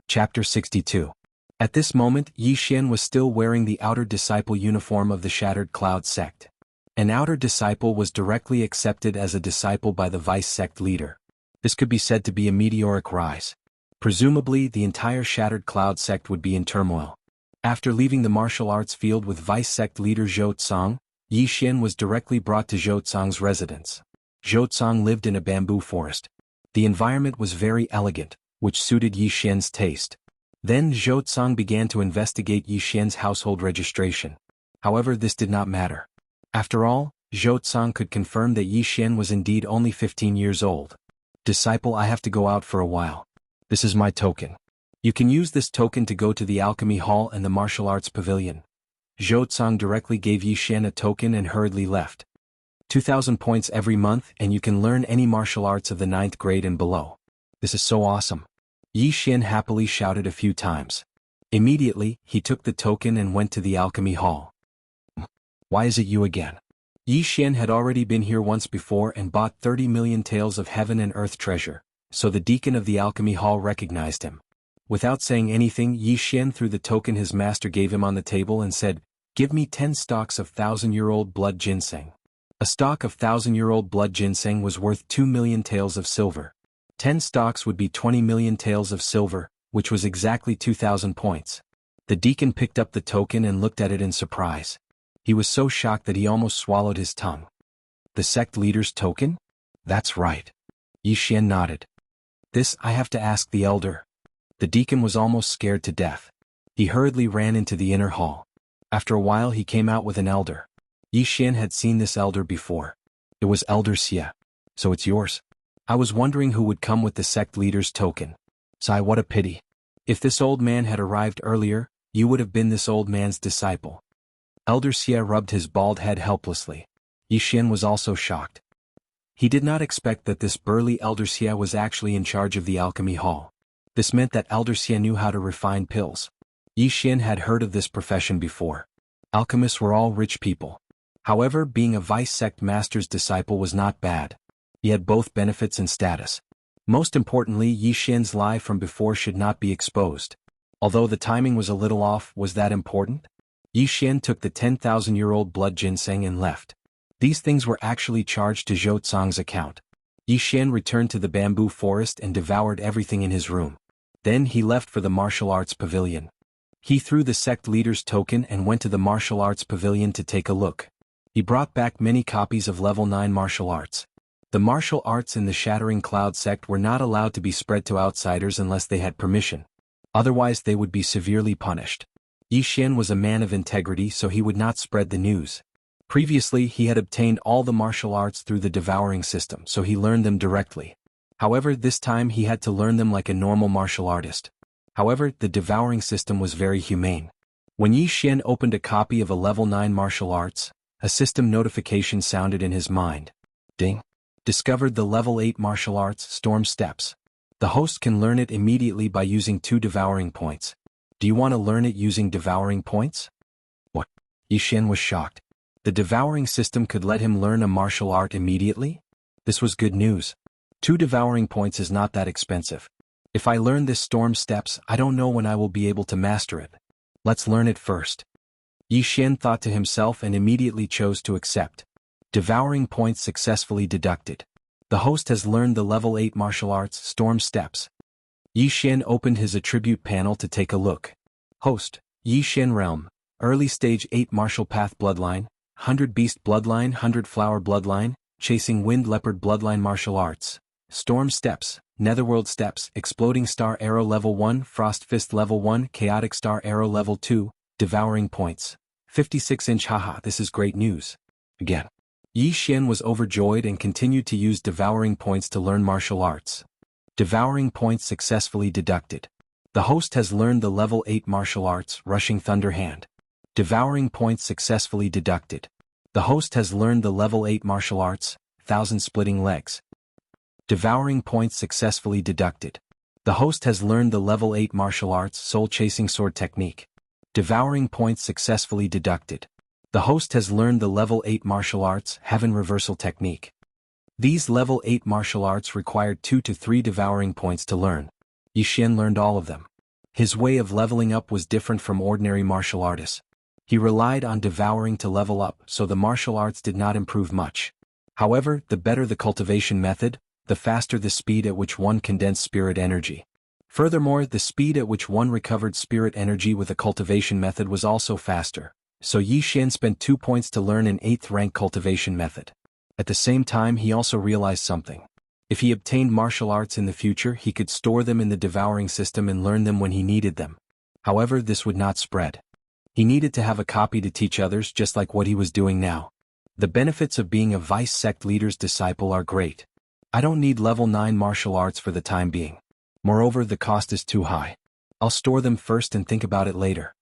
Chapter 62. At this moment Yixian was still wearing the outer disciple uniform of the Shattered Cloud sect. An outer disciple was directly accepted as a disciple by the vice sect leader. This could be said to be a meteoric rise. Presumably the entire Shattered Cloud sect would be in turmoil. After leaving the martial arts field with vice sect leader Zhou Tsang, Yixian was directly brought to Zhou Tsang's residence. Zhou Tsang lived in a bamboo forest. The environment was very elegant, which suited Yixian's taste. Then Zhou Tsang began to investigate Yixian's household registration. However, this did not matter. After all, Zhou Tsang could confirm that Yixian was indeed only 15 years old. Disciple, I have to go out for a while. This is my token. You can use this token to go to the Alchemy Hall and the Martial Arts Pavilion. Zhou Tsang directly gave Yixian a token and hurriedly left. 2,000 points every month and you can learn any martial arts of the 9th grade and below. This is so awesome. Yixian happily shouted a few times. Immediately, he took the token and went to the Alchemy Hall. Why is it you again? Yixian had already been here once before and bought 30 million taels of heaven and earth treasure, so the deacon of the Alchemy Hall recognized him. Without saying anything, Yixian threw the token his master gave him on the table and said, "Give me 10 stalks of 1,000-year-old blood ginseng." A stalk of 1,000-year-old blood ginseng was worth 2 million taels of silver. 10 stalks would be 20 million taels of silver, which was exactly 2,000 points. The deacon picked up the token and looked at it in surprise. He was so shocked that he almost swallowed his tongue. The sect leader's token? That's right. Yixian nodded. This, I have to ask the elder. The deacon was almost scared to death. He hurriedly ran into the inner hall. After a while he came out with an elder. Yixian had seen this elder before. It was Elder Xia. So it's yours? I was wondering who would come with the sect leader's token. Sigh, what a pity. If this old man had arrived earlier, you would have been this old man's disciple. Elder Xia rubbed his bald head helplessly. Yixian was also shocked. He did not expect that this burly Elder Xia was actually in charge of the Alchemy Hall. This meant that Elder Xia knew how to refine pills. Yixian had heard of this profession before. Alchemists were all rich people. However, being a vice sect master's disciple was not bad. He had both benefits and status. Most importantly, Yixian's lie from before should not be exposed. Although the timing was a little off, was that important? Yixian took the 10,000-year-old blood ginseng and left. These things were actually charged to Zhou Tsang's account. Yixian returned to the bamboo forest and devoured everything in his room. Then he left for the martial arts pavilion. He threw the sect leader's token and went to the martial arts pavilion to take a look. He brought back many copies of level 9 martial arts. The martial arts in the Shattering Cloud sect were not allowed to be spread to outsiders unless they had permission. Otherwise they would be severely punished. Yixian was a man of integrity, so he would not spread the news. Previously he had obtained all the martial arts through the devouring system, so he learned them directly. However, this time he had to learn them like a normal martial artist. However, the devouring system was very humane. When Yixian opened a copy of a level 9 martial arts, a system notification sounded in his mind. Ding. Discovered the level 8 martial arts, Storm Steps. The host can learn it immediately by using 2 devouring points. Do you want to learn it using devouring points? What? Yixian was shocked. The devouring system could let him learn a martial art immediately? This was good news. 2 devouring points is not that expensive. If I learn this Storm Steps, I don't know when I will be able to master it. Let's learn it first. Yixian thought to himself and immediately chose to accept. Devouring points successfully deducted. The host has learned the level 8 martial arts, Storm Steps. Yixian opened his attribute panel to take a look. Host, Yixian Realm, Early Stage 8 Martial Path Bloodline, 100 Beast Bloodline, 100 Flower Bloodline, Chasing Wind Leopard Bloodline Martial Arts. Storm Steps, Netherworld Steps, Exploding Star Arrow Level 1, Frost Fist Level 1, Chaotic Star Arrow Level 2, Devouring Points. 56-inch haha, this is great news. Again. Yixian was overjoyed and continued to use devouring points to learn martial arts. Devouring points successfully deducted. The host has learned the level 8 martial arts, Rushing Thunder Hand. Devouring points successfully deducted. The host has learned the level 8 martial arts, Thousand Splitting Legs. Devouring points successfully deducted. The host has learned the level 8 martial arts, Soul Chasing Sword Technique. Devouring points successfully deducted. The host has learned the level 8 martial arts, Heaven Reversal Technique. These level 8 martial arts required 2 to 3 devouring points to learn. Yixian learned all of them. His way of leveling up was different from ordinary martial artists. He relied on devouring to level up, so the martial arts did not improve much. However, the better the cultivation method, the faster the speed at which one condensed spirit energy. Furthermore, the speed at which one recovered spirit energy with a cultivation method was also faster, so Yi Xian spent 2 points to learn an 8th rank cultivation method. At the same time, he also realized something. If he obtained martial arts in the future, he could store them in the devouring system and learn them when he needed them. However, this would not spread. He needed to have a copy to teach others, just like what he was doing now. The benefits of being a vice sect leader's disciple are great. I don't need level 9 martial arts for the time being. Moreover, the cost is too high. I'll store them first and think about it later.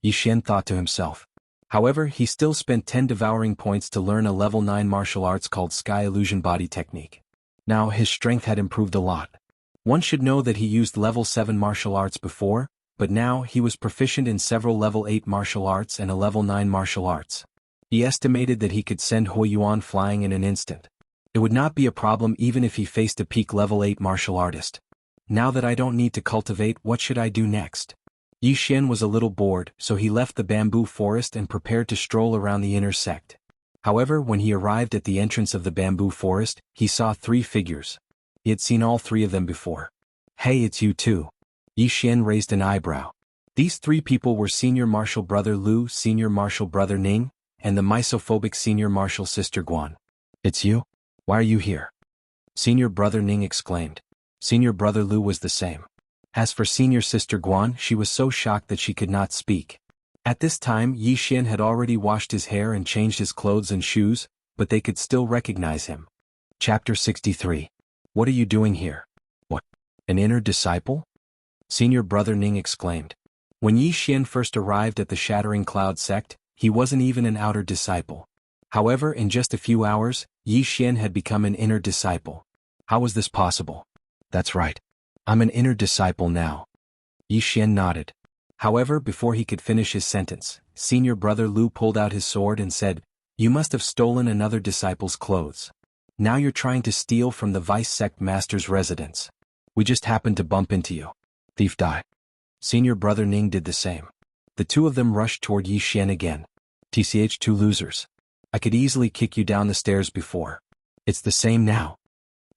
Yi Xian thought to himself. However, he still spent 10 devouring points to learn a level 9 martial arts called Sky Illusion Body Technique. Now, his strength had improved a lot. One should know that he used level 7 martial arts before, but now he was proficient in several level 8 martial arts and a level 9 martial arts. He estimated that he could send Hui Yuan flying in an instant. It would not be a problem even if he faced a peak level 8 martial artist. Now that I don't need to cultivate, what should I do next? Yi Xian was a little bored, so he left the bamboo forest and prepared to stroll around the inner sect. However, when he arrived at the entrance of the bamboo forest, he saw 3 figures. He had seen all 3 of them before. Hey, it's you too. Yi Xian raised an eyebrow. These 3 people were Senior Martial Brother Lu, Senior Martial Brother Ning, and the misophobic Senior Martial Sister Guan. It's you? Why are you here? Senior Brother Ning exclaimed. Senior Brother Lu was the same. As for Senior Sister Guan, she was so shocked that she could not speak. At this time, Yi Xian had already washed his hair and changed his clothes and shoes, but they could still recognize him. Chapter 63. What are you doing here? What? An inner disciple? Senior Brother Ning exclaimed. When Yi Xian first arrived at the Shattering Cloud sect, he wasn't even an outer disciple. However, in just a few hours, Yi Xian had become an inner disciple. How was this possible? That's right. I'm an inner disciple now. Yi Xian nodded. However, before he could finish his sentence, Senior Brother Lu pulled out his sword and said, You must have stolen another disciple's clothes. Now you're trying to steal from the Vice Sect Master's residence. We just happened to bump into you. Thief die. Senior Brother Ning did the same. The 2 of them rushed toward Yi Xian again. TCH 2 losers. I could easily kick you down the stairs before. It's the same now.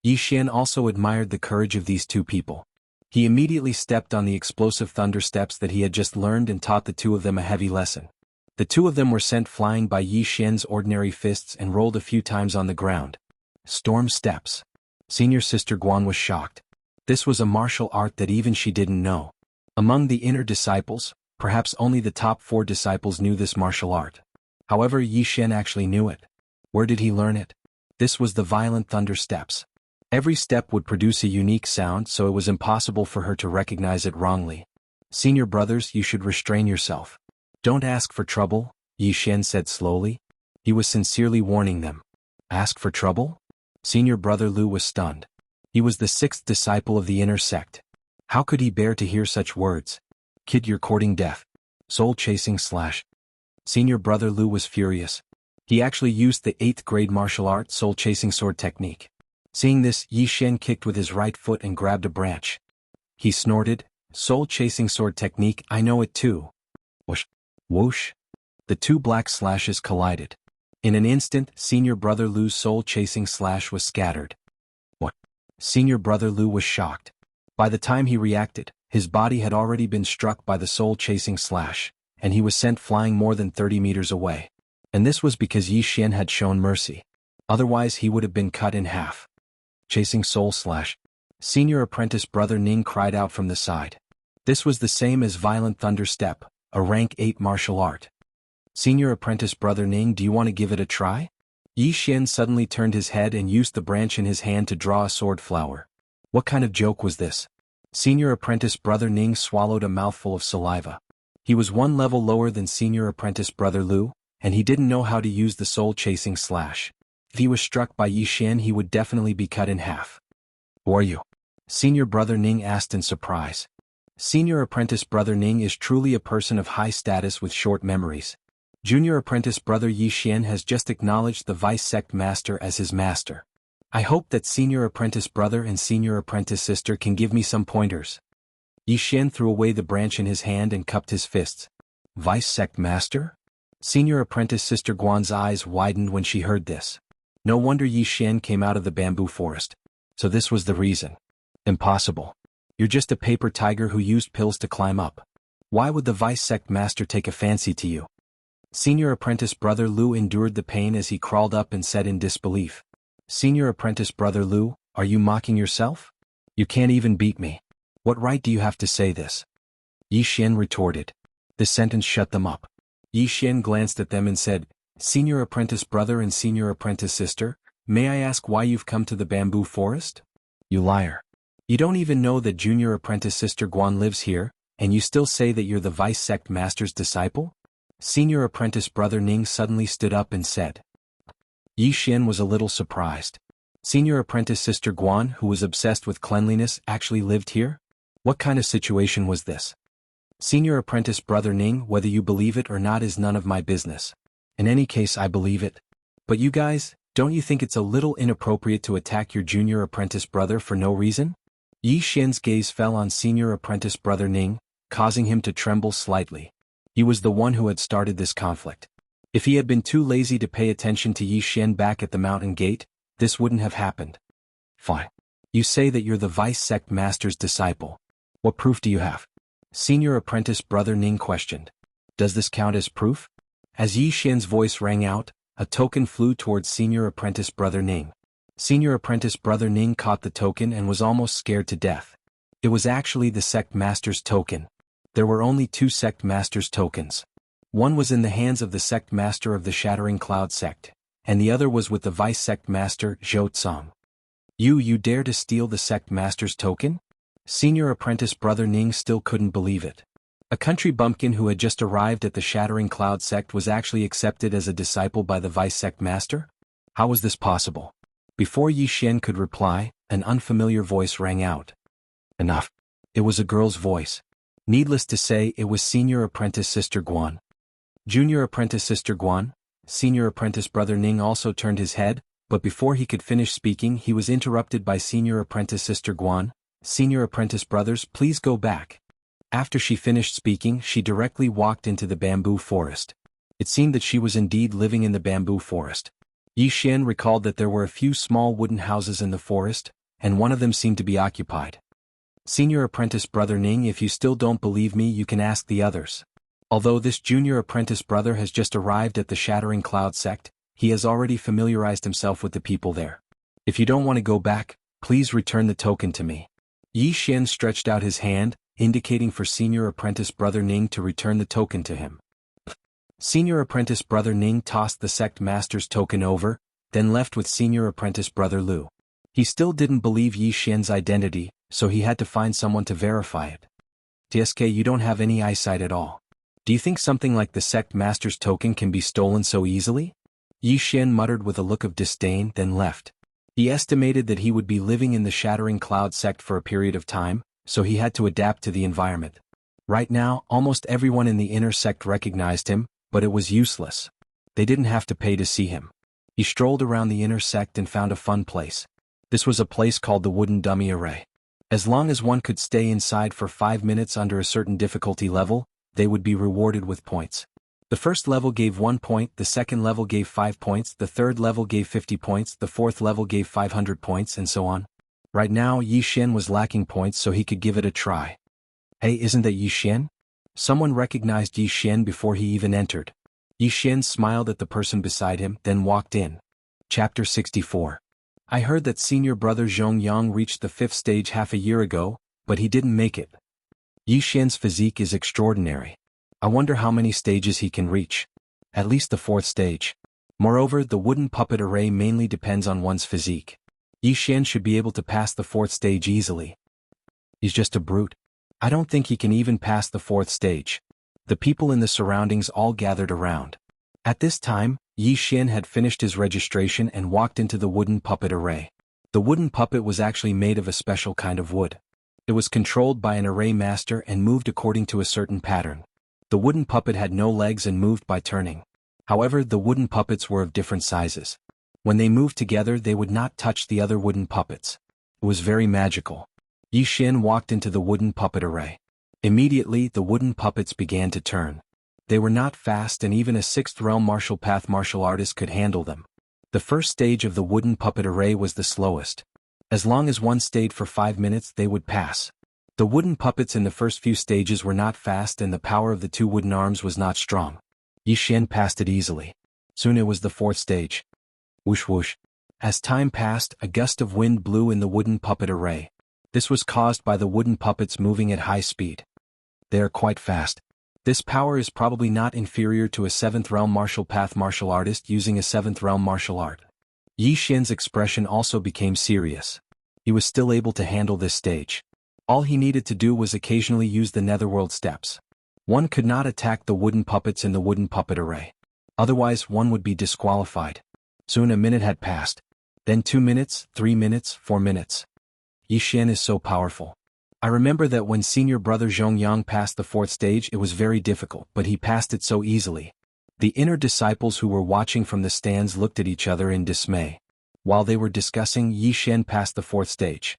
Yi Xian also admired the courage of these 2 people. He immediately stepped on the explosive thunder steps that he had just learned and taught the 2 of them a heavy lesson. The 2 of them were sent flying by Yi Xian's ordinary fists and rolled a few times on the ground. Storm steps. Senior Sister Guan was shocked. This was a martial art that even she didn't know. Among the inner disciples, perhaps only the top 4 disciples knew this martial art. However, Yi Xian actually knew it. Where did he learn it? This was the violent thunder steps. Every step would produce a unique sound, so it was impossible for her to recognize it wrongly. Senior brothers, you should restrain yourself. Don't ask for trouble, Yi Xian said slowly. He was sincerely warning them. Ask for trouble? Senior Brother Lu was stunned. He was the 6th disciple of the inner sect. How could he bear to hear such words? Kid, you're courting death. Soul chasing / Senior Brother Lu was furious. He actually used the 8th grade martial art soul chasing sword technique. Seeing this, Yi Xian kicked with his right foot and grabbed a branch. He snorted, Soul chasing sword technique, I know it too. Whoosh. Whoosh. The 2 black slashes collided. In an instant, Senior Brother Lu's soul chasing slash was scattered. What? Senior Brother Lu was shocked. By the time he reacted, his body had already been struck by the soul chasing slash, and he was sent flying more than 30 meters away. And this was because Yi Xian had shown mercy. Otherwise he would have been cut in half. Chasing soul slash. Senior Apprentice Brother Ning cried out from the side. This was the same as Violent Thunder Step, a rank 8 martial art. Senior Apprentice Brother Ning, do you want to give it a try? Yi Xian suddenly turned his head and used the branch in his hand to draw a sword flower. What kind of joke was this? Senior Apprentice Brother Ning swallowed a mouthful of saliva. He was 1 level lower than Senior Apprentice Brother Lu, and he didn't know how to use the soul-chasing slash. If he was struck by Yi Xian, he would definitely be cut in half. Who are you? Senior Brother Ning asked in surprise. Senior Apprentice Brother Ning is truly a person of high status with short memories. Junior Apprentice Brother Yi Xian has just acknowledged the Vice Sect Master as his master. I hope that Senior Apprentice Brother and Senior Apprentice Sister can give me some pointers. Yi Xian threw away the branch in his hand and cupped his fists. Vice Sect Master? Senior Apprentice Sister Guan's eyes widened when she heard this. No wonder Yi Xian came out of the bamboo forest. So this was the reason. Impossible. You're just a paper tiger who used pills to climb up. Why would the Vice Sect Master take a fancy to you? Senior Apprentice Brother Lu endured the pain as he crawled up and said in disbelief. Senior Apprentice Brother Lu, are you mocking yourself? You can't even beat me. What right do you have to say this? Yi Xian retorted. This sentence shut them up. Yi Xian glanced at them and said, Senior Apprentice Brother and Senior Apprentice Sister, may I ask why you've come to the bamboo forest? You liar. You don't even know that Junior Apprentice Sister Guan lives here, and you still say that you're the Vice Sect Master's disciple? Senior Apprentice Brother Ning suddenly stood up and said. Yi Xian was a little surprised. Senior Apprentice Sister Guan, who was obsessed with cleanliness, actually lived here? What kind of situation was this? Senior Apprentice Brother Ning, whether you believe it or not is none of my business. In any case, I believe it. But you guys, don't you think it's a little inappropriate to attack your Junior Apprentice Brother for no reason? Yi Xian's gaze fell on Senior Apprentice Brother Ning, causing him to tremble slightly. He was the one who had started this conflict. If he had been too lazy to pay attention to Yi Xian back at the mountain gate, this wouldn't have happened. Fine. You say that you're the Vice Sect Master's disciple. What proof do you have? Senior Apprentice Brother Ning questioned. Does this count as proof? As Yi Xian's voice rang out, a token flew towards Senior Apprentice Brother Ning. Senior Apprentice Brother Ning caught the token and was almost scared to death. It was actually the Sect Master's token. There were only 2 Sect Master's tokens. One was in the hands of the Sect Master of the Shattering Cloud Sect, and the other was with the Vice Sect Master, Zhou Tsang. You dare to steal the Sect Master's token? Senior Apprentice Brother Ning still couldn't believe it. A country bumpkin who had just arrived at the Shattering Cloud Sect was actually accepted as a disciple by the Vice Sect Master? How was this possible? Before Yi Xian could reply, an unfamiliar voice rang out. Enough. It was a girl's voice. Needless to say, it was Senior Apprentice Sister Guan. Junior Apprentice Sister Guan? Senior Apprentice Brother Ning also turned his head, but before he could finish speaking he was interrupted by Senior Apprentice Sister Guan. Senior Apprentice Brothers, please go back. After she finished speaking, she directly walked into the bamboo forest. It seemed that she was indeed living in the bamboo forest. Yi Xian recalled that there were a few small wooden houses in the forest, and one of them seemed to be occupied. Senior Apprentice Brother Ning, if you still don't believe me, you can ask the others. Although this Junior Apprentice Brother has just arrived at the Shattering Cloud Sect, he has already familiarized himself with the people there. If you don't want to go back, please return the token to me. Yi Xian stretched out his hand, indicating for Senior Apprentice Brother Ning to return the token to him. Senior Apprentice Brother Ning tossed the Sect Master's token over, then left with Senior Apprentice Brother Lu. He still didn't believe Yi Xian's identity, so he had to find someone to verify it. TSK, you don't have any eyesight at all. Do you think something like the Sect Master's token can be stolen so easily? Yi Xian muttered with a look of disdain, then left. He estimated that he would be living in the Shattering Cloud Sect for a period of time, so he had to adapt to the environment. Right now, almost everyone in the inner sect recognized him, but it was useless. They didn't have to pay to see him. He strolled around the inner sect and found a fun place. This was a place called the Wooden Dummy Array. As long as one could stay inside for 5 minutes under a certain difficulty level, they would be rewarded with points. The first level gave 1 point, the second level gave 5 points, the third level gave 50 points, the fourth level gave 500 points, and so on. Right now, Yi Xian was lacking points, so he could give it a try. Hey, isn't that Yi Xian? Someone recognized Yi Xian before he even entered. Yi Xian smiled at the person beside him, then walked in. Chapter 64. I heard that senior brother Zhongyang reached the 5th stage half a year ago, but he didn't make it. Yi Xian's physique is extraordinary. I wonder how many stages he can reach. At least the 4th stage. Moreover, the wooden puppet array mainly depends on one's physique. Yi Xian should be able to pass the 4th stage easily. He's just a brute. I don't think he can even pass the 4th stage. The people in the surroundings all gathered around. At this time, Yi Xian had finished his registration and walked into the wooden puppet array. The wooden puppet was actually made of a special kind of wood. It was controlled by an array master and moved according to a certain pattern. The wooden puppet had no legs and moved by turning. However, the wooden puppets were of different sizes. When they moved together, they would not touch the other wooden puppets. It was very magical. Yi Xian walked into the wooden puppet array. Immediately, the wooden puppets began to turn. They were not fast, and even a 6th realm martial path martial artist could handle them. The first stage of the wooden puppet array was the slowest. As long as one stayed for 5 minutes, they would pass. The wooden puppets in the first few stages were not fast, and the power of the 2 wooden arms was not strong. Yi Xian passed it easily. Soon it was the 4th stage. Whoosh whoosh. As time passed, a gust of wind blew in the wooden puppet array. This was caused by the wooden puppets moving at high speed. They are quite fast. This power is probably not inferior to a 7th realm martial path martial artist using a 7th realm martial art. Yi Xian's expression also became serious. He was still able to handle this stage. All he needed to do was occasionally use the netherworld steps. One could not attack the wooden puppets in the wooden puppet array. Otherwise one would be disqualified. Soon a minute had passed. Then 2 minutes, 3 minutes, 4 minutes. Yi Xian is so powerful. I remember that when senior brother Zhongyang passed the 4th stage it was very difficult, but he passed it so easily. The inner disciples who were watching from the stands looked at each other in dismay. While they were discussing, Yi Xian passed the 4th stage.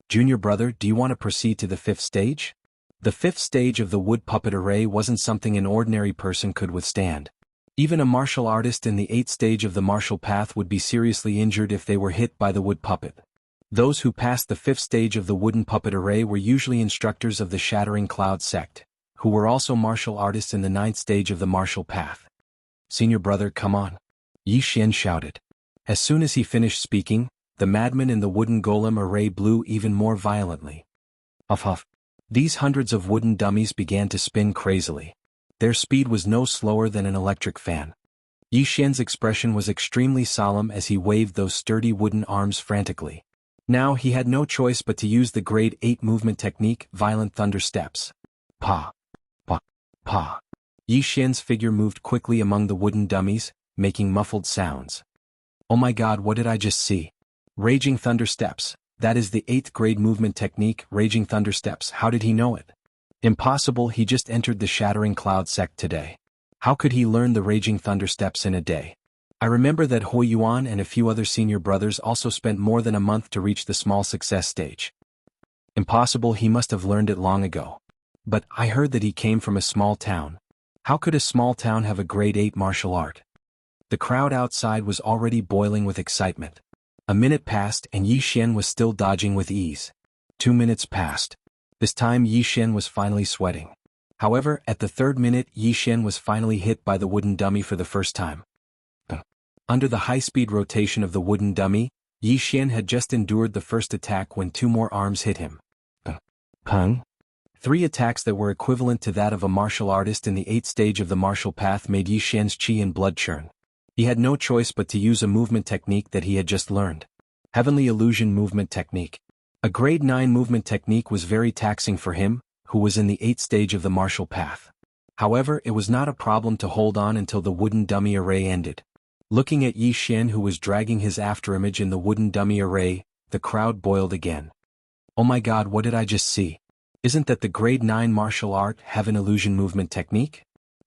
Junior brother, do you want to proceed to the 5th stage? The 5th stage of the wood puppet array wasn't something an ordinary person could withstand. Even a martial artist in the 8th stage of the martial path would be seriously injured if they were hit by the wood puppet. Those who passed the 5th stage of the wooden puppet array were usually instructors of the Shattering Cloud sect, who were also martial artists in the 9th stage of the martial path. Senior brother, come on. Yi Xian shouted. As soon as he finished speaking, the madman in the wooden golem array blew even more violently. Huff huff. These hundreds of wooden dummies began to spin crazily. Their speed was no slower than an electric fan. Yi Xian's expression was extremely solemn as he waved those sturdy wooden arms frantically. Now he had no choice but to use the grade 8 movement technique, violent thunder steps. Pa. Pa. Pa. Yi Xian's figure moved quickly among the wooden dummies, making muffled sounds. Oh my god, what did I just see? Raging thunder steps. That is the 8th grade movement technique, raging thunder steps. How did he know it? Impossible, he just entered the Shattering Cloud sect today. How could he learn the raging thunder steps in a day? I remember that Hui Yuan and a few other senior brothers also spent more than a month to reach the small success stage. Impossible, he must have learned it long ago. But I heard that he came from a small town. How could a small town have a grade 8 martial art? The crowd outside was already boiling with excitement. A minute passed and Yi Xian was still dodging with ease. 2 minutes passed. This time Yi Xian was finally sweating. However, at the 3rd minute Yi Xian was finally hit by the wooden dummy for the first time. Under the high-speed rotation of the wooden dummy, Yi Xian had just endured the first attack when 2 more arms hit him. Pung? 3 attacks that were equivalent to that of a martial artist in the 8th stage of the martial path made Yi Xian's chi and blood churn. He had no choice but to use a movement technique that he had just learned. Heavenly Illusion Movement Technique. A grade 9 movement technique was very taxing for him, who was in the 8th stage of the martial path. However, it was not a problem to hold on until the wooden dummy array ended. Looking at Yi Xian, who was dragging his afterimage in the wooden dummy array, the crowd boiled again. Oh my god, what did I just see? Isn't that the grade 9 martial art, Heaven Illusion Movement Technique?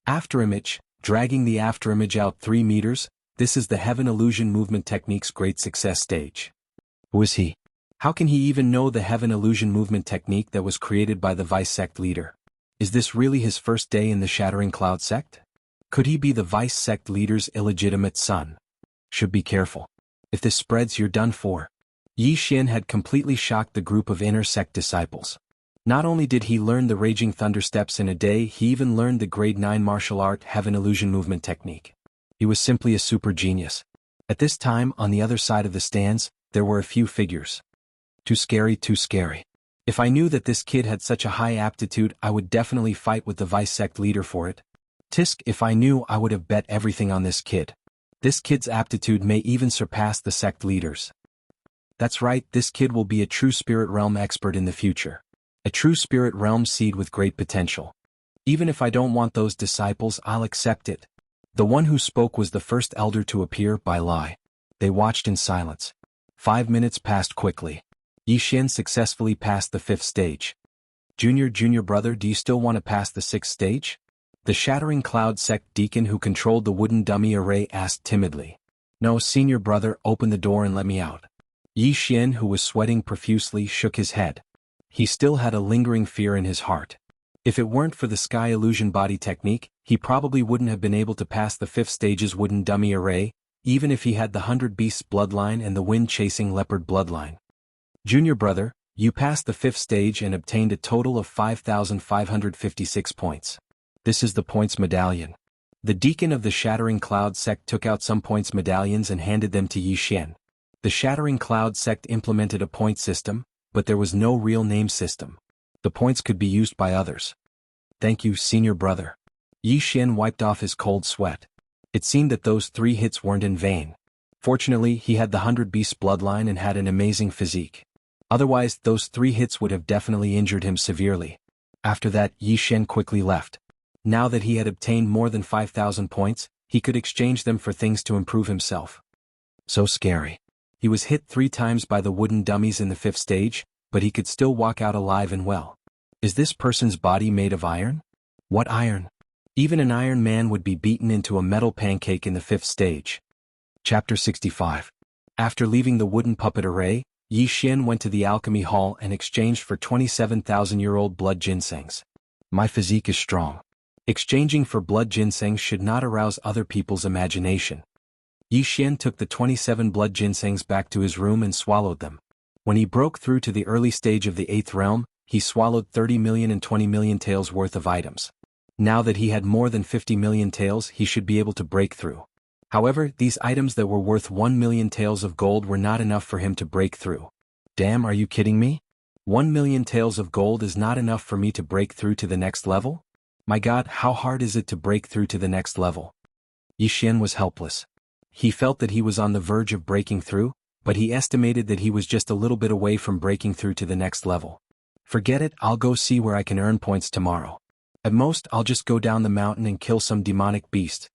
Afterimage, dragging the afterimage out 3 meters, this is the Heaven Illusion Movement Technique's great success stage. Who is he? How can he even know the Heaven Illusion Movement Technique that was created by the Vice Sect leader? Is this really his first day in the Shattering Cloud sect? Could he be the Vice Sect leader's illegitimate son? Should be careful. If this spreads, you're done for. Yi Xian had completely shocked the group of inner sect disciples. Not only did he learn the Raging Thunder Steps in a day, he even learned the grade 9 martial art Heaven Illusion Movement Technique. He was simply a super genius. At this time, on the other side of the stands, there were a few figures. Too scary, too scary. If I knew that this kid had such a high aptitude, I would definitely fight with the Vice Sect leader for it. Tisk, if I knew, I would have bet everything on this kid. This kid's aptitude may even surpass the sect leaders. That's right, this kid will be a true spirit realm expert in the future. A true spirit realm seed with great potential. Even if I don't want those disciples, I'll accept it. The one who spoke was the first elder to appear by lie. They watched in silence. 5 minutes passed quickly. Yi Xian successfully passed the 5th stage. Junior brother, do you still want to pass the 6th stage? The Shattering Cloud sect deacon who controlled the wooden dummy array asked timidly. No, senior brother, open the door and let me out. Yi Xian, who was sweating profusely, shook his head. He still had a lingering fear in his heart. If it weren't for the sky illusion body technique, he probably wouldn't have been able to pass the 5th stage's wooden dummy array, even if he had the 100 Beasts bloodline and the wind-chasing leopard bloodline. Junior brother, you passed the 5th stage and obtained a total of 5,556 points. This is the points medallion. The deacon of the Shattering Cloud sect took out some points medallions and handed them to Yixian. The Shattering Cloud sect implemented a point system, but there was no real name system. The points could be used by others. Thank you, senior brother. Yixian wiped off his cold sweat. It seemed that those 3 hits weren't in vain. Fortunately, he had the 100 Beast bloodline and had an amazing physique. Otherwise, those 3 hits would have definitely injured him severely. After that, Yixian quickly left. Now that he had obtained more than 5,000 points, he could exchange them for things to improve himself. So scary. He was hit 3 times by the wooden dummies in the 5th stage, but he could still walk out alive and well. Is this person's body made of iron? What iron? Even an Iron Man would be beaten into a metal pancake in the 5th stage. Chapter 65. After leaving the wooden puppet array, Yixian went to the alchemy hall and exchanged for 27,000-year-old blood ginsengs. My physique is strong. Exchanging for blood ginsengs should not arouse other people's imagination. Yixian took the 27 blood ginsengs back to his room and swallowed them. When he broke through to the early stage of the 8th realm, he swallowed 30 million and 20 million taels worth of items. Now that he had more than 50 million taels, he should be able to break through. However, these items that were worth 1 million taels of gold were not enough for him to break through. Damn, are you kidding me? 1 million taels of gold is not enough for me to break through to the next level? My god, how hard is it to break through to the next level? Yixian was helpless. He felt that he was on the verge of breaking through, but he estimated that he was just a little bit away from breaking through to the next level. Forget it, I'll go see where I can earn points tomorrow. At most, I'll just go down the mountain and kill some demonic beast.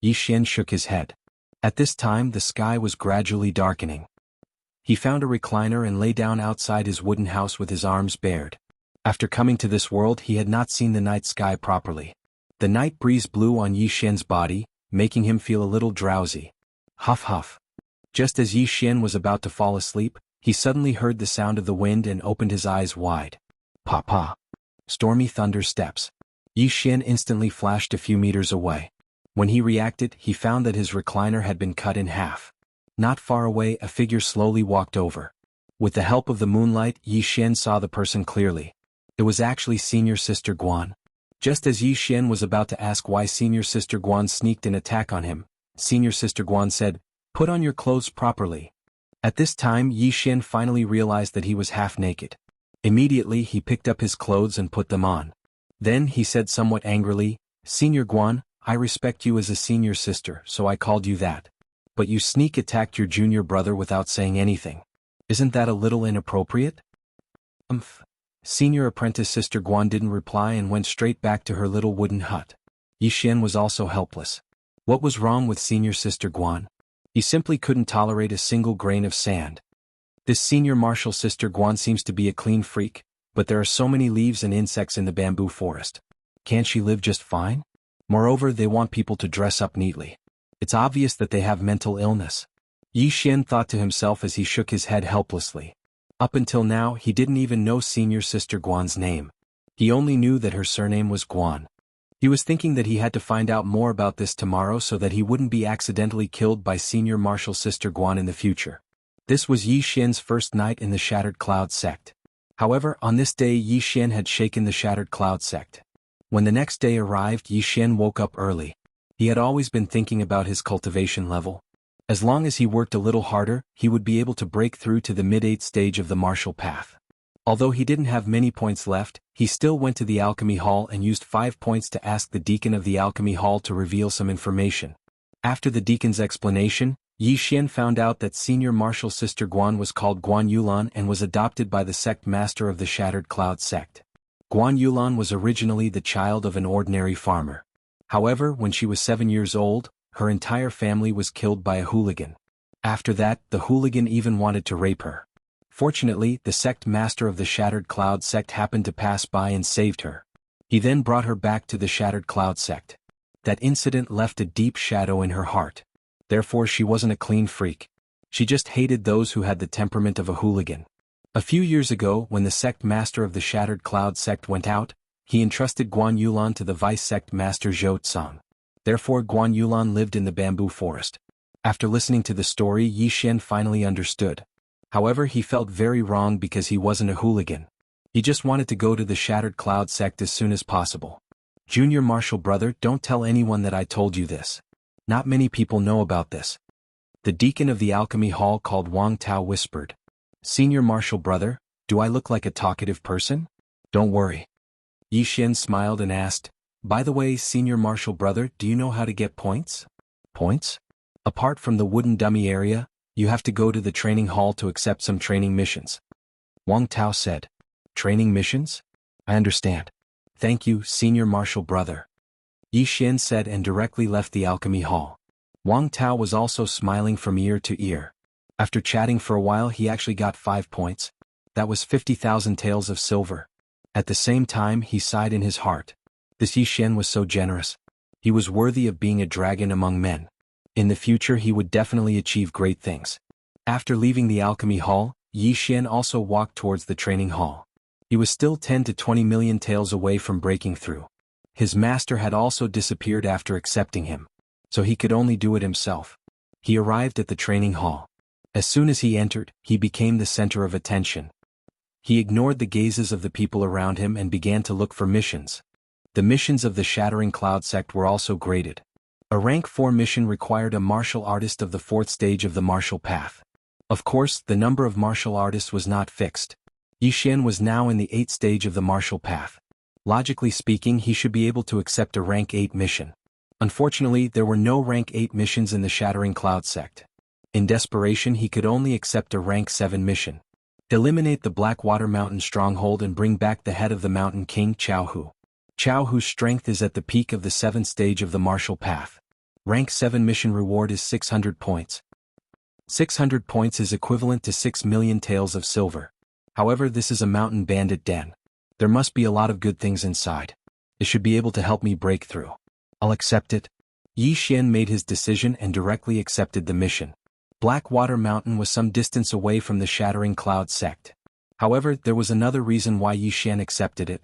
Yixian shook his head. At this time, the sky was gradually darkening. He found a recliner and lay down outside his wooden house with his arms bared. After coming to this world, he had not seen the night sky properly. The night breeze blew on Yixian's body, making him feel a little drowsy. Huff huff. Just as Yixian was about to fall asleep, he suddenly heard the sound of the wind and opened his eyes wide. Pa pa. Stormy thunder steps. Yixian instantly flashed a few meters away. When he reacted, he found that his recliner had been cut in half. Not far away, a figure slowly walked over. With the help of the moonlight, Yixian saw the person clearly. It was actually Senior Sister Guan. Just as Yixian was about to ask why Senior Sister Guan sneaked an attack on him, Senior Sister Guan said, "Put on your clothes properly." At this time, Yixian finally realized that he was half naked. Immediately, he picked up his clothes and put them on. Then he said somewhat angrily, "Senior Guan, I respect you as a senior sister, so I called you that. But you sneak attacked your junior brother without saying anything. Isn't that a little inappropriate?" Senior apprentice Sister Guan didn't reply and went straight back to her little wooden hut. Yixian was also helpless. What was wrong with Senior Sister Guan? He simply couldn't tolerate a single grain of sand. This Senior Martial Sister Guan seems to be a clean freak, but there are so many leaves and insects in the bamboo forest. Can't she live just fine? Moreover, they want people to dress up neatly. It's obvious that they have mental illness. Yixian thought to himself as he shook his head helplessly. Up until now, he didn't even know Senior Sister Guan's name. He only knew that her surname was Guan. He was thinking that he had to find out more about this tomorrow so that he wouldn't be accidentally killed by Senior Martial Sister Guan in the future. This was Yixian's first night in the Shattered Cloud sect. However, on this day Yixian had shaken the Shattered Cloud sect. When the next day arrived, Yixian woke up early. He had always been thinking about his cultivation level. As long as he worked a little harder, he would be able to break through to the mid-8th stage of the martial path. Although he didn't have many points left, he still went to the alchemy hall and used 5 points to ask the deacon of the alchemy hall to reveal some information. After the deacon's explanation, Yixian found out that Senior Martial Sister Guan was called Guan Yulan and was adopted by the sect master of the Shattered Cloud sect. Guan Yulan was originally the child of an ordinary farmer. However, when she was 7 years old, her entire family was killed by a hooligan. After that, the hooligan even wanted to rape her. Fortunately, the sect master of the Shattered Cloud sect happened to pass by and saved her. He then brought her back to the Shattered Cloud sect. That incident left a deep shadow in her heart. Therefore, she wasn't a clean freak. She just hated those who had the temperament of a hooligan. A few years ago, when the sect master of the Shattered Cloud sect went out, he entrusted Guan Yulan to the vice sect master Zhou Tsang. Therefore Guan Yulan lived in the bamboo forest. After listening to the story, Yi Xian finally understood. However, he felt very wrong because he wasn't a hooligan. He just wanted to go to the Shattered Cloud sect as soon as possible. Junior Marshal Brother, don't tell anyone that I told you this. Not many people know about this. The deacon of the alchemy hall called Wang Tao whispered. Senior Marshal Brother, do I look like a talkative person? Don't worry. Yi Xian smiled and asked, by the way, Senior Marshal Brother, do you know how to get points? Points? Apart from the wooden dummy area, you have to go to the training hall to accept some training missions. Wang Tao said. Training missions? I understand. Thank you, Senior Marshal Brother. Yi Xian said and directly left the alchemy hall. Wang Tao was also smiling from ear to ear. After chatting for a while, he actually got 5 points. That was 50,000 taels of silver. At the same time, he sighed in his heart. This Yi Xian was so generous. He was worthy of being a dragon among men. In the future he would definitely achieve great things. After leaving the alchemy hall, Yi Xian also walked towards the training hall. He was still 10 to 20 million taels away from breaking through. His master had also disappeared after accepting him, so he could only do it himself. He arrived at the training hall. As soon as he entered, he became the center of attention. He ignored the gazes of the people around him and began to look for missions. The missions of the Shattering Cloud sect were also graded. A rank 4 mission required a martial artist of the 4th stage of the martial path. Of course, the number of martial artists was not fixed. Yi Xian was now in the 8th stage of the martial path. Logically speaking, he should be able to accept a rank 8 mission. Unfortunately, there were no rank 8 missions in the Shattering Cloud sect. In desperation, he could only accept a rank 7 mission. Eliminate the Blackwater Mountain stronghold and bring back the head of the Mountain King Jianghu. Jianghu's strength is at the peak of the 7th stage of the martial path. Rank 7 mission reward is 600 points. 600 points is equivalent to 6 million taels of silver. However, this is a mountain bandit den. There must be a lot of good things inside. It should be able to help me break through. I'll accept it. Yi Xian made his decision and directly accepted the mission. Blackwater Mountain was some distance away from the Shattering Cloud sect. However, there was another reason why Yi Xian accepted it.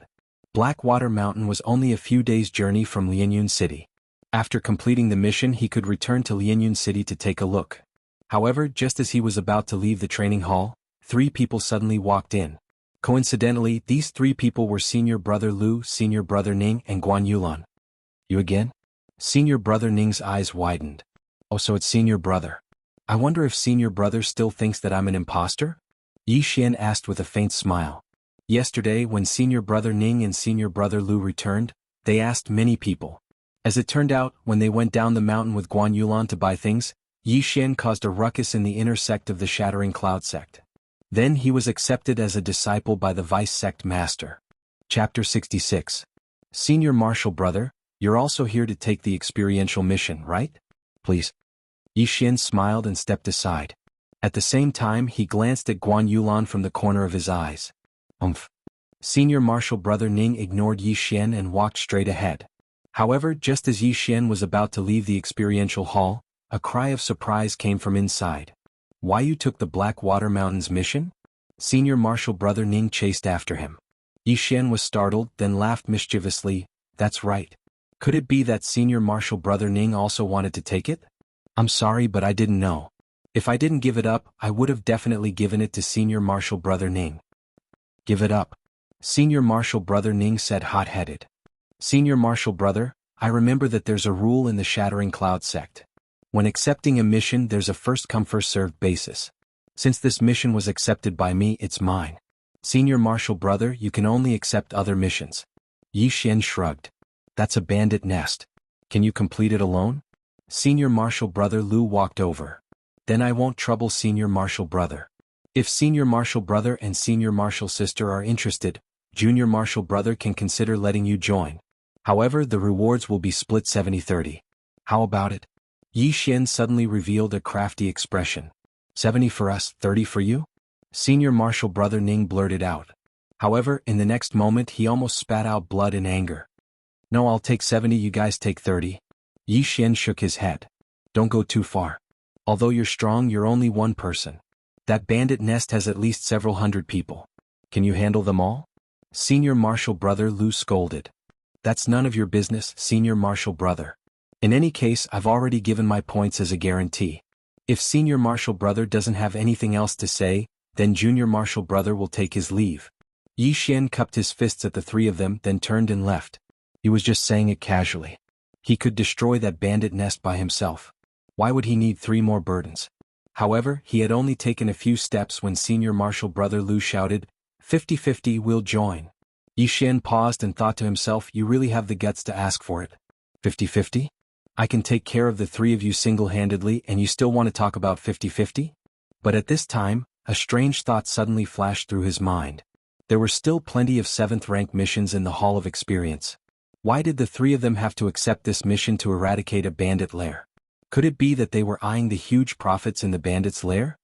Blackwater Mountain was only a few days' journey from Lianyun City. After completing the mission, he could return to Lianyun City to take a look. However, just as he was about to leave the training hall, 3 people suddenly walked in. Coincidentally, these 3 people were Senior Brother Lu, Senior Brother Ning, and Guan Yulan. You again? Senior Brother Ning's eyes widened. Oh, so it's Senior Brother. I wonder if Senior Brother still thinks that I'm an imposter? Yi Xian asked with a faint smile. Yesterday, when Senior Brother Ning and Senior Brother Lu returned, they asked many people. As it turned out, when they went down the mountain with Guan Yulan to buy things, Yi Xian caused a ruckus in the inner sect of the Shattering Cloud sect. Then he was accepted as a disciple by the vice sect master. Chapter 66. Senior Marshal Brother, you're also here to take the experiential mission, right? Please. Yi Xian smiled and stepped aside. At the same time, he glanced at Guan Yulan from the corner of his eyes. Senior Marshal Brother Ning ignored Yi Xian and walked straight ahead. However, just as Yi Xian was about to leave the experiential hall, a cry of surprise came from inside. Why you took the Blackwater Mountains mission? Senior Marshal Brother Ning chased after him. Yi Xian was startled, then laughed mischievously. That's right. Could it be that Senior Marshal Brother Ning also wanted to take it? I'm sorry, but I didn't know. If I didn't give it up, I would have definitely given it to Senior Marshal Brother Ning. Give it up. Senior Marshal Brother Ning said hot-headed. Senior Marshal Brother, I remember that there's a rule in the Shattering Cloud sect. When accepting a mission, there's a first-come first-served basis. Since this mission was accepted by me, it's mine. Senior Marshal Brother, you can only accept other missions. Yi Xian shrugged. That's a bandit nest. Can you complete it alone? Senior Marshal Brother Lu walked over. Then I won't trouble Senior Marshal Brother. If Senior Marshal Brother and Senior Marshal Sister are interested, Junior Marshal Brother can consider letting you join. However, the rewards will be split 70-30. How about it? Yi Xian suddenly revealed a crafty expression. 70 for us, 30 for you? Senior Marshal Brother Ning blurted out. However, in the next moment he almost spat out blood in anger. No, I'll take 70, you guys take 30. Yi Xian shook his head. Don't go too far. Although you're strong, you're only one person. That bandit nest has at least several hundred people. Can you handle them all? Senior Marshal Brother Lu scolded. That's none of your business, Senior Marshal Brother. In any case, I've already given my points as a guarantee. If Senior Marshal Brother doesn't have anything else to say, then Junior Marshal Brother will take his leave. Yi Xian cupped his fists at the three of them, then turned and left. He was just saying it casually. He could destroy that bandit nest by himself. Why would he need 3 more burdens? However, he had only taken a few steps when Senior Marshal Brother Lu shouted, 50-50, we'll join. Yi Xian paused and thought to himself, you really have the guts to ask for it. 50-50? I can take care of the 3 of you single-handedly and you still want to talk about 50-50? But at this time, a strange thought suddenly flashed through his mind. There were still plenty of 7th rank missions in the Hall of Experience. Why did the 3 of them have to accept this mission to eradicate a bandit lair? Could it be that they were eyeing the huge profits in the bandit's lair?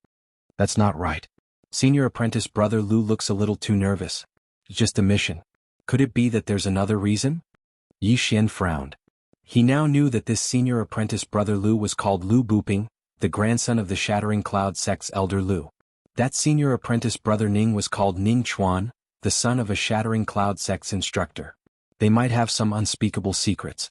That's not right. Senior Apprentice Brother Lu looks a little too nervous. It's just a mission. Could it be that there's another reason? Yi Xian frowned. He now knew that this Senior Apprentice Brother Lu was called Lu Buping, the grandson of the Shattering Cloud sect's elder Lu. That Senior Apprentice Brother Ning was called Ning Chuan, the son of a Shattering Cloud sect's instructor. They might have some unspeakable secrets.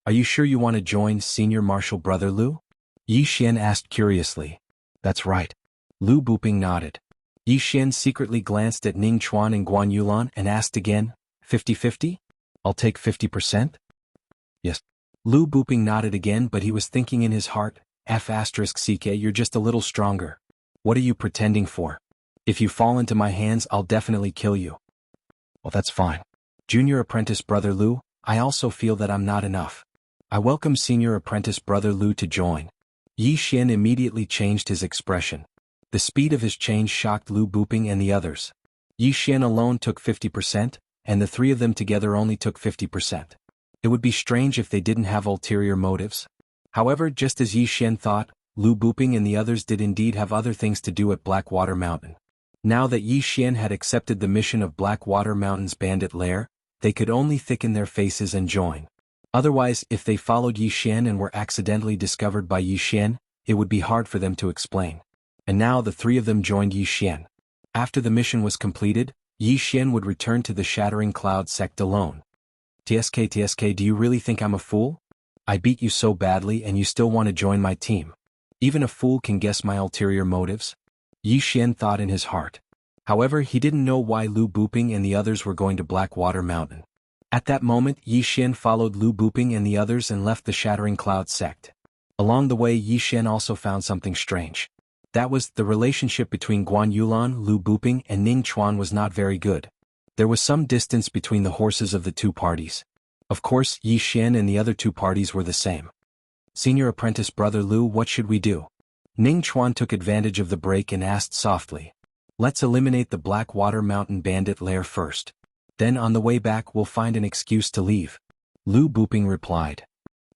Are you sure you want to join Senior Marshal Brother Lu? Yi Xian asked curiously. That's right. Lu Buping nodded. Yi Xian secretly glanced at Ning Chuan and Guan Yulan and asked again, 50-50? I'll take 50%? Yes. Lu Buping nodded again, but he was thinking in his heart, F***ck, you're just a little stronger. What are you pretending for? If you fall into my hands, I'll definitely kill you. Well, that's fine. Junior Apprentice Brother Lu, I also feel that I'm not enough. I welcome Senior Apprentice Brother Lu to join. Yi Xian immediately changed his expression. The speed of his change shocked Lu Buping and the others. Yi Xian alone took 50%, and the 3 of them together only took 50%. It would be strange if they didn't have ulterior motives. However, just as Yi Xian thought, Lu Buping and the others did indeed have other things to do at Blackwater Mountain. Now that Yi Xian had accepted the mission of Blackwater Mountain's bandit lair, they could only thicken their faces and join. Otherwise, if they followed Yi Xian and were accidentally discovered by Yi Xian, it would be hard for them to explain. And now the 3 of them joined Yi Xian. After the mission was completed, Yi Xian would return to the Shattering Cloud sect alone. TSK, do you really think I'm a fool? I beat you so badly and you still want to join my team. Even a fool can guess my ulterior motives? Yi Xian thought in his heart. However, he didn't know why Lu Buping and the others were going to Blackwater Mountain. At that moment, Yi Xian followed Lu Buping and the others and left the Shattering Cloud sect. Along the way, Yi Xian also found something strange. That was, the relationship between Guan Yulan, Lu Buping, and Ning Chuan was not very good. There was some distance between the horses of the 2 parties. Of course, Yi Xian and the other 2 parties were the same. Senior Apprentice Brother Lu, what should we do? Ning Chuan took advantage of the break and asked softly. Let's eliminate the Blackwater Mountain bandit lair first. Then on the way back we'll find an excuse to leave. Lu Buping replied.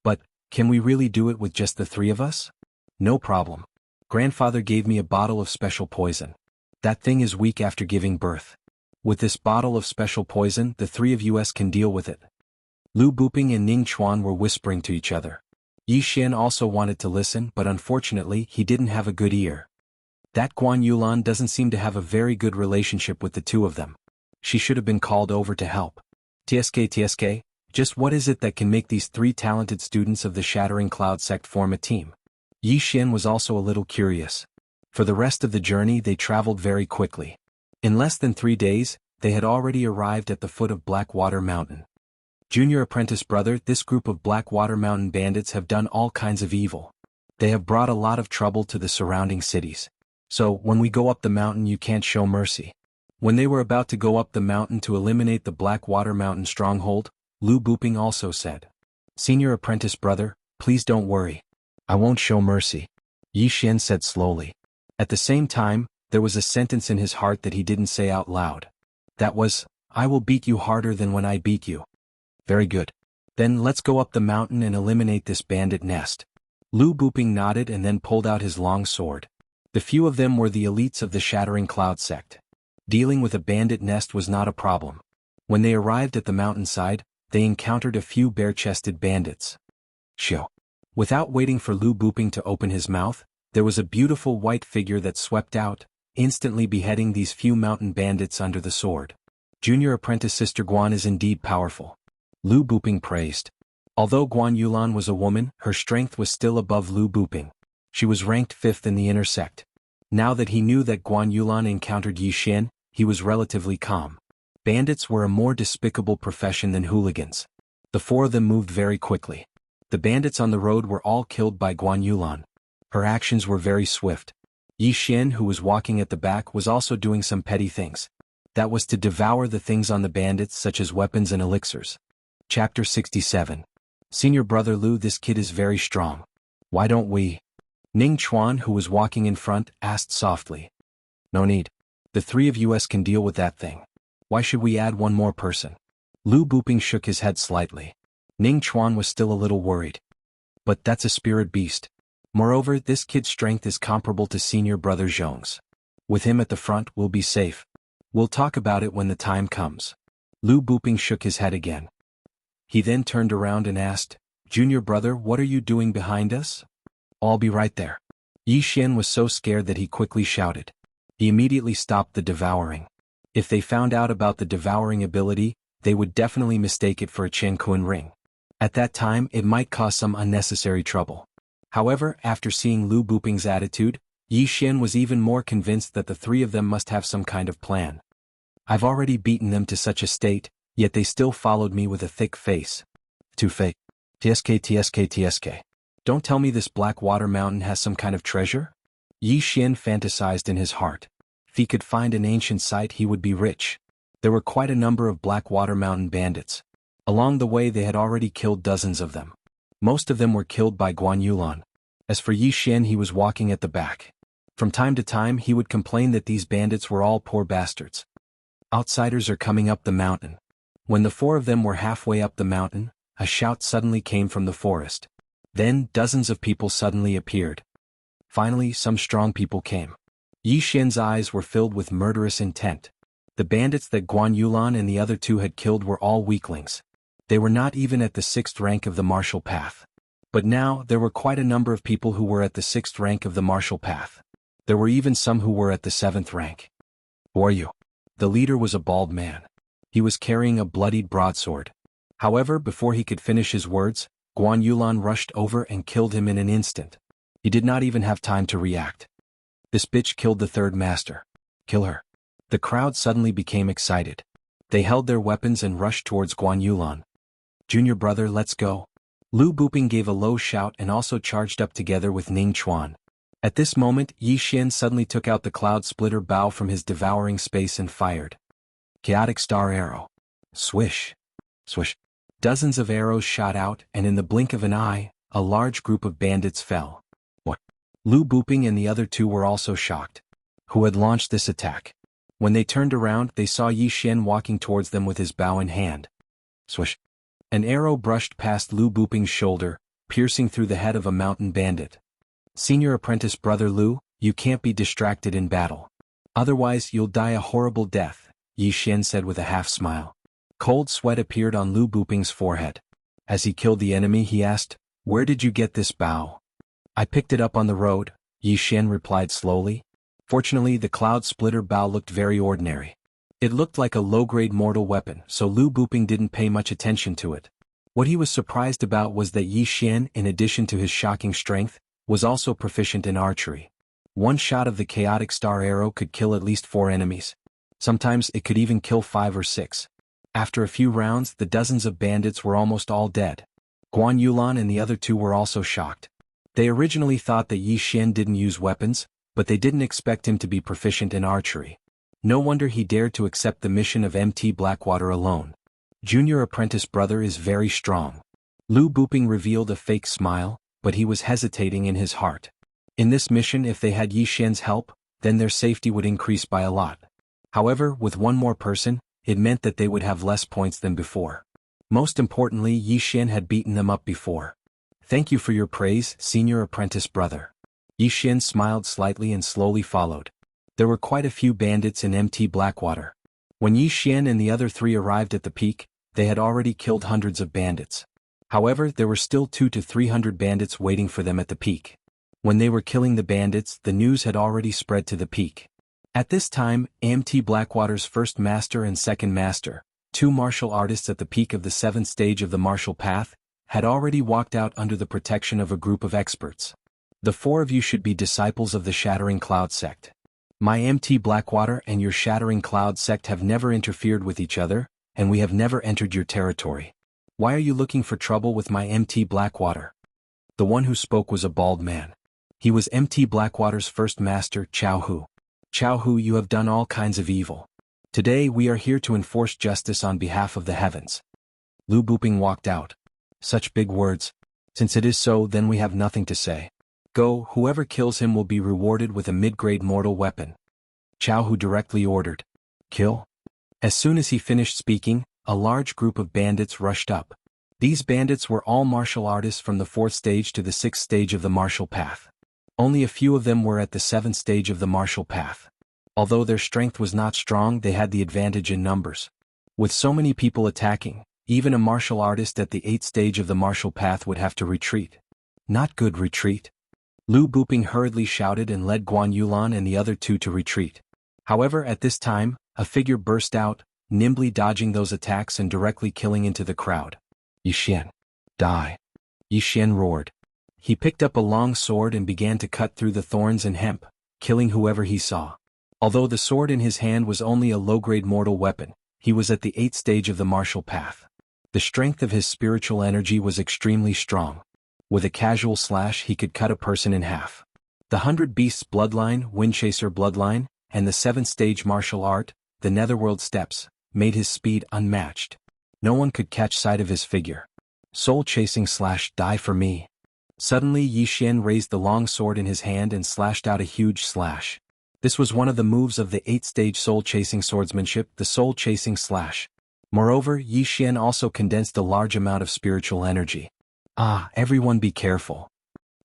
But, can we really do it with just the 3 of us? No problem. Grandfather gave me a bottle of special poison. That thing is weak after giving birth. With this bottle of special poison, the 3 of us can deal with it. Lu Buping and Ning Chuan were whispering to each other. Yi Xian also wanted to listen, but unfortunately he didn't have a good ear. That Guan Yulan doesn't seem to have a very good relationship with the 2 of them. She should have been called over to help. TSK, just what is it that can make these 3 talented students of the Shattering Cloud sect form a team? Yi Xian was also a little curious. For the rest of the journey they traveled very quickly. In less than 3 days, they had already arrived at the foot of Blackwater Mountain. Junior Apprentice Brother, this group of Blackwater Mountain bandits have done all kinds of evil. They have brought a lot of trouble to the surrounding cities. So, when we go up the mountain you can't show mercy. When they were about to go up the mountain to eliminate the Blackwater Mountain stronghold, Lu Buping also said. Senior Apprentice Brother, please don't worry. I won't show mercy. Yi Xian said slowly. At the same time, there was a sentence in his heart that he didn't say out loud. That was, I will beat you harder than when I beat you. Very good. Then let's go up the mountain and eliminate this bandit nest. Lu Buping nodded and then pulled out his long sword. The few of them were the elites of the Shattering Cloud sect. Dealing with a bandit nest was not a problem. When they arrived at the mountainside, they encountered a few bare-chested bandits. Shoo. Without waiting for Lu Buping to open his mouth, There was a beautiful white figure that swept out, instantly beheading these few mountain bandits under the sword. Junior apprentice Sister Guan is indeed powerful. Lu Buping praised. Although Guan Yulan was a woman, her strength was still above Lu Buping. She was ranked 5th in the inner sect. Now that he knew that Guan Yulan encountered Yi Xian, he was relatively calm. Bandits were a more despicable profession than hooligans. The 4 of them moved very quickly. The bandits on the road were all killed by Guan Yulan. Her actions were very swift. Yi Xian, who was walking at the back, was also doing some petty things. That was to devour the things on the bandits such as weapons and elixirs. Chapter 67. Senior brother Lu, this kid is very strong. Why don't we? Ning Chuan, who was walking in front, asked softly. No need. The 3 of us can deal with that thing. Why should we add one more person? Lu Buping shook his head slightly. Ning Chuan was still a little worried. But that's a spirit beast. Moreover, this kid's strength is comparable to senior brother Zhong's. With him at the front, we'll be safe. We'll talk about it when the time comes. Lu Buping shook his head again. He then turned around and asked, Junior brother, what are you doing behind us? I'll be right there. Yi Xian was so scared that he quickly shouted. He immediately stopped the devouring. If they found out about the devouring ability, they would definitely mistake it for a Qianquan ring. At that time, it might cause some unnecessary trouble. However, after seeing Lu Buping's attitude, Yi Xian was even more convinced that the 3 of them must have some kind of plan. I've already beaten them to such a state, yet they still followed me with a thick face. Too fake. TSK. Don't tell me this black water mountain has some kind of treasure? Yi Xian fantasized in his heart. If he could find an ancient site, he would be rich. There were quite a number of black water mountain bandits. Along the way they had already killed dozens of them. Most of them were killed by Guan Yulan. As for Yi Xian, he was walking at the back. From time to time he would complain that these bandits were all poor bastards. Outsiders are coming up the mountain. When the 4 of them were halfway up the mountain, a shout suddenly came from the forest. Then dozens of people suddenly appeared. Finally, some strong people came. Yi Xian's eyes were filled with murderous intent. The bandits that Guan Yulan and the other 2 had killed were all weaklings. They were not even at the 6th rank of the martial path. But now, there were quite a number of people who were at the 6th rank of the martial path. There were even some who were at the 7th rank. Who are you? The leader was a bald man. He was carrying a bloodied broadsword. However, before he could finish his words, Guan Yulan rushed over and killed him in an instant. He did not even have time to react. This bitch killed the 3rd master. Kill her. The crowd suddenly became excited. They held their weapons and rushed towards Guan Yulan. Junior brother, let's go. Lu Buping gave a low shout and also charged up together with Ning Chuan. At this moment, Yi Xian suddenly took out the cloud splitter bow from his devouring space and fired. Chaotic star arrow. Swish. Swish. Dozens of arrows shot out, and in the blink of an eye, a large group of bandits fell. What? Lu Buping and the other 2 were also shocked. Who had launched this attack? When they turned around, they saw Yi Xian walking towards them with his bow in hand. Swish. An arrow brushed past Lu Buping's shoulder, piercing through the head of a mountain bandit. Senior apprentice brother Lu, you can't be distracted in battle. Otherwise you'll die a horrible death, Yi Xian said with a half-smile. Cold sweat appeared on Lu Buping's forehead. As he killed the enemy he asked, Where did you get this bow? I picked it up on the road, Yi Xian replied slowly. Fortunately the cloud splitter bow looked very ordinary. It looked like a low-grade mortal weapon, so Lu Buping didn't pay much attention to it. What he was surprised about was that Yi Xian, in addition to his shocking strength, was also proficient in archery. One shot of the chaotic star arrow could kill at least 4 enemies. Sometimes it could even kill 5 or 6. After a few rounds, the dozens of bandits were almost all dead. Guan Yulan and the other 2 were also shocked. They originally thought that Yi Xian didn't use weapons, but they didn't expect him to be proficient in archery. No wonder he dared to accept the mission of MT Blackwater alone. Junior apprentice brother is very strong. Lu Buping revealed a fake smile, but he was hesitating in his heart. In this mission, if they had Yi Xian's help, then their safety would increase by a lot. However, with one more person, it meant that they would have less points than before. Most importantly, Yi Xian had beaten them up before. Thank you for your praise, senior apprentice brother. Yi Xian smiled slightly and slowly followed. There were quite a few bandits in MT Blackwater. When Yi Xian and the other 3 arrived at the peak, they had already killed hundreds of bandits. However, there were still 200 to 300 bandits waiting for them at the peak. When they were killing the bandits, the news had already spread to the peak. At this time, AMT Blackwater's first master and second master, two martial artists at the peak of the 7th stage of the martial path, had already walked out under the protection of a group of experts. The four of you should be disciples of the Shattering Cloud sect. My MT Blackwater and your Shattering Cloud sect have never interfered with each other, and we have never entered your territory. Why are you looking for trouble with my MT Blackwater? The one who spoke was a bald man. He was MT Blackwater's first master, Jianghu. Jianghu, you have done all kinds of evil. Today we are here to enforce justice on behalf of the heavens. Lu Buping walked out. Such big words. Since it is so, then we have nothing to say. Go, whoever kills him will be rewarded with a mid-grade mortal weapon. Jianghu directly ordered. Kill? As soon as he finished speaking, a large group of bandits rushed up. These bandits were all martial artists from the 4th stage to the 6th stage of the martial path. Only a few of them were at the 7th stage of the martial path. Although their strength was not strong, they had the advantage in numbers. With so many people attacking, even a martial artist at the 8th stage of the martial path would have to retreat. Not good retreat. Lu Buping hurriedly shouted and led Guan Yulan and the other two to retreat. However, at this time, a figure burst out, nimbly dodging those attacks and directly killing into the crowd. Yixian. Die. Yixian roared. He picked up a long sword and began to cut through the thorns and hemp, killing whoever he saw. Although the sword in his hand was only a low-grade mortal weapon, he was at the 8th stage of the martial path. The strength of his spiritual energy was extremely strong. With a casual slash he could cut a person in half. The 100 Beasts bloodline, Windchaser bloodline, and the 7th stage martial art, the Netherworld steps, made his speed unmatched. No one could catch sight of his figure. Soul-chasing slash, die for me. Suddenly Yixian raised the long sword in his hand and slashed out a huge slash. This was one of the moves of the 8th stage soul-chasing swordsmanship, the soul-chasing slash. Moreover, Yixian also condensed a large amount of spiritual energy. Ah, everyone be careful.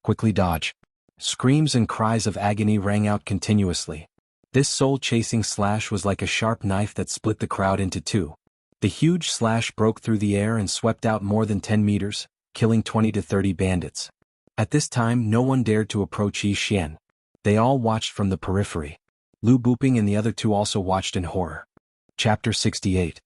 Quickly dodge. Screams and cries of agony rang out continuously. This soul-chasing slash was like a sharp knife that split the crowd into two. The huge slash broke through the air and swept out more than 10 meters, killing 20 to 30 bandits. At this time no one dared to approach Yixian. They all watched from the periphery. Lu Buping and the other two also watched in horror. Chapter 68.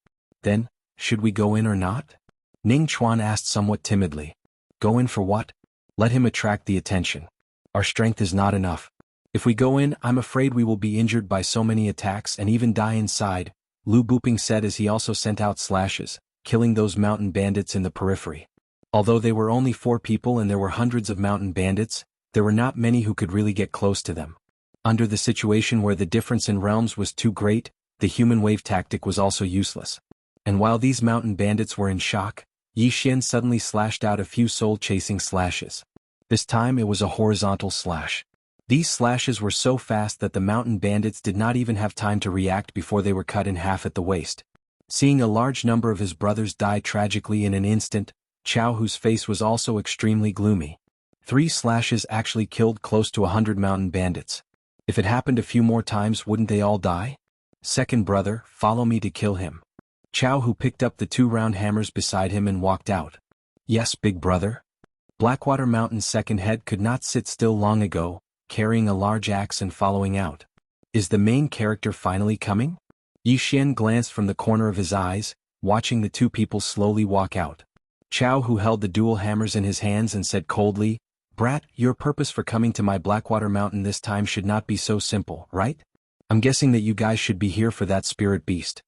Then, should we go in or not? Ning Chuan asked somewhat timidly. Go in for what? Let him attract the attention. Our strength is not enough. If we go in, I'm afraid we will be injured by so many attacks and even die inside, Lu Buping said as he also sent out slashes, killing those mountain bandits in the periphery. Although they were only 4 people and there were hundreds of mountain bandits, there were not many who could really get close to them. Under the situation where the difference in realms was too great, the human wave tactic was also useless. And while these mountain bandits were in shock, Yixian suddenly slashed out a few soul-chasing slashes. This time it was a horizontal slash. These slashes were so fast that the mountain bandits did not even have time to react before they were cut in half at the waist. Seeing a large number of his brothers die tragically in an instant, Jianghu's face was also extremely gloomy. 3 slashes actually killed close to 100 mountain bandits. If it happened a few more times, wouldn't they all die? Second brother, follow me to kill him. Jianghu picked up the 2 round hammers beside him and walked out. Yes, big brother. Blackwater Mountain's second head could not sit still long ago, carrying a large axe and following out. Is the main character finally coming? Yixian glanced from the corner of his eyes, watching the 2 people slowly walk out. Jianghu held the dual hammers in his hands and said coldly, Brat, your purpose for coming to my Blackwater Mountain this time should not be so simple, right? I'm guessing that you guys should be here for that spirit beast.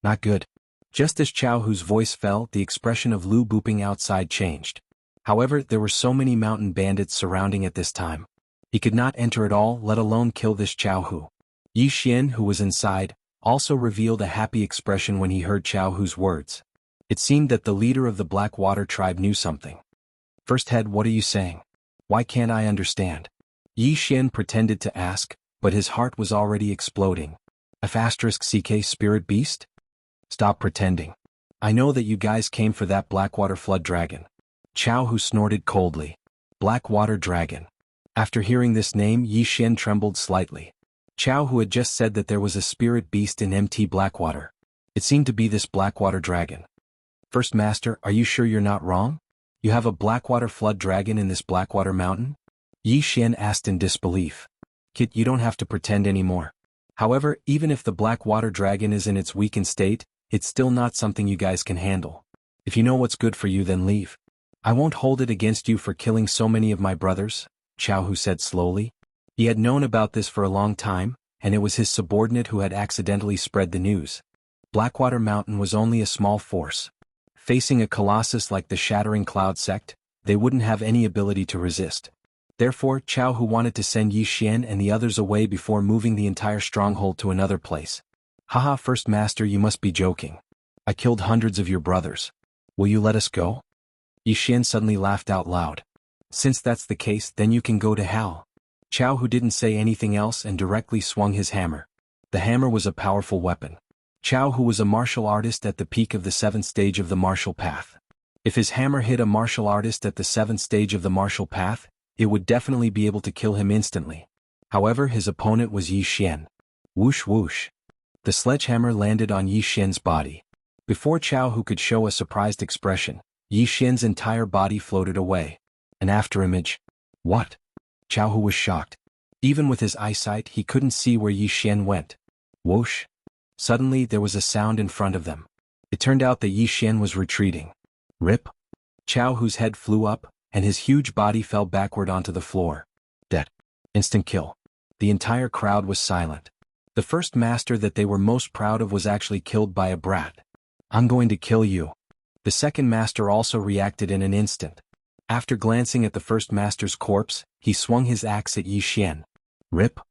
Not good. Just as Jianghu's voice fell, the expression of Lu Buping outside changed. However, there were so many mountain bandits surrounding at this time. He could not enter at all, let alone kill this Jianghu. Yixian, who was inside, also revealed a happy expression when he heard Jianghu's words. It seemed that the leader of the Blackwater tribe knew something. First head, what are you saying? Why can't I understand? Yixian pretended to ask, but his heart was already exploding. F***CK spirit beast? Stop pretending. I know that you guys came for that Blackwater flood dragon. Jianghu snorted coldly. Blackwater dragon. After hearing this name, Yixian trembled slightly. Jianghu had just said that there was a spirit beast in MT Blackwater. It seemed to be this Blackwater dragon. First Master, are you sure you're not wrong? You have a Blackwater flood dragon in this Blackwater Mountain? Yi Xian asked in disbelief. Kit, you don't have to pretend anymore. However, even if the black water dragon is in its weakened state, it's still not something you guys can handle. If you know what's good for you, then leave. I won't hold it against you for killing so many of my brothers, Jianghu said slowly. He had known about this for a long time, and it was his subordinate who had accidentally spread the news. Blackwater Mountain was only a small force. Facing a colossus like the Shattering Cloud sect, they wouldn't have any ability to resist. Therefore, Jianghu wanted to send Yi Xian and the others away before moving the entire stronghold to another place. Haha, First Master, you must be joking. I killed hundreds of your brothers. Will you let us go? Yi Xian suddenly laughed out loud. Since that's the case, then you can go to hell. Jianghu didn't say anything else and directly swung his hammer. The hammer was a powerful weapon. Jianghu was a martial artist at the peak of the 7th stage of the martial path. If his hammer hit a martial artist at the 7th stage of the martial path, it would definitely be able to kill him instantly. However, his opponent was Yi Xian. Whoosh whoosh. The sledgehammer landed on Yi Xian's body. Before Jianghu could show a surprised expression, Yi Xian's entire body floated away. An afterimage. What? Jianghu was shocked. Even with his eyesight, he couldn't see where Yi Xian went. Whoosh. Suddenly, there was a sound in front of them. It turned out that Yi Xian was retreating. Rip. Jianghu's head flew up, and his huge body fell backward onto the floor. Dead. Instant kill. The entire crowd was silent. The first master that they were most proud of was actually killed by a brat. I'm going to kill you. The second master also reacted in an instant. After glancing at the first master's corpse, he swung his axe at Yi Xian. Rip.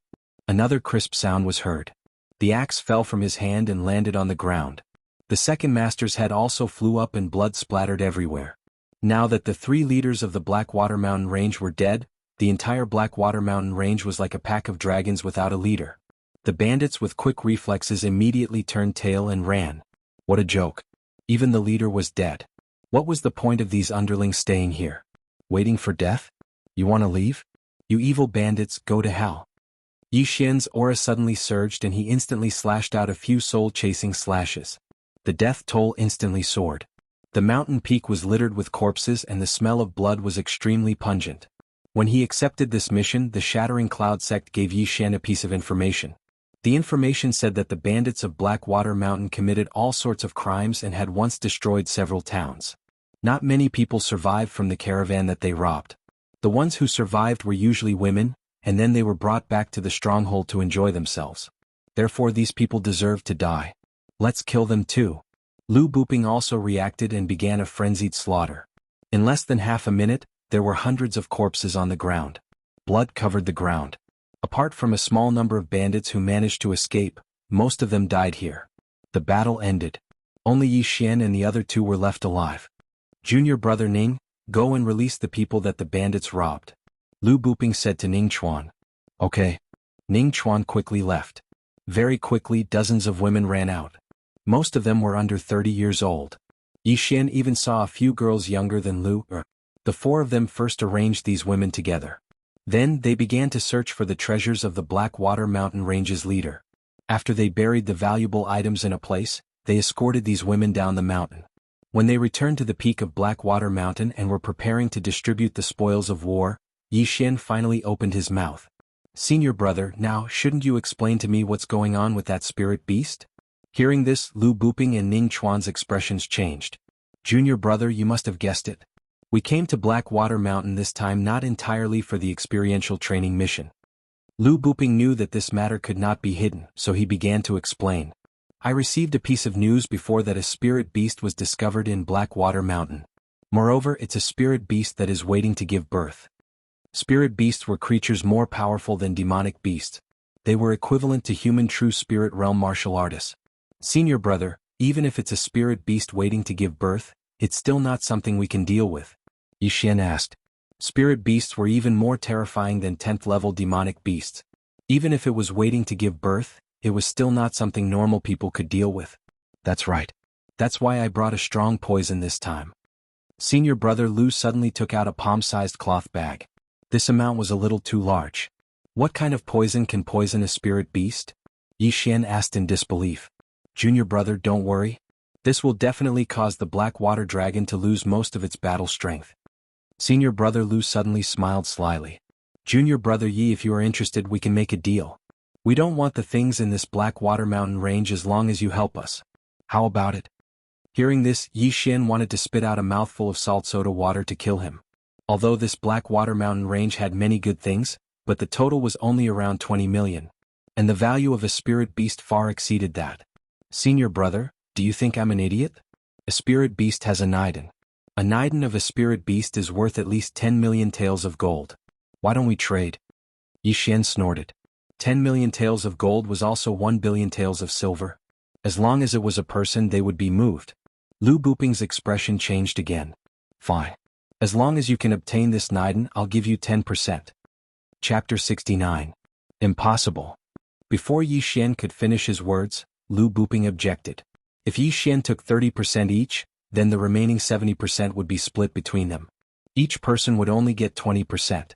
Another crisp sound was heard. The axe fell from his hand and landed on the ground. The second master's head also flew up and blood splattered everywhere. Now that the 3 leaders of the Blackwater Mountain Range were dead, the entire Blackwater Mountain Range was like a pack of dragons without a leader. The bandits with quick reflexes immediately turned tail and ran. What a joke. Even the leader was dead. What was the point of these underlings staying here? Waiting for death? You want to leave? You evil bandits, go to hell. Yi Xian's aura suddenly surged and he instantly slashed out a few soul-chasing slashes. The death toll instantly soared. The mountain peak was littered with corpses and the smell of blood was extremely pungent. When he accepted this mission, the Shattering Cloud sect gave Yi Xian a piece of information. The information said that the bandits of Blackwater Mountain committed all sorts of crimes and had once destroyed several towns. Not many people survived from the caravan that they robbed. The ones who survived were usually women, and then they were brought back to the stronghold to enjoy themselves. Therefore these people deserved to die. Let's kill them too. Lu Buping also reacted and began a frenzied slaughter. In less than half a minute, there were hundreds of corpses on the ground. Blood covered the ground. Apart from a small number of bandits who managed to escape, most of them died here. The battle ended. Only Yi Xian and the other 2 were left alive. Junior brother Ning, go and release the people that the bandits robbed. Lu Buping said to Ning Chuan. Okay. Ning Chuan quickly left. Very quickly dozens of women ran out. Most of them were under 30 years old. Yi Xian even saw a few girls younger than Lu. The 4 of them first arranged these women together. Then they began to search for the treasures of the Blackwater Mountain Range's leader. After they buried the valuable items in a place, they escorted these women down the mountain. When they returned to the peak of Blackwater Mountain and were preparing to distribute the spoils of war, Yi Xian finally opened his mouth. Senior brother, now shouldn't you explain to me what's going on with that spirit beast? Hearing this, Lu Buping and Ning Chuan's expressions changed. Junior brother, you must have guessed it. We came to Blackwater Mountain this time not entirely for the experiential training mission. Lu Buping knew that this matter could not be hidden, so he began to explain. I received a piece of news before that a spirit beast was discovered in Blackwater Mountain. Moreover, it's a spirit beast that is waiting to give birth. Spirit beasts were creatures more powerful than demonic beasts. They were equivalent to human true spirit realm martial artists. Senior brother, even if it's a spirit beast waiting to give birth, it's still not something we can deal with. Yi Xian asked. Spirit beasts were even more terrifying than 10th level demonic beasts. Even if it was waiting to give birth, it was still not something normal people could deal with. That's right. That's why I brought a strong poison this time. Senior brother Lu suddenly took out a palm-sized cloth bag. This amount was a little too large. What kind of poison can poison a spirit beast? Yi Xian asked in disbelief. Junior brother, don't worry. This will definitely cause the Blackwater Dragon to lose most of its battle strength. Senior brother Lu suddenly smiled slyly. Junior brother Yi, if you are interested, we can make a deal. We don't want the things in this black water mountain range as long as you help us. How about it? Hearing this, Yi Xian wanted to spit out a mouthful of salt soda water to kill him. Although this black water mountain range had many good things, but the total was only around 20 million. And the value of a spirit beast far exceeded that. Senior brother, do you think I'm an idiot? A spirit beast has a niden. A niden of a spirit beast is worth at least 10 million taels of gold. Why don't we trade? Yi Xian snorted. 10 million taels of gold was also 1 billion taels of silver. As long as it was a person, they would be moved. Lu Buping's expression changed again. Fine. As long as you can obtain this niden, I'll give you 10%. Chapter 69. Impossible. Before Yi Xian could finish his words, Lu Buping objected. If Yi Xian took 30% each, then the remaining 70% would be split between them. Each person would only get 20%.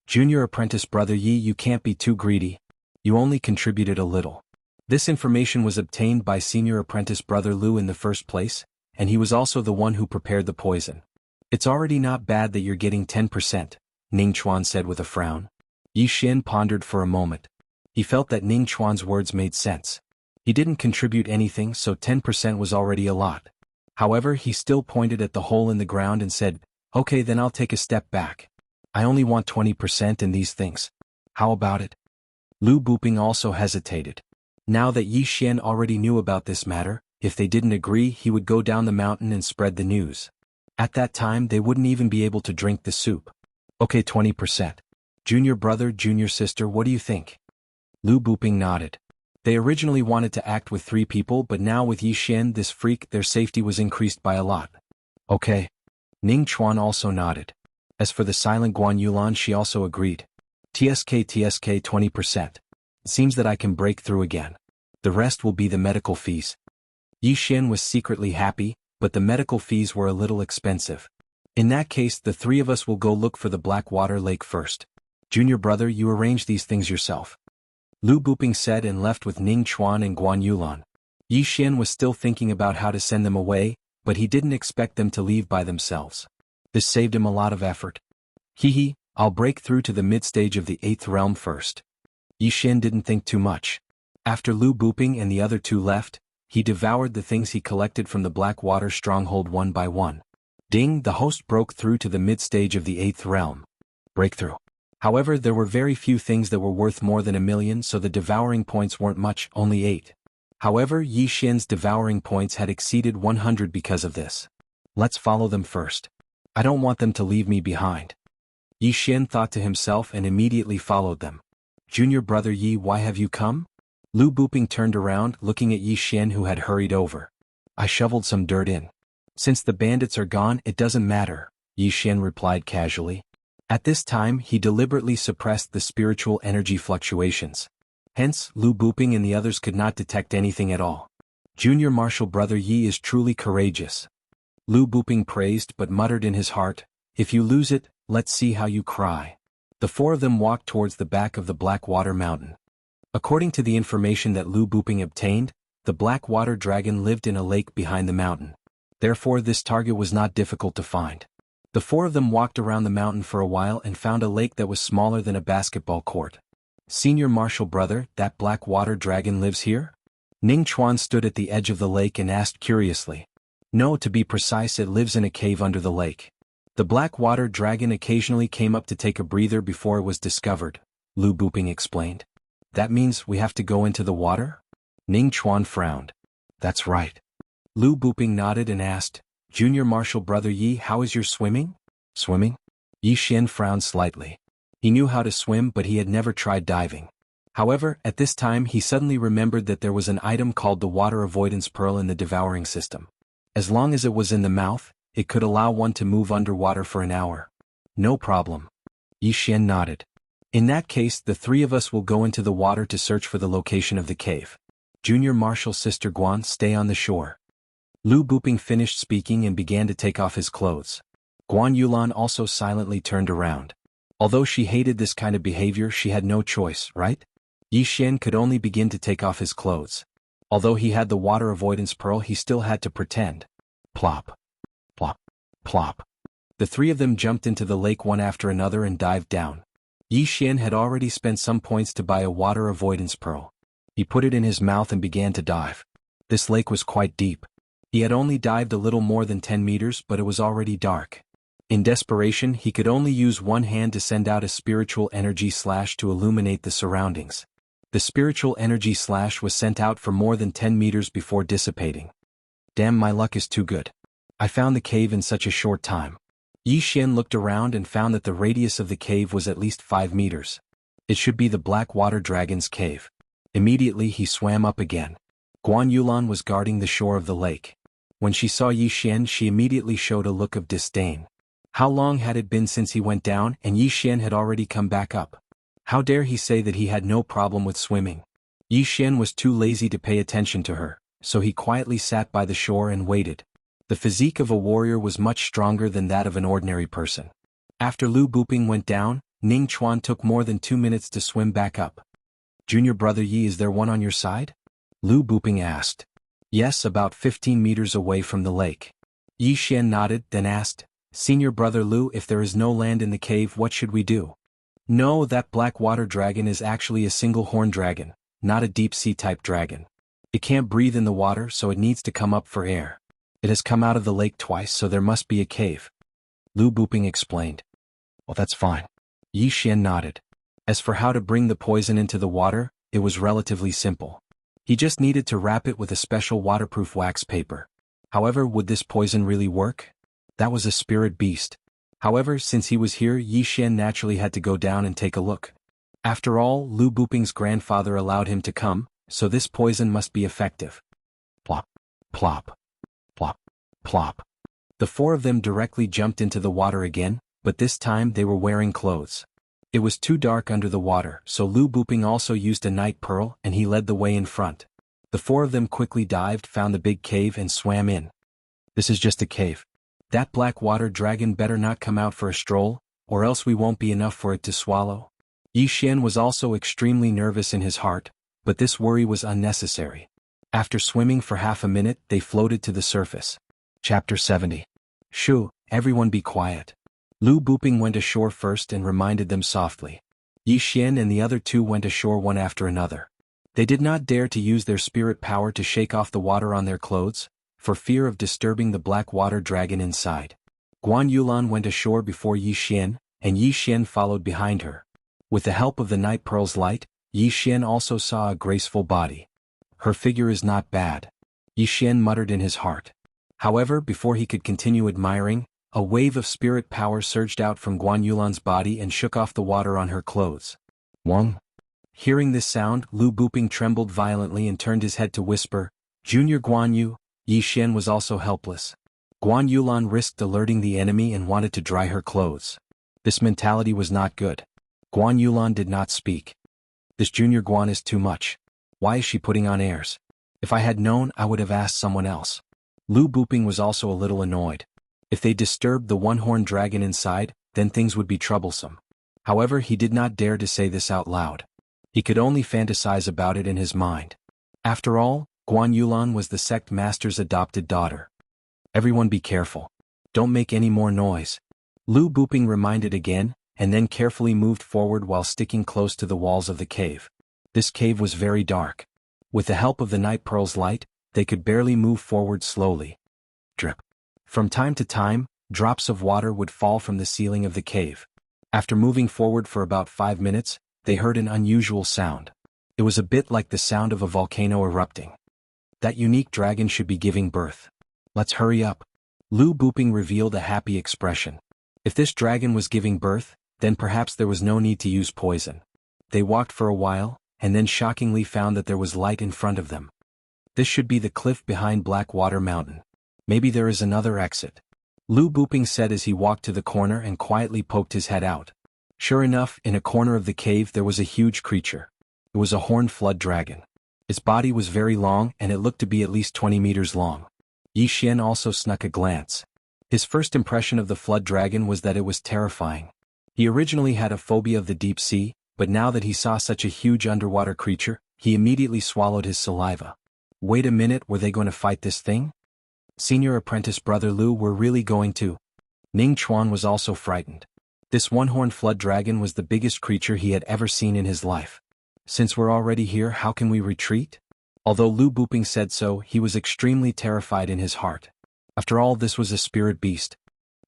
Junior apprentice brother Yi, you can't be too greedy. You only contributed a little. This information was obtained by senior apprentice brother Lu in the first place, and he was also the one who prepared the poison. It's already not bad that you're getting 10%, Ning Chuan said with a frown. Yi Xian pondered for a moment. He felt that Ning Chuan's words made sense. He didn't contribute anything, so 10% was already a lot. However, he still pointed at the hole in the ground and said, okay, then I'll take a step back. I only want 20% in these things. How about it? Lu Buping also hesitated. Now that Yi Xian already knew about this matter, if they didn't agree, he would go down the mountain and spread the news. At that time, they wouldn't even be able to drink the soup. Okay, 20%. Junior brother, junior sister, what do you think? Lu Buping nodded. They originally wanted to act with 3 people, but now with Yi Xian, this freak, their safety was increased by a lot. Okay. Ning Chuan also nodded. As for the silent Guan Yulan, she also agreed. TSK 20%. It seems that I can break through again. The rest will be the medical fees. Yi Xian was secretly happy, but the medical fees were a little expensive. In that case, the 3 of us will go look for the Blackwater Lake first. Junior brother, you arrange these things yourself. Lu Buping said and left with Ning Chuan and Guan Yulan. Yi Xian was still thinking about how to send them away, but he didn't expect them to leave by themselves. This saved him a lot of effort. Hee, I'll break through to the mid-stage of the 8th realm first. Yi Xian didn't think too much. After Lu Buping and the other 2 left, he devoured the things he collected from the Blackwater stronghold one by one. Ding, the host broke through to the mid-stage of the 8th realm. Breakthrough. However, there were very few things that were worth more than 1 million, so the devouring points weren't much, only 8. However, Yi Xian's devouring points had exceeded 100 because of this. Let's follow them first. I don't want them to leave me behind. Yi Xian thought to himself and immediately followed them. Junior brother Yi, why have you come? Lu Buping turned around, looking at Yi Xian, who had hurried over. I shoveled some dirt in. Since the bandits are gone, it doesn't matter, Yi Xian replied casually. At this time, he deliberately suppressed the spiritual energy fluctuations. Hence, Lu Buping and the others could not detect anything at all. Junior martial brother Yi is truly courageous. Lu Buping praised but muttered in his heart, if you lose it, let's see how you cry. The 4 of them walked towards the back of the Blackwater Mountain. According to the information that Lu Buping obtained, the Blackwater Dragon lived in a lake behind the mountain. Therefore, this target was not difficult to find. The 4 of them walked around the mountain for a while and found a lake that was smaller than a basketball court. Senior martial brother, that Blackwater Dragon lives here? Ning Chuan stood at the edge of the lake and asked curiously. No, to be precise, it lives in a cave under the lake. The Blackwater Dragon occasionally came up to take a breather before it was discovered, Lu Buping explained. That means we have to go into the water? Ning Chuan frowned. That's right. Lu Buping nodded and asked, Junior martial brother Yi, how is your swimming? Swimming? Yi Xian frowned slightly. He knew how to swim, but he had never tried diving. However, at this time he suddenly remembered that there was an item called the Water Avoidance Pearl in the devouring system. As long as it was in the mouth, it could allow one to move underwater for an hour. No problem. Yi Xian nodded. In that case, the 3 of us will go into the water to search for the location of the cave. Junior martial sister Guan, stay on the shore. Lu Buping finished speaking and began to take off his clothes. Guan Yulan also silently turned around. Although she hated this kind of behavior, she had no choice, right? Yi Xian could only begin to take off his clothes. Although he had the water avoidance pearl, he still had to pretend. Plop. Plop. Plop. The 3 of them jumped into the lake one after another and dived down. Yi Xian had already spent some points to buy a water avoidance pearl. He put it in his mouth and began to dive. This lake was quite deep. He had only dived a little more than 10 meters, but it was already dark. In desperation, he could only use one hand to send out a spiritual energy slash to illuminate the surroundings. The spiritual energy slash was sent out for more than 10 meters before dissipating. Damn, my luck is too good. I found the cave in such a short time. Yi Xian looked around and found that the radius of the cave was at least 5 meters. It should be the Black Water Dragon's cave. Immediately he swam up again. Guan Yulan was guarding the shore of the lake. When she saw Yi Xian, she immediately showed a look of disdain. How long had it been since he went down and Yi Xian had already come back up? How dare he say that he had no problem with swimming? Yi Xian was too lazy to pay attention to her, so he quietly sat by the shore and waited. The physique of a warrior was much stronger than that of an ordinary person. After Lu Buping went down, Ning Chuan took more than 2 minutes to swim back up. Junior brother Yi, is there one on your side? Lu Buping asked. Yes, about 15 meters away from the lake. Yi Xian nodded, then asked, Senior brother Lu, if there is no land in the cave, what should we do? No, that black water dragon is actually a single-horn dragon, not a deep-sea type dragon. It can't breathe in the water, so it needs to come up for air. It has come out of the lake twice, so there must be a cave. Lu Buping explained. Well, that's fine. Yi Xian nodded. As for how to bring the poison into the water, it was relatively simple. He just needed to wrap it with a special waterproof wax paper. However, would this poison really work? That was a spirit beast. However, since he was here, Yi Xian naturally had to go down and take a look. After all, Lu Buping's grandfather allowed him to come, so this poison must be effective. Plop, plop, plop, plop. The four of them directly jumped into the water again, but this time they were wearing clothes. It was too dark under the water, so Lu Buping also used a night pearl and he led the way in front. The four of them quickly dived, found the big cave and swam in. This is just a cave. That black water dragon better not come out for a stroll, or else we won't be enough for it to swallow. Yi Xian was also extremely nervous in his heart, but this worry was unnecessary. After swimming for half a minute, they floated to the surface. Chapter 70. Shoo, everyone be quiet. Lu Buping went ashore first and reminded them softly. Yi Xian and the other two went ashore one after another. They did not dare to use their spirit power to shake off the water on their clothes, for fear of disturbing the black water dragon inside. Guan Yulan went ashore before Yi Xian, and Yi Xian followed behind her. With the help of the night pearl's light, Yi Xian also saw a graceful body. Her figure is not bad. Yi Xian muttered in his heart. However, before he could continue admiring, a wave of spirit power surged out from Guan Yulan's body and shook off the water on her clothes. Wang. Hearing this sound, Lu Buping trembled violently and turned his head to whisper, Junior Guan Yu. Yi Xian was also helpless. Guan Yulan risked alerting the enemy and wanted to dry her clothes. This mentality was not good. Guan Yulan did not speak. This Junior Guan is too much. Why is she putting on airs? If I had known, I would have asked someone else. Lu Buping was also a little annoyed. If they disturbed the one-horned dragon inside, then things would be troublesome. However, he did not dare to say this out loud. He could only fantasize about it in his mind. After all, Guan Yulan was the sect master's adopted daughter. Everyone be careful. Don't make any more noise. Lu Buping reminded again, and then carefully moved forward while sticking close to the walls of the cave. This cave was very dark. With the help of the night pearl's light, they could barely move forward slowly. Drip. From time to time, drops of water would fall from the ceiling of the cave. After moving forward for about 5 minutes, they heard an unusual sound. It was a bit like the sound of a volcano erupting. That unique dragon should be giving birth. Let's hurry up. Lu Buping revealed a happy expression. If this dragon was giving birth, then perhaps there was no need to use poison. They walked for a while, and then shockingly found that there was light in front of them. This should be the cliff behind Blackwater Mountain. Maybe there is another exit. Lu Buping said as he walked to the corner and quietly poked his head out. Sure enough, in a corner of the cave there was a huge creature. It was a horned flood dragon. Its body was very long and it looked to be at least 20 meters long. Yi Xian also snuck a glance. His first impression of the flood dragon was that it was terrifying. He originally had a phobia of the deep sea, but now that he saw such a huge underwater creature, he immediately swallowed his saliva. Wait a minute, were they going to fight this thing? Senior apprentice brother Lu were really going to? Ning Chuan was also frightened. This one-horned flood dragon was the biggest creature he had ever seen in his life. Since we're already here, how can we retreat? Although Lu Buping said so, he was extremely terrified in his heart. After all, this was a spirit beast.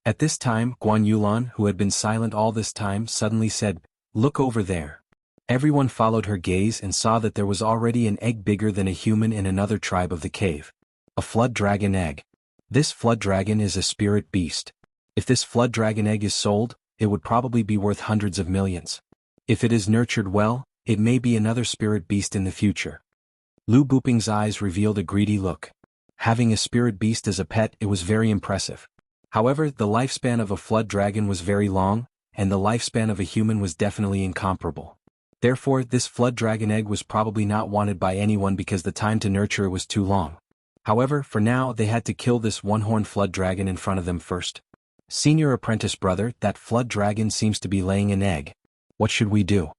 At this time, Guan Yulan, who had been silent all this time, suddenly said, "Look over there." Everyone followed her gaze and saw that there was already an egg bigger than a human in another tribe of the cave. A flood dragon egg. This flood dragon is a spirit beast. If this flood dragon egg is sold, it would probably be worth hundreds of millions. If it is nurtured well, it may be another spirit beast in the future. Lu Buping's eyes revealed a greedy look. Having a spirit beast as a pet, it was very impressive. However, the lifespan of a flood dragon was very long, and the lifespan of a human was definitely incomparable. Therefore, this flood dragon egg was probably not wanted by anyone because the time to nurture it was too long. However, for now they had to kill this one-horned flood dragon in front of them first. "Senior apprentice brother, that flood dragon seems to be laying an egg. What should we do?"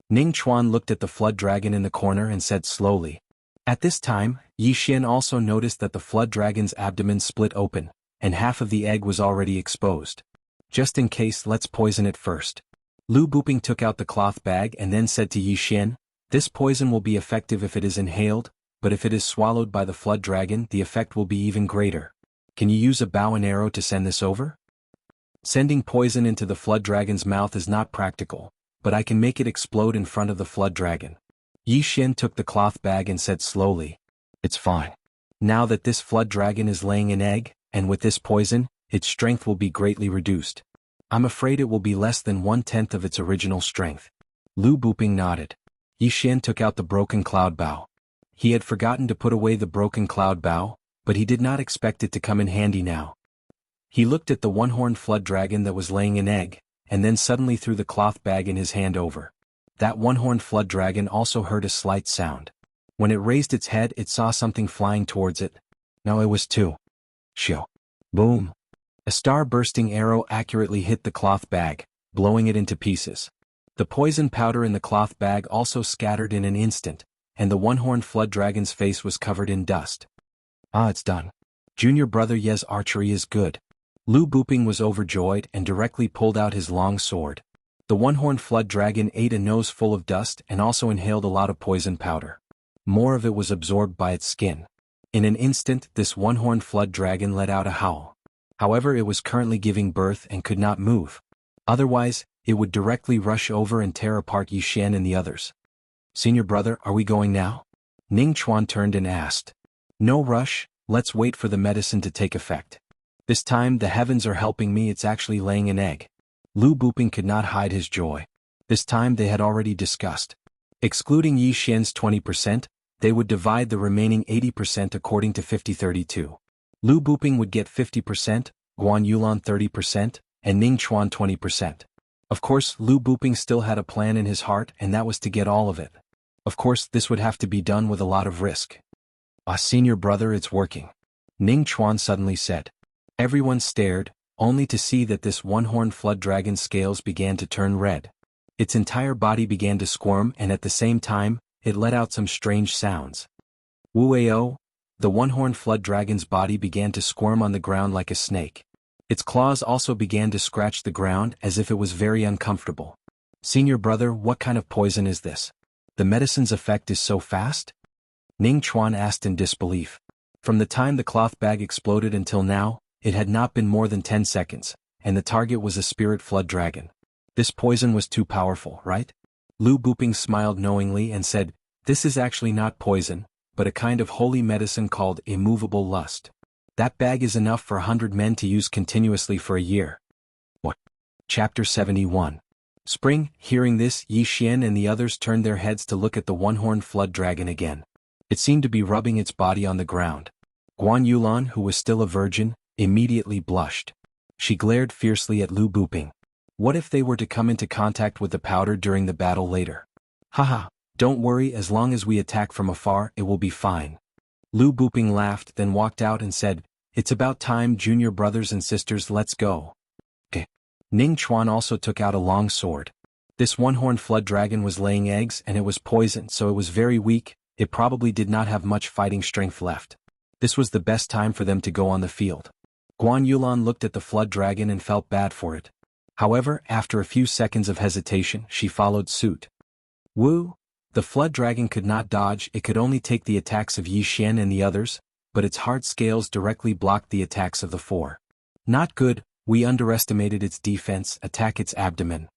Ning Chuan looked at the flood dragon in the corner and said slowly. At this time, Yixian also noticed that the flood dragon's abdomen split open, and half of the egg was already exposed. "Just in case, let's poison it first." Lu Buping took out the cloth bag and then said to Yixian, "This poison will be effective if it is inhaled, but if it is swallowed by the flood dragon, the effect will be even greater. Can you use a bow and arrow to send this over?" "Sending poison into the flood dragon's mouth is not practical, but I can make it explode in front of the flood dragon." Yixian took the cloth bag and said slowly, "It's fine. Now that this flood dragon is laying an egg, and with this poison, its strength will be greatly reduced. I'm afraid it will be less than 1/10 of its original strength." Lu Buping nodded. Yixian took out the broken cloud bow. He had forgotten to put away the broken cloud bow, but he did not expect it to come in handy now. He looked at the one-horned flood dragon that was laying an egg, and then suddenly threw the cloth bag in his hand over. That one-horned flood dragon also heard a slight sound. When it raised its head, it saw something flying towards it. Now it was two. Shoo. Boom. A star-bursting arrow accurately hit the cloth bag, blowing it into pieces. The poison powder in the cloth bag also scattered in an instant, and the one-horned flood dragon's face was covered in dust. "Ah, it's done. Junior brother Ye's archery is good." Lu Buping was overjoyed and directly pulled out his long sword. The one-horned flood dragon ate a nose full of dust and also inhaled a lot of poison powder. More of it was absorbed by its skin. In an instant, this one-horned flood dragon let out a howl. However, it was currently giving birth and could not move. Otherwise, it would directly rush over and tear apart Yixian and the others. "Senior brother, are we going now?" Ning Chuan turned and asked. "No rush, let's wait for the medicine to take effect. This time the heavens are helping me, it's actually laying an egg." Lu Buping could not hide his joy. This time they had already discussed. Excluding Yixian's 20%, they would divide the remaining 80% according to 50-32. Lu Buping would get 50%, Guan Yulan 30%, and Ning Chuan 20%. Of course, Lu Buping still had a plan in his heart, and that was to get all of it. Of course, this would have to be done with a lot of risk. "Ah, senior brother, it's working," Ning Chuan suddenly said. Everyone stared, only to see that this one-horned flood dragon's scales began to turn red. Its entire body began to squirm, and at the same time, it let out some strange sounds. Wuao! The one-horned flood dragon's body began to squirm on the ground like a snake. Its claws also began to scratch the ground as if it was very uncomfortable. "Senior brother, what kind of poison is this? The medicine's effect is so fast?" Ning Chuan asked in disbelief. From the time the cloth bag exploded until now, it had not been more than 10 seconds, and the target was a spirit flood dragon. This poison was too powerful, right? Lu Buping smiled knowingly and said, "This is actually not poison, but a kind of holy medicine called immovable lust. That bag is enough for 100 men to use continuously for a year." What? Chapter 71. Spring. Hearing this, Yixian and the others turned their heads to look at the one-horned flood dragon again. It seemed to be rubbing its body on the ground. Guan Yulan, who was still a virgin, immediately blushed. She glared fiercely at Lu Buping. What if they were to come into contact with the powder during the battle later? "Haha, don't worry, as long as we attack from afar, it will be fine." Lu Buping laughed, then walked out and said, "It's about time, junior brothers and sisters, let's go." Okay. Ning Chuan also took out a long sword. This one-horned flood dragon was laying eggs and it was poisoned, so it was very weak. It probably did not have much fighting strength left. This was the best time for them to go on the field. Guan Yulan looked at the flood dragon and felt bad for it. However, after a few seconds of hesitation, she followed suit. Woo! The flood dragon could not dodge, it could only take the attacks of Yixian and the others, but its hard scales directly blocked the attacks of the four. Not good, we underestimated its defense, attack its abdomen.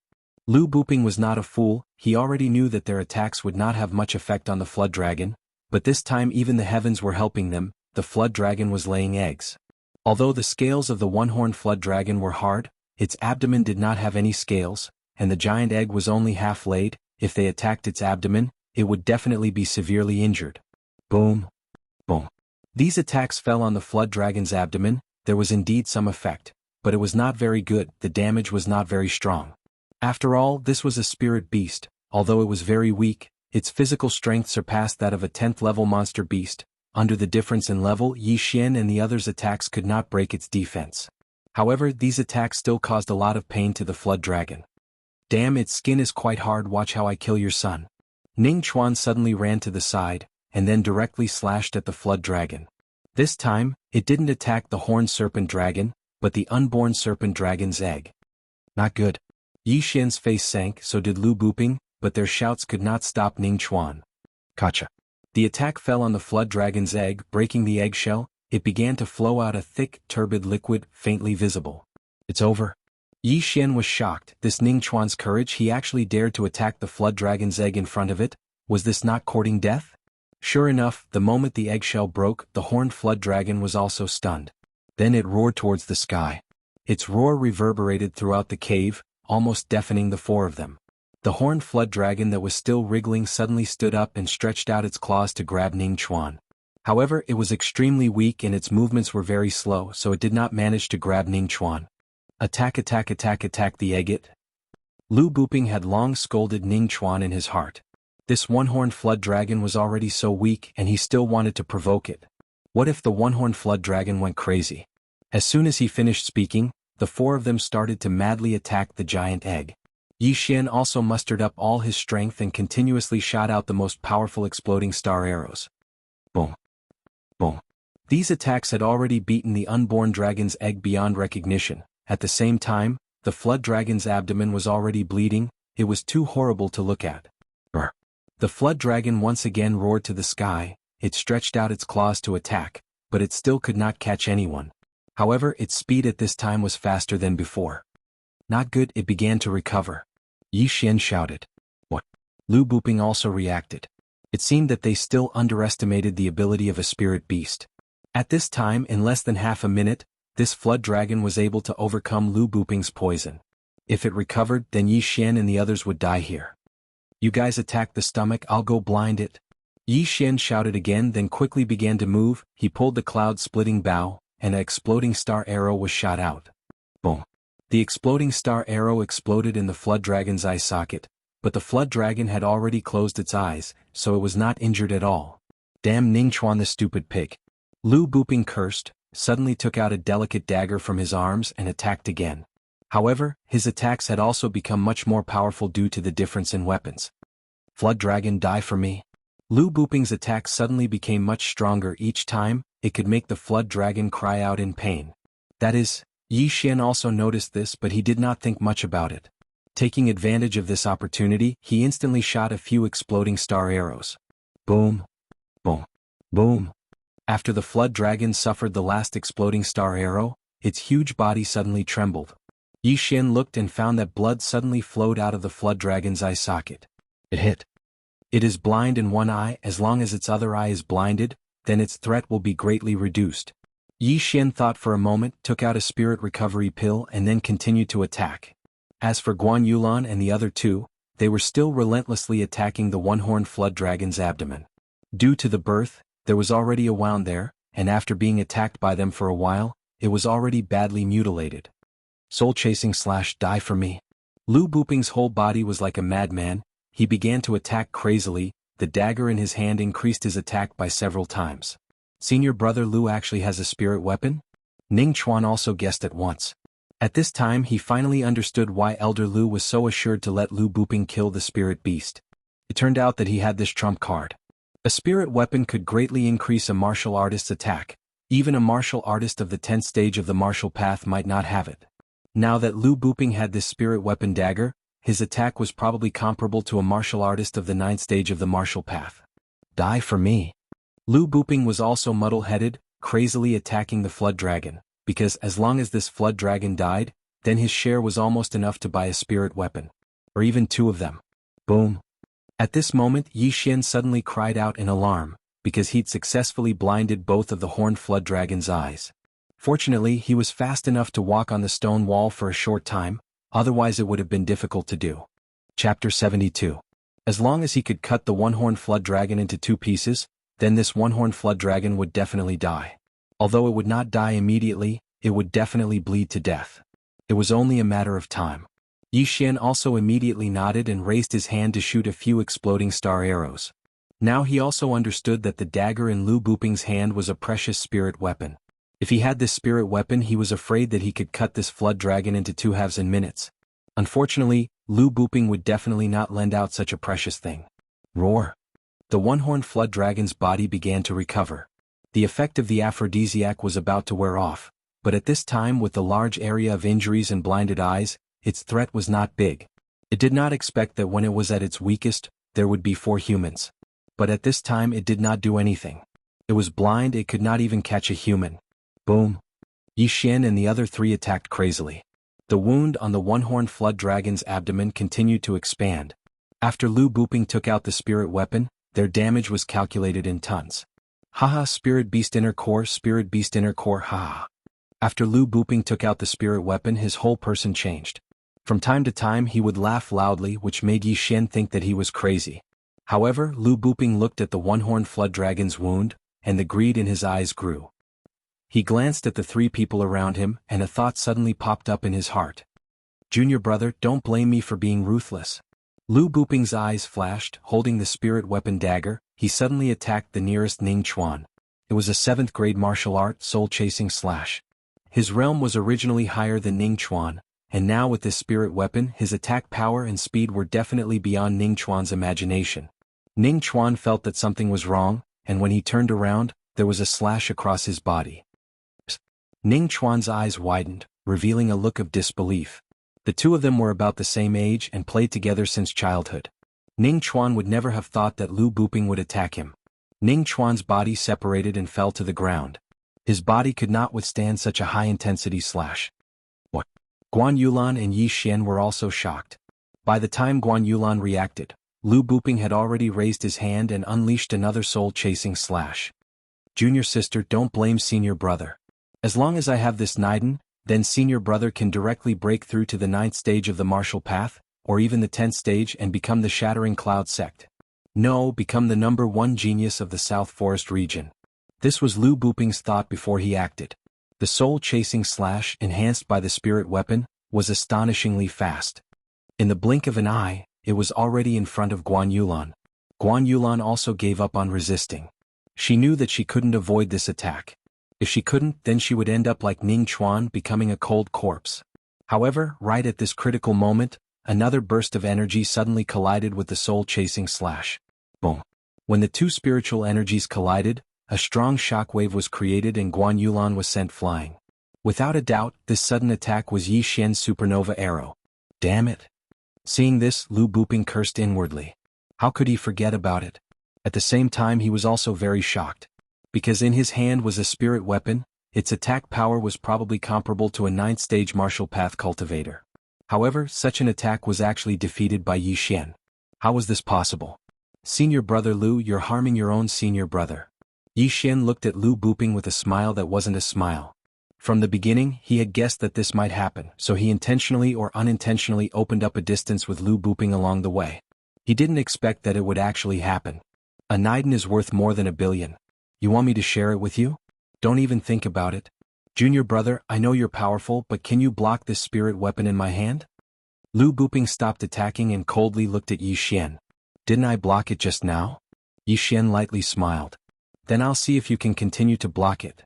Lu Buping was not a fool, he already knew that their attacks would not have much effect on the flood dragon, but this time even the heavens were helping them, the flood dragon was laying eggs. Although the scales of the one-horned flood dragon were hard, its abdomen did not have any scales, and the giant egg was only half laid. If they attacked its abdomen, it would definitely be severely injured. Boom. Boom. These attacks fell on the flood dragon's abdomen, there was indeed some effect, but it was not very good, the damage was not very strong. After all, this was a spirit beast, although it was very weak, its physical strength surpassed that of a 10th level monster beast. Under the difference in level, Yixian and the others' attacks could not break its defense. However, these attacks still caused a lot of pain to the flood dragon. Damn, its skin is quite hard, watch how I kill your son. Ning Chuan suddenly ran to the side, and then directly slashed at the flood dragon. This time, it didn't attack the horned serpent dragon, but the unborn serpent dragon's egg. Not good. Yixian's face sank, so did Lu Buping, but their shouts could not stop Ning Chuan. Gotcha. The attack fell on the flood dragon's egg, breaking the eggshell. It began to flow out a thick, turbid liquid, faintly visible. It's over. Yixian was shocked, this Ning Chuan's courage, he actually dared to attack the flood dragon's egg in front of it, was this not courting death? Sure enough, the moment the eggshell broke, the horned flood dragon was also stunned. Then it roared towards the sky. Its roar reverberated throughout the cave, almost deafening the four of them. The horned flood dragon that was still wriggling suddenly stood up and stretched out its claws to grab Ning Chuan. However, it was extremely weak and its movements were very slow, so it did not manage to grab Ning Chuan. Attack, attack, attack, attack the agate. Lu Buping had long scolded Ning Chuan in his heart. This one-horned flood dragon was already so weak and he still wanted to provoke it. What if the one-horned flood dragon went crazy? As soon as he finished speaking, the four of them started to madly attack the giant egg. Yixian also mustered up all his strength and continuously shot out the most powerful exploding star arrows. Boom. Boom. These attacks had already beaten the unborn dragon's egg beyond recognition. At the same time, the flood dragon's abdomen was already bleeding, it was too horrible to look at. Brr. The flood dragon once again roared to the sky, it stretched out its claws to attack, but it still could not catch anyone. However, its speed at this time was faster than before. Not good, it began to recover. Yixian shouted. What? Lu Buping also reacted. It seemed that they still underestimated the ability of a spirit beast. At this time, in less than half a minute, this flood dragon was able to overcome Lu Buping's poison. If it recovered, then Yixian and the others would die here. You guys attack the stomach, I'll go blind it. Yixian shouted again, then quickly began to move, he pulled the cloud-splitting bow, and an exploding star arrow was shot out. Boom. The exploding star arrow exploded in the flood dragon's eye socket, but the flood dragon had already closed its eyes, so it was not injured at all. Damn Ning Chuan, the stupid pig. Lu Buping cursed, suddenly took out a delicate dagger from his arms and attacked again. However, his attacks had also become much more powerful due to the difference in weapons. Flood dragon, die for me. Lu Buping's attacks suddenly became much stronger each time, it could make the flood dragon cry out in pain. That is, Yixian also noticed this, but he did not think much about it. Taking advantage of this opportunity, he instantly shot a few exploding star arrows. Boom. Boom. Boom. After the flood dragon suffered the last exploding star arrow, its huge body suddenly trembled. Yixian looked and found that blood suddenly flowed out of the flood dragon's eye socket. It hit. It is blind in one eye, as long as its other eye is blinded, then its threat will be greatly reduced. Yixian thought for a moment, took out a spirit recovery pill and then continued to attack. As for Guan Yulan and the other two, they were still relentlessly attacking the one-horned flood dragon's abdomen. Due to the birth, there was already a wound there, and after being attacked by them for a while, it was already badly mutilated. Soul chasing / die for me. Lu Buping's whole body was like a madman, he began to attack crazily, the dagger in his hand increased his attack by several times. Senior brother Lu actually has a spirit weapon? Ning Chuan also guessed at once. At this time he finally understood why Elder Lu was so assured to let Lu Buping kill the spirit beast. It turned out that he had this trump card. A spirit weapon could greatly increase a martial artist's attack. Even a martial artist of the 10th stage of the martial path might not have it. Now that Lu Buping had this spirit weapon dagger, his attack was probably comparable to a martial artist of the 9th stage of the martial path. Die for me. Lu Buping was also muddle-headed, crazily attacking the flood dragon, because as long as this flood dragon died, then his share was almost enough to buy a spirit weapon. Or even 2 of them. Boom. At this moment Xian suddenly cried out in alarm, because he'd successfully blinded both of the horned flood dragon's eyes. Fortunately he was fast enough to walk on the stone wall for a short time, otherwise it would have been difficult to do. Chapter 72. As long as he could cut the one-horned flood dragon into 2 pieces, then this one-horned flood dragon would definitely die. Although it would not die immediately, it would definitely bleed to death. It was only a matter of time. Xian also immediately nodded and raised his hand to shoot a few exploding star arrows. Now he also understood that the dagger in Lu Buping's hand was a precious spirit weapon. If he had this spirit weapon he was afraid that he could cut this flood dragon into 2 halves in minutes. Unfortunately, Lu Buping would definitely not lend out such a precious thing. Roar. The one-horned flood dragon's body began to recover. The effect of the aphrodisiac was about to wear off, but at this time with the large area of injuries and blinded eyes, its threat was not big. It did not expect that when it was at its weakest, there would be 4 humans. But at this time it did not do anything. It was blind, it could not even catch a human. Boom. Xian and the other 3 attacked crazily. The wound on the one-horned flood dragon's abdomen continued to expand. After Lu Buping took out the spirit weapon, their damage was calculated in tons. Haha, spirit beast inner core, haha. After Lu Buping took out the spirit weapon his whole person changed. From time to time he would laugh loudly which made Xian think that he was crazy. However, Lu Buping looked at the one-horned flood dragon's wound, and the greed in his eyes grew. He glanced at the 3 people around him and a thought suddenly popped up in his heart. Junior brother, don't blame me for being ruthless. Lu Buping's eyes flashed, holding the spirit weapon dagger, he suddenly attacked the nearest Ning Chuan. It was a 7th grade martial art, soul-chasing slash. His realm was originally higher than Ning Chuan, and now with this spirit weapon his attack power and speed were definitely beyond Ning Chuan's imagination. Ning Chuan felt that something was wrong, and when he turned around, there was a slash across his body. Ning Chuan's eyes widened, revealing a look of disbelief. The 2 of them were about the same age and played together since childhood. Ning Chuan would never have thought that Lu Buping would attack him. Ning Chuan's body separated and fell to the ground. His body could not withstand such a high-intensity slash. What? Guan Yulan and Xian were also shocked. By the time Guan Yulan reacted, Lu Buping had already raised his hand and unleashed another soul-chasing slash. Junior sister, don't blame senior brother. As long as I have this Naiden, then senior brother can directly break through to the 9th stage of the martial path, or even the 10th stage and become the Shattering Cloud sect. No, become the #1 genius of the South Forest region. This was Lu Buping's thought before he acted. The soul-chasing slash, enhanced by the spirit weapon, was astonishingly fast. In the blink of an eye, it was already in front of Guan Yulan. Guan Yulan also gave up on resisting. She knew that she couldn't avoid this attack. If she couldn't, then she would end up like Ning Chuan, becoming a cold corpse. However, right at this critical moment, another burst of energy suddenly collided with the soul-chasing slash. Boom. When the 2 spiritual energies collided, a strong shockwave was created and Guan Yulan was sent flying. Without a doubt, this sudden attack was Xian's supernova arrow. Damn it. Seeing this, Lu Buping cursed inwardly. How could he forget about it? At the same time he was also very shocked. Because in his hand was a spirit weapon, its attack power was probably comparable to a 9th stage martial path cultivator. However, such an attack was actually defeated by Xian. How was this possible? Senior brother Lu, you're harming your own senior brother. Xian looked at Lu Buping with a smile that wasn't a smile. From the beginning, he had guessed that this might happen, so he intentionally or unintentionally opened up a distance with Lu Buping along the way. He didn't expect that it would actually happen. A Naiden is worth more than $1 billion. You want me to share it with you? Don't even think about it. Junior brother, I know you're powerful, but can you block this spirit weapon in my hand? Lu Buping stopped attacking and coldly looked at Xian. Didn't I block it just now? Xian lightly smiled. Then I'll see if you can continue to block it.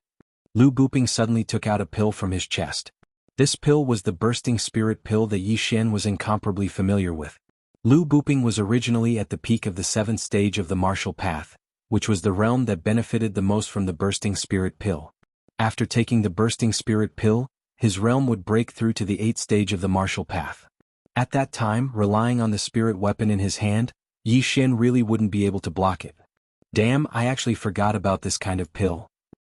Lu Buping suddenly took out a pill from his chest. This pill was the bursting spirit pill that Xian was incomparably familiar with. Lu Buping was originally at the peak of the 7th stage of the martial path, which was the realm that benefited the most from the bursting spirit pill. After taking the bursting spirit pill, his realm would break through to the 8th stage of the martial path. At that time, relying on the spirit weapon in his hand, Yi Xian really wouldn't be able to block it. Damn, I actually forgot about this kind of pill.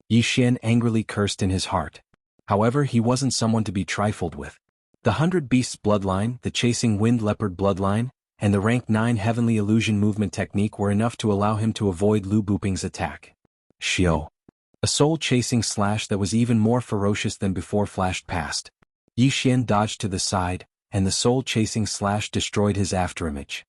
Yi Xian angrily cursed in his heart. However, he wasn't someone to be trifled with. The 100 Beasts bloodline, the Chasing Wind Leopard bloodline, and the rank 9 Heavenly Illusion movement technique were enough to allow him to avoid Lu Buping's attack. Xiao. A soul-chasing slash that was even more ferocious than before flashed past. Yi Xian dodged to the side, and the soul-chasing slash destroyed his afterimage.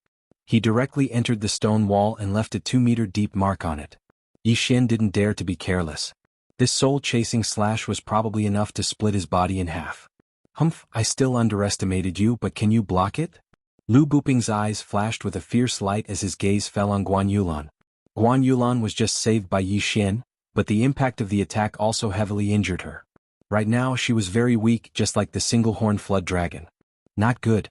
He directly entered the stone wall and left a 2-meter-deep mark on it. Yi Xian didn't dare to be careless. This soul-chasing slash was probably enough to split his body in half. Humph, I still underestimated you, but can you block it? Lu Buping's eyes flashed with a fierce light as his gaze fell on Guan Yulan. Guan Yulan was just saved by Yi Xian, but the impact of the attack also heavily injured her. Right now she was very weak, just like the single-horned flood dragon. Not good.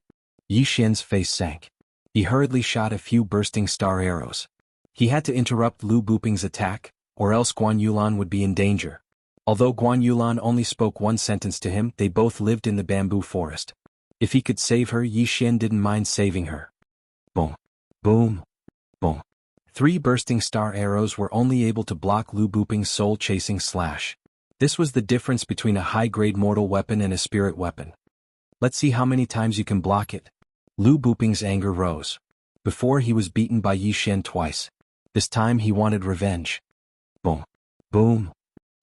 Yi Xian's face sank. He hurriedly shot a few bursting star arrows. He had to interrupt Lu Buping's attack, or else Guan Yulan would be in danger. Although Guan Yulan only spoke one sentence to him, they both lived in the bamboo forest. If he could save her, Yi Xian didn't mind saving her. Boom. Boom. Boom. 3 bursting star arrows were only able to block Lu Buping's soul-chasing slash. This was the difference between a high-grade mortal weapon and a spirit weapon. Let's see how many times you can block it. Lu Buping's anger rose. Before he was beaten by Yi Xian twice. This time he wanted revenge. Boom. Boom.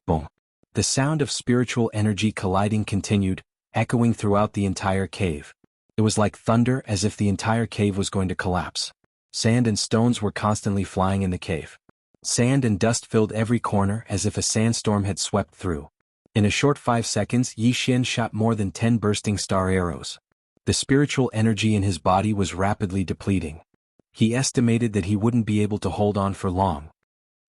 Boom. The sound of spiritual energy colliding continued, echoing throughout the entire cave. It was like thunder, as if the entire cave was going to collapse. Sand and stones were constantly flying in the cave. Sand and dust filled every corner as if a sandstorm had swept through. In a short 5 seconds, Yi Xian shot more than 10 bursting star arrows. The spiritual energy in his body was rapidly depleting. He estimated that he wouldn't be able to hold on for long.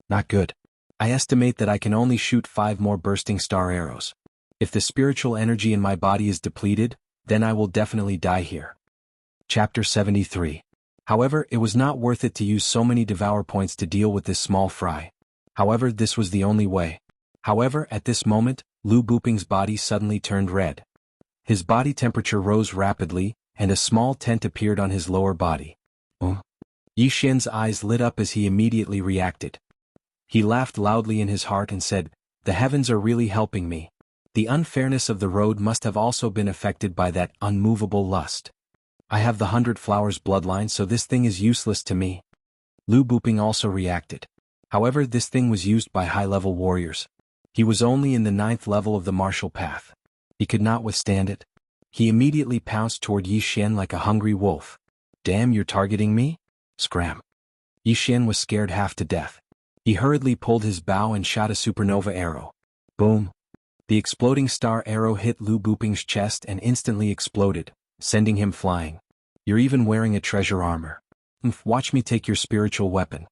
Not good. I estimate that I can only shoot 5 more bursting star arrows. If the spiritual energy in my body is depleted, then I will definitely die here. Chapter 73. However, it was not worth it to use so many devour points to deal with this small fry. However, this was the only way. However, at this moment, Lu Buping's body suddenly turned red. His body temperature rose rapidly, and a small tent appeared on his lower body. Yi Xian's eyes lit up as he immediately reacted. He laughed loudly in his heart and said, "The heavens are really helping me. The unfairness of the road must have also been affected by that unmovable lust. I have the 100 Flowers bloodline, so this thing is useless to me." Lu Buping also reacted. However, this thing was used by high-level warriors. He was only in the 9th level of the martial path. He could not withstand it. He immediately pounced toward Yi Xian like a hungry wolf. "Damn, you're targeting me?" Scram. Yi Xian was scared half to death. He hurriedly pulled his bow and shot a supernova arrow. Boom. The exploding star arrow hit Lu Buping's chest and instantly exploded, sending him flying. "You're even wearing a treasure armor. Watch me take your spiritual weapon."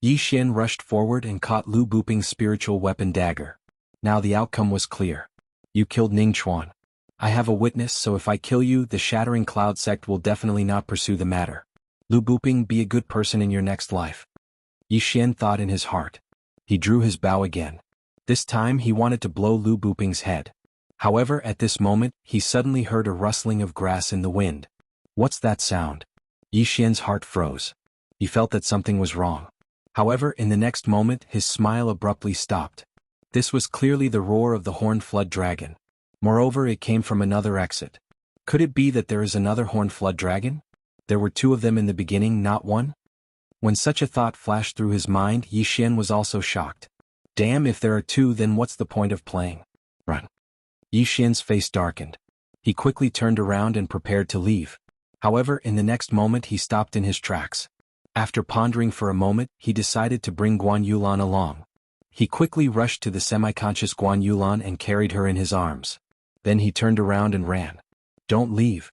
Yi Xian rushed forward and caught Lu Buping's spiritual weapon dagger. Now the outcome was clear. "You killed Ning Chuan. I have a witness, so if I kill you, the Shattering Cloud sect will definitely not pursue the matter. Lu Buping, be a good person in your next life." Yi Xian thought in his heart. He drew his bow again. This time he wanted to blow Lu Buping's head. However, at this moment, he suddenly heard a rustling of grass in the wind. What's that sound? Yi Xian's heart froze. He felt that something was wrong. However, in the next moment, his smile abruptly stopped. This was clearly the roar of the horned flood dragon. Moreover, it came from another exit. Could it be that there is another horned flood dragon? There were 2 of them in the beginning, not 1? When such a thought flashed through his mind, Yi Xian was also shocked. Damn, if there are 2, then what's the point of playing? Run. Yi Xian's face darkened. He quickly turned around and prepared to leave. However, in the next moment he stopped in his tracks. After pondering for a moment, he decided to bring Guan Yulan along. He quickly rushed to the semi-conscious Guan Yulan and carried her in his arms. Then he turned around and ran. "Don't leave."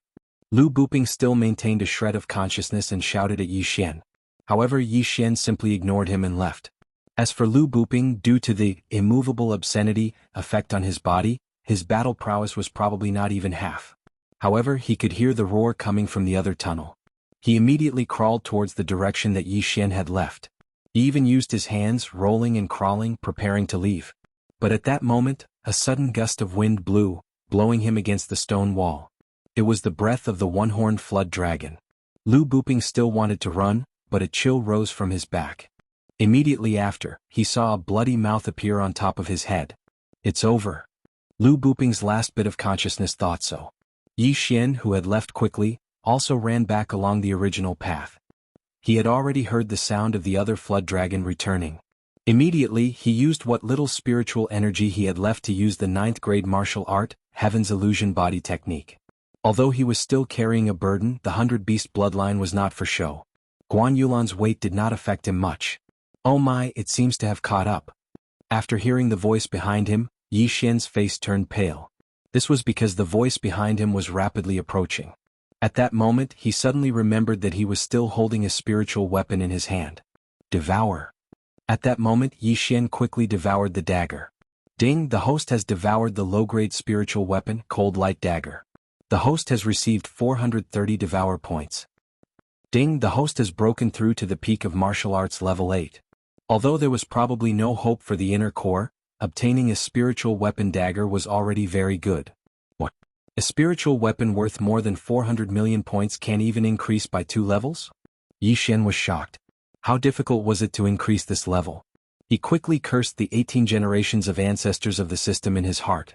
Lu Buping still maintained a shred of consciousness and shouted at Yi Xian. However, Yi Xian simply ignored him and left. As for Lu Buping, due to the immovable obscenity effect on his body, his battle prowess was probably not even half. However, he could hear the roar coming from the other tunnel. He immediately crawled towards the direction that Yi Xian had left. He even used his hands, rolling and crawling, preparing to leave. But at that moment, a sudden gust of wind blew, blowing him against the stone wall. It was the breath of the one-horned flood dragon. Lu Buping still wanted to run, but a chill rose from his back. Immediately after, he saw a bloody mouth appear on top of his head. It's over. Lu Buping's last bit of consciousness thought so. Yi Xian, who had left quickly, also ran back along the original path. He had already heard the sound of the other flood dragon returning. Immediately, he used what little spiritual energy he had left to use the 9th grade martial art, Heaven's Illusion Body Technique. Although he was still carrying a burden, the 100-beast bloodline was not for show. Guan Yulan's weight did not affect him much. Oh my, it seems to have caught up. After hearing the voice behind him, Yi Xian's face turned pale. This was because the voice behind him was rapidly approaching. At that moment, he suddenly remembered that he was still holding a spiritual weapon in his hand. Devour. At that moment, Yi Xian quickly devoured the dagger. Ding, the host has devoured the low-grade spiritual weapon, Cold Light Dagger. The host has received 430 devour points. Ding, the host has broken through to the peak of martial arts level 8. Although there was probably no hope for the inner core, obtaining a spiritual weapon dagger was already very good. What? A spiritual weapon worth more than 400 million points can even increase by 2 levels? Yi Xian was shocked. How difficult was it to increase this level? He quickly cursed the 18 generations of ancestors of the system in his heart.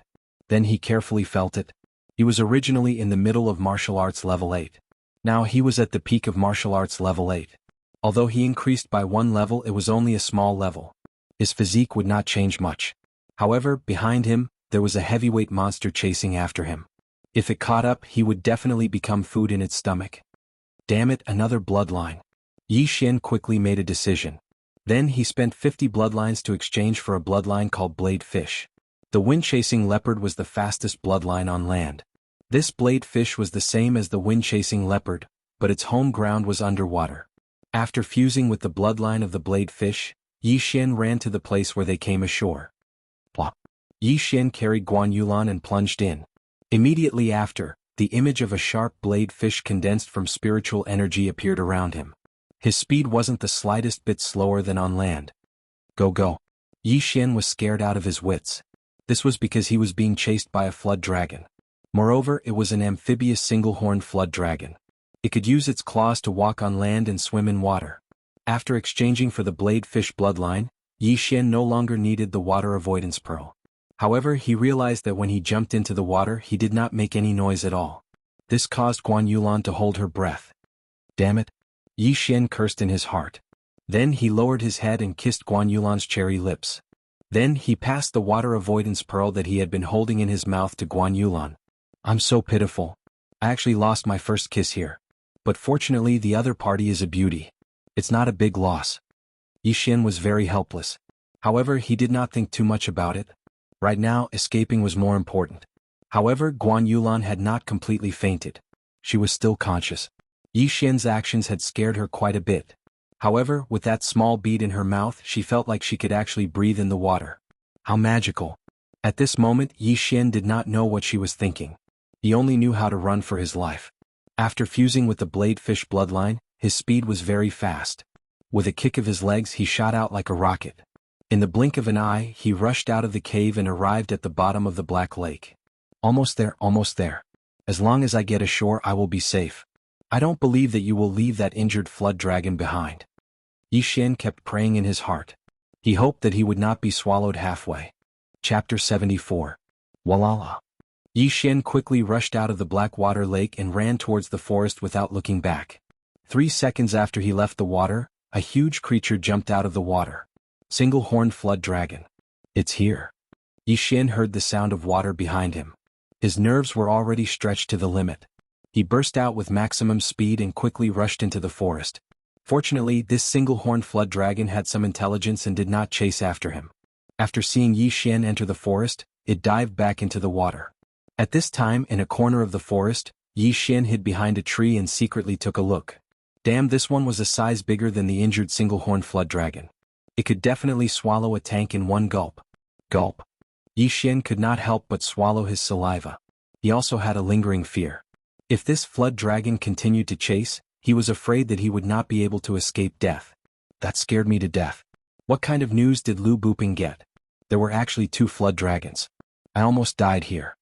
Then he carefully felt it. He was originally in the middle of martial arts level 8. Now he was at the peak of martial arts level 8. Although he increased by 1 level, it was only a small level. His physique would not change much. However, behind him, there was a heavyweight monster chasing after him. If it caught up, he would definitely become food in its stomach. Damn it, another bloodline. Yi Xian quickly made a decision. Then he spent 50 bloodlines to exchange for a bloodline called Blade Fish. The wind-chasing leopard was the fastest bloodline on land. This blade fish was the same as the wind-chasing leopard, but its home ground was underwater. After fusing with the bloodline of the blade fish, Yi Xian ran to the place where they came ashore. Plop. Yi Xian carried Guan Yulan and plunged in. Immediately after, the image of a sharp blade fish condensed from spiritual energy appeared around him. His speed wasn't the slightest bit slower than on land. Go. Yi Xian was scared out of his wits. This was because he was being chased by a flood dragon. Moreover, it was an amphibious single-horned flood dragon. It could use its claws to walk on land and swim in water. After exchanging for the blade fish bloodline, Yi Xian no longer needed the water avoidance pearl. However, he realized that when he jumped into the water, he did not make any noise at all. This caused Guan Yulan to hold her breath. Damn it! Yi Xian cursed in his heart. Then he lowered his head and kissed Guan Yulan's cherry lips. Then he passed the water avoidance pearl that he had been holding in his mouth to Guan Yulan. I'm so pitiful. I actually lost my first kiss here. But fortunately the other party is a beauty. It's not a big loss. Yi Xian was very helpless. However, he did not think too much about it. Right now, escaping was more important. However, Guan Yulan had not completely fainted. She was still conscious. Yi Xian's actions had scared her quite a bit. However, with that small bead in her mouth, she felt like she could actually breathe in the water. How magical. At this moment, Yi Xian did not know what she was thinking. He only knew how to run for his life. After fusing with the blade fish bloodline, his speed was very fast. With a kick of his legs, he shot out like a rocket. In the blink of an eye, he rushed out of the cave and arrived at the bottom of the Black Lake. Almost there, almost there. As long as I get ashore, I will be safe. I don't believe that you will leave that injured flood dragon behind. Yi Xian kept praying in his heart. He hoped that he would not be swallowed halfway. Chapter 74. Walala. Yi Xian quickly rushed out of the Blackwater Lake and ran towards the forest without looking back. 3 seconds after he left the water, a huge creature jumped out of the water. Single-horned flood dragon. It's here. Yi Xian heard the sound of water behind him. His nerves were already stretched to the limit. He burst out with maximum speed and quickly rushed into the forest. Fortunately, this single-horned flood dragon had some intelligence and did not chase after him. After seeing Yi Xian enter the forest, it dived back into the water. At this time, in a corner of the forest, Yi Xian hid behind a tree and secretly took a look. Damn, this one was a size bigger than the injured single-horned flood dragon. It could definitely swallow a tank in one gulp. Gulp. Yi Xian could not help but swallow his saliva. He also had a lingering fear. If this flood dragon continued to chase, he was afraid that he would not be able to escape death. That scared me to death. What kind of news did Lu Buping get? There were actually 2 flood dragons. I almost died here.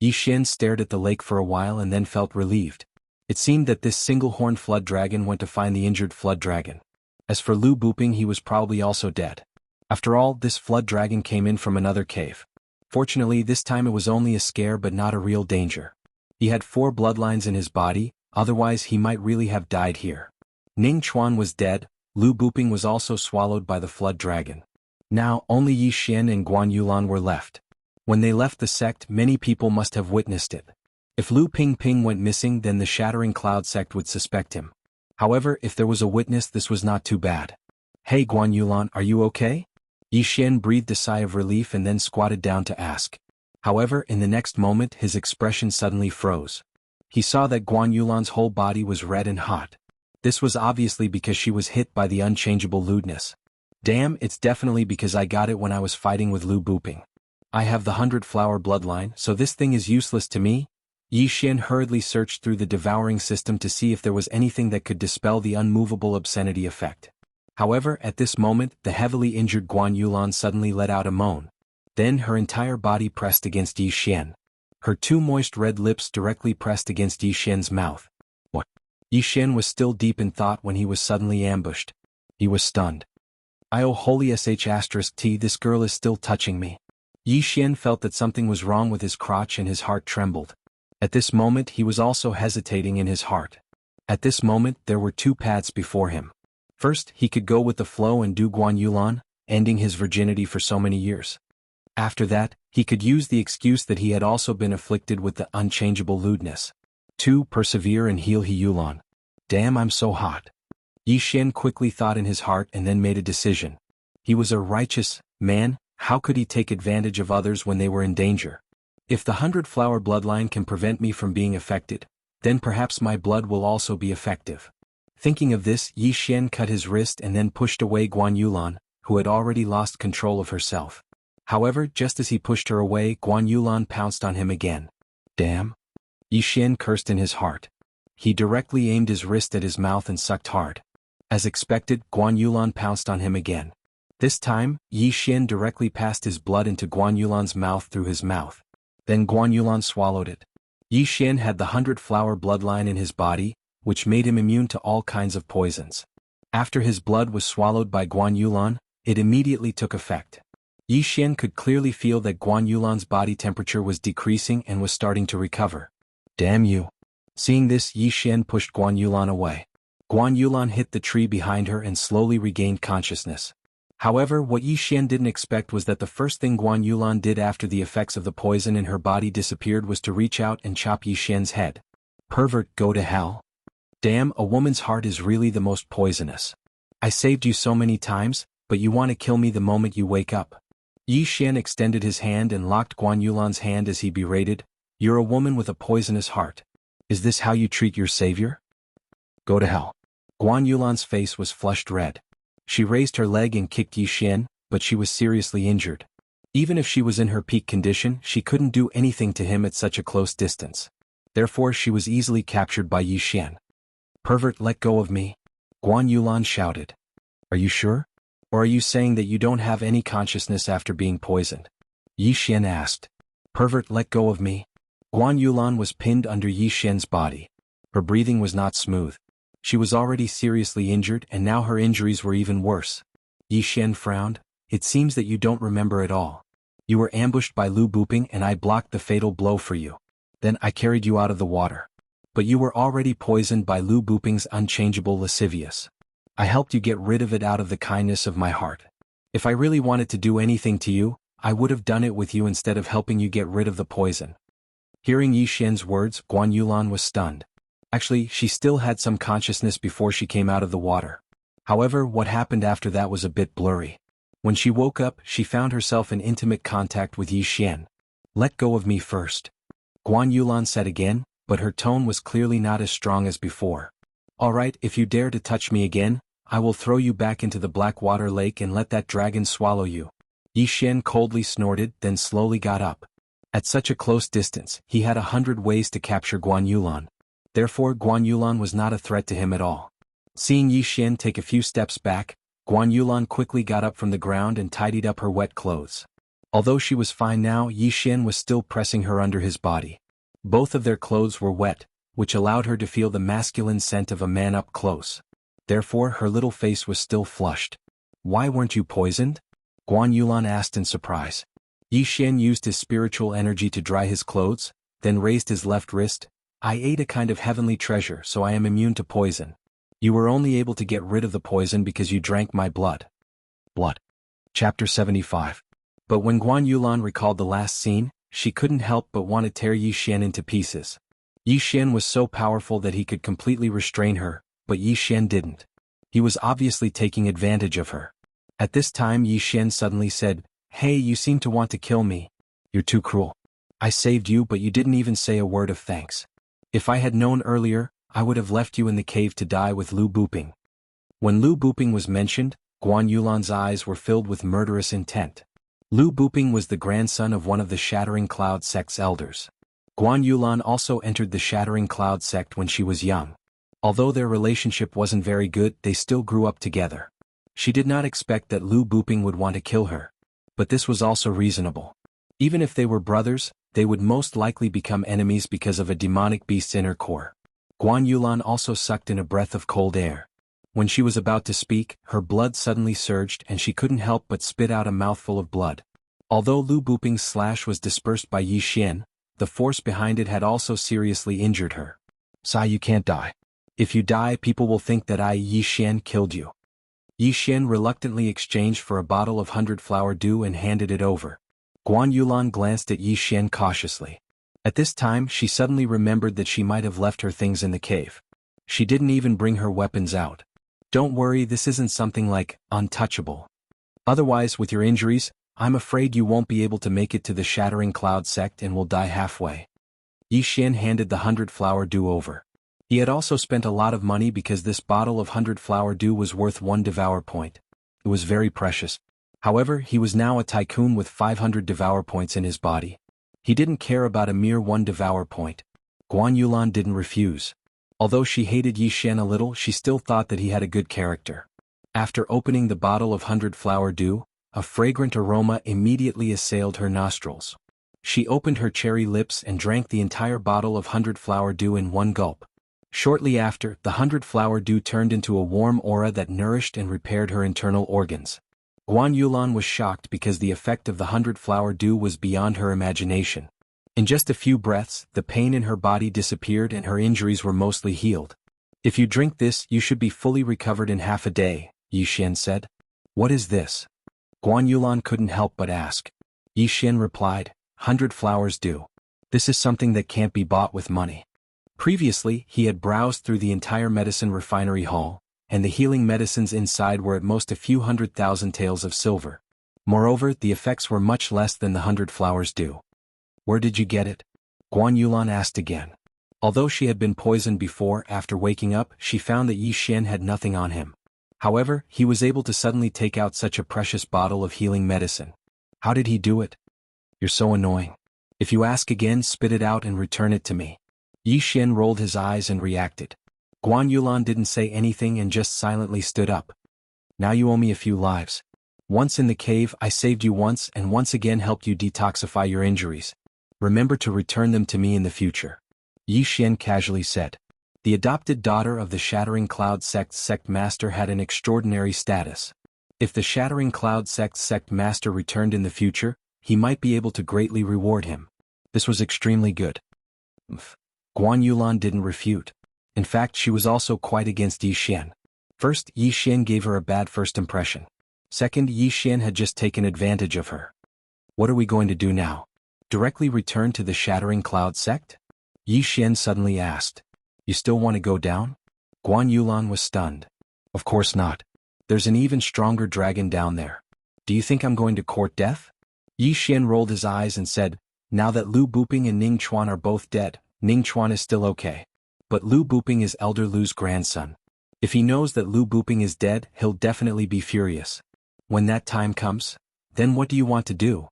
Yi Xian stared at the lake for a while and then felt relieved. It seemed that this single-horned flood dragon went to find the injured flood dragon. As for Lu Buping, he was probably also dead. After all, this flood dragon came in from another cave. Fortunately, this time it was only a scare but not a real danger. He had 4 bloodlines in his body, otherwise he might really have died here. Ning Chuan was dead, Lu Buping was also swallowed by the flood dragon. Now, only Yi Xian and Guan Yulan were left. When they left the sect, many people must have witnessed it. If Lu Pingping went missing, then the Shattering Cloud sect would suspect him. However, if there was a witness, this was not too bad. Hey Guan Yulan, are you okay? Yi Xian breathed a sigh of relief and then squatted down to ask. However, in the next moment his expression suddenly froze. He saw that Guan Yulan's whole body was red and hot. This was obviously because she was hit by the unchangeable lewdness. Damn, it's definitely because I got it when I was fighting with Lu Buping. I have the 100-flower bloodline, so this thing is useless to me? Yi Xian hurriedly searched through the devouring system to see if there was anything that could dispel the unmovable obscenity effect. However, at this moment, the heavily injured Guan Yulan suddenly let out a moan. Then her entire body pressed against Yi Xian. Her 2 moist red lips directly pressed against Yi Xian's mouth. What? Yi Xian was still deep in thought when he was suddenly ambushed. He was stunned. Oh holy sh*t, this girl is still touching me. Yi Xian felt that something was wrong with his crotch and his heart trembled. At this moment he was also hesitating in his heart. At this moment there were 2 paths before him. First, he could go with the flow and do Guan Yulan, ending his virginity for so many years. After that, he could use the excuse that he had also been afflicted with the unchangeable lewdness. 2. Persevere and heal He Yulan. Damn, I'm so hot. Yi Xian quickly thought in his heart and then made a decision. He was a righteous man, how could he take advantage of others when they were in danger? If the 100-flower bloodline can prevent me from being affected, then perhaps my blood will also be effective. Thinking of this, Yi Xian cut his wrist and then pushed away Guan Yulan, who had already lost control of herself. However, just as he pushed her away, Guan Yulan pounced on him again. Damn! Yi Xian cursed in his heart. He directly aimed his wrist at his mouth and sucked hard. As expected, Guan Yulan pounced on him again. This time, Yi Xian directly passed his blood into Guan Yulan's mouth through his mouth. Then Guan Yulan swallowed it. Yi Xian had the 100-flower bloodline in his body, which made him immune to all kinds of poisons. After his blood was swallowed by Guan Yulan, it immediately took effect. Yi Xian could clearly feel that Guan Yulan's body temperature was decreasing and was starting to recover. Damn you! Seeing this, Yi Xian pushed Guan Yulan away. Guan Yulan hit the tree behind her and slowly regained consciousness. However, what Yi Xian didn't expect was that the first thing Guan Yulan did after the effects of the poison in her body disappeared was to reach out and chop Yi Xian's head. Pervert, go to hell. Damn, a woman's heart is really the most poisonous. I saved you so many times, but you want to kill me the moment you wake up. Yi Xian extended his hand and locked Guan Yulan's hand as he berated, You're a woman with a poisonous heart. Is this how you treat your savior? Go to hell. Guan Yulan's face was flushed red. She raised her leg and kicked Yi Xian, but she was seriously injured. Even if she was in her peak condition, she couldn't do anything to him at such a close distance. Therefore she was easily captured by Yi Xian. Pervert, let go of me. Guan Yulan shouted. Are you sure? Or are you saying that you don't have any consciousness after being poisoned? Yi Xian asked. Pervert, let go of me. Guan Yulan was pinned under Yi Xian's body. Her breathing was not smooth. She was already seriously injured and now her injuries were even worse. Yi Xian frowned. It seems that you don't remember at all. You were ambushed by Lu Buping and I blocked the fatal blow for you. Then I carried you out of the water. But you were already poisoned by Lu Buping's unchangeable lascivious. I helped you get rid of it out of the kindness of my heart. If I really wanted to do anything to you, I would have done it with you instead of helping you get rid of the poison. Hearing Yi Xian's words, Guan Yulan was stunned. Actually, she still had some consciousness before she came out of the water. However, what happened after that was a bit blurry. When she woke up, she found herself in intimate contact with Yi Xian. Let go of me first. Guan Yulan said again, but her tone was clearly not as strong as before. Alright, if you dare to touch me again, I will throw you back into the Blackwater Lake and let that dragon swallow you. Yi Xian coldly snorted, then slowly got up. At such a close distance, he had 100 ways to capture Guan Yulan. Therefore Guan Yulan was not a threat to him at all. Seeing Yi Xian take a few steps back, Guan Yulan quickly got up from the ground and tidied up her wet clothes. Although she was fine now, Yixian was still pressing her under his body. Both of their clothes were wet, which allowed her to feel the masculine scent of a man up close. Therefore her little face was still flushed. "Why weren't you poisoned?" Guan Yulan asked in surprise. Yixian used his spiritual energy to dry his clothes, then raised his left wrist. "I ate a kind of heavenly treasure, so I am immune to poison. You were only able to get rid of the poison because you drank my blood." Blood. Chapter 75. But when Guan Yulan recalled the last scene, she couldn't help but want to tear Yixian into pieces. Yixian was so powerful that he could completely restrain her, but Yixian didn't. He was obviously taking advantage of her. At this time Yixian suddenly said, "Hey, you seem to want to kill me. You're too cruel. I saved you, but you didn't even say a word of thanks. If I had known earlier, I would have left you in the cave to die with Lu Buping." When Lu Buping was mentioned, Guan Yulan's eyes were filled with murderous intent. Lu Buping was the grandson of one of the Shattering Cloud sect's elders. Guan Yulan also entered the Shattering Cloud sect when she was young. Although their relationship wasn't very good, they still grew up together. She did not expect that Lu Buping would want to kill her. But this was also reasonable. Even if they were brothers, they would most likely become enemies because of a demonic beast's inner core. Guan Yulan also sucked in a breath of cold air. When she was about to speak, her blood suddenly surged and she couldn't help but spit out a mouthful of blood. Although Lu Buping's slash was dispersed by Yixian, the force behind it had also seriously injured her. "Sai, you can't die. If you die, people will think that I, Yixian, killed you." Yixian reluctantly exchanged for a bottle of 100-flower dew and handed it over. Guan Yulan glanced at Yixian cautiously. At this time she suddenly remembered that she might have left her things in the cave. She didn't even bring her weapons out. "Don't worry, this isn't something like untouchable. Otherwise, with your injuries, I'm afraid you won't be able to make it to the Shattering Cloud sect and will die halfway." Yixian handed the 100-flower dew over. He had also spent a lot of money because this bottle of 100-flower dew was worth 1 devour point. It was very precious. However, he was now a tycoon with 500 devour points in his body. He didn't care about a mere 1 devour point. Guan Yulan didn't refuse. Although she hated Yixian a little, she still thought that he had a good character. After opening the bottle of 100-flower dew, a fragrant aroma immediately assailed her nostrils. She opened her cherry lips and drank the entire bottle of 100-flower dew in one gulp. Shortly after, the 100-flower dew turned into a warm aura that nourished and repaired her internal organs. Guan Yulan was shocked because the effect of the 100-flower dew was beyond her imagination. In just a few breaths, the pain in her body disappeared and her injuries were mostly healed. "If you drink this, you should be fully recovered in half a day," Yixian said. "What is this?" Guan Yulan couldn't help but ask. Yixian replied, "100 flowers dew. This is something that can't be bought with money." Previously, he had browsed through the entire medicine refinery hall, and the healing medicines inside were at most a few 100,000 taels of silver. Moreover, the effects were much less than the 100 flowers dew. "Where did you get it?" Guan Yulan asked again. Although she had been poisoned before, after waking up, she found that Yixian had nothing on him. However, he was able to suddenly take out such a precious bottle of healing medicine. How did he do it? "You're so annoying. If you ask again, spit it out and return it to me." Yixian rolled his eyes and reacted. Guan Yulan didn't say anything and just silently stood up. "Now you owe me a few lives. Once in the cave, I saved you once and once again helped you detoxify your injuries. Remember to return them to me in the future," Yixian casually said. The adopted daughter of the Shattering Cloud sect's sect master had an extraordinary status. If the Shattering Cloud sect's sect master returned in the future, he might be able to greatly reward him. This was extremely good. Guan Yulan didn't refute. In fact, she was also quite against Yixian. First, Yixian gave her a bad first impression. Second, Yixian had just taken advantage of her. What are we going to do now? Directly return to the Shattering Cloud sect? Yixian suddenly asked. You still want to go down? Guan Yulan was stunned. Of course not. There's an even stronger dragon down there. Do you think I'm going to court death? Yixian rolled his eyes and said, now that Lu Buping and Ning Chuan are both dead, Ning Chuan is still okay. But Lu Buping is Elder Lu's grandson. If he knows that Lu Buping is dead, he'll definitely be furious. When that time comes, then what do you want to do?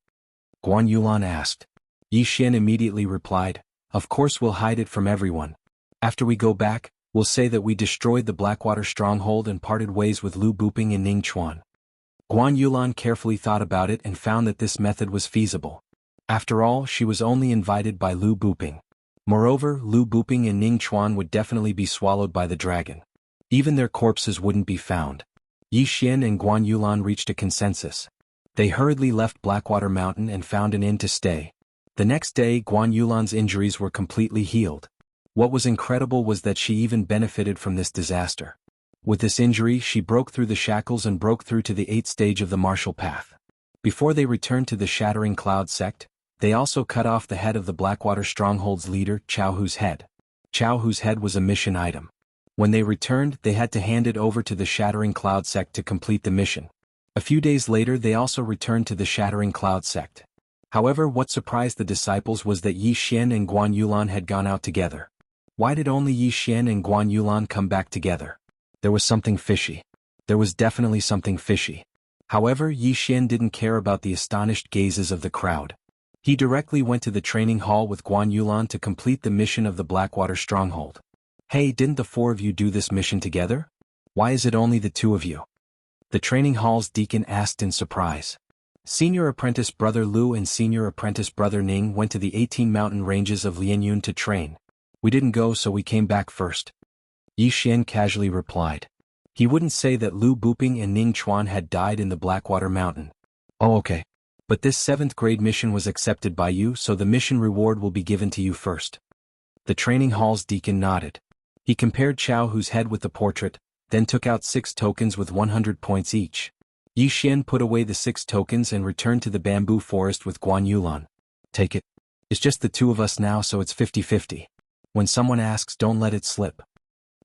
Guan Yulan asked. Yixian immediately replied, of course we'll hide it from everyone. After we go back, we'll say that we destroyed the Blackwater stronghold and parted ways with Lu Buping and Ning Chuan. Guan Yulan carefully thought about it and found that this method was feasible. After all, she was only invited by Lu Buping. Moreover, Lu Buping and Ning Chuan would definitely be swallowed by the dragon. Even their corpses wouldn't be found. Yi Xian and Guan Yulan reached a consensus. They hurriedly left Blackwater Mountain and found an inn to stay. The next day, Guan Yulan's injuries were completely healed. What was incredible was that she even benefited from this disaster. With this injury, she broke through the shackles and broke through to the 8th stage of the martial path. Before they returned to the Shattering Cloud sect, they also cut off the head of the Blackwater Stronghold's leader, Chaohu's head. Chaohu's head was a mission item. When they returned, they had to hand it over to the Shattering Cloud sect to complete the mission. A few days later, they also returned to the Shattering Cloud sect. However, what surprised the disciples was that Yi Xian and Guan Yulan had gone out together. Why did only Yi Xian and Guan Yulan come back together? There was something fishy. There was definitely something fishy. However, Yi Xian didn't care about the astonished gazes of the crowd. He directly went to the training hall with Guan Yulan to complete the mission of the Blackwater Stronghold. Hey, didn't the 4 of you do this mission together? Why is it only the 2 of you? The training hall's deacon asked in surprise. Senior apprentice brother Lu and senior apprentice brother Ning went to the 18 mountain ranges of Lianyun to train. We didn't go, so we came back first. Yi Xian casually replied. He wouldn't say that Lu Buping and Ning Chuan had died in the Blackwater Mountain. Oh, okay. But this 7th grade mission was accepted by you, so the mission reward will be given to you first. The training hall's deacon nodded. He compared Chaohu's head with the portrait, then took out 6 tokens with 100 points each. Yi Xian put away the 6 tokens and returned to the bamboo forest with Guan Yulan. Take it. It's just the 2 of us now, so it's 50-50. When someone asks, don't let it slip.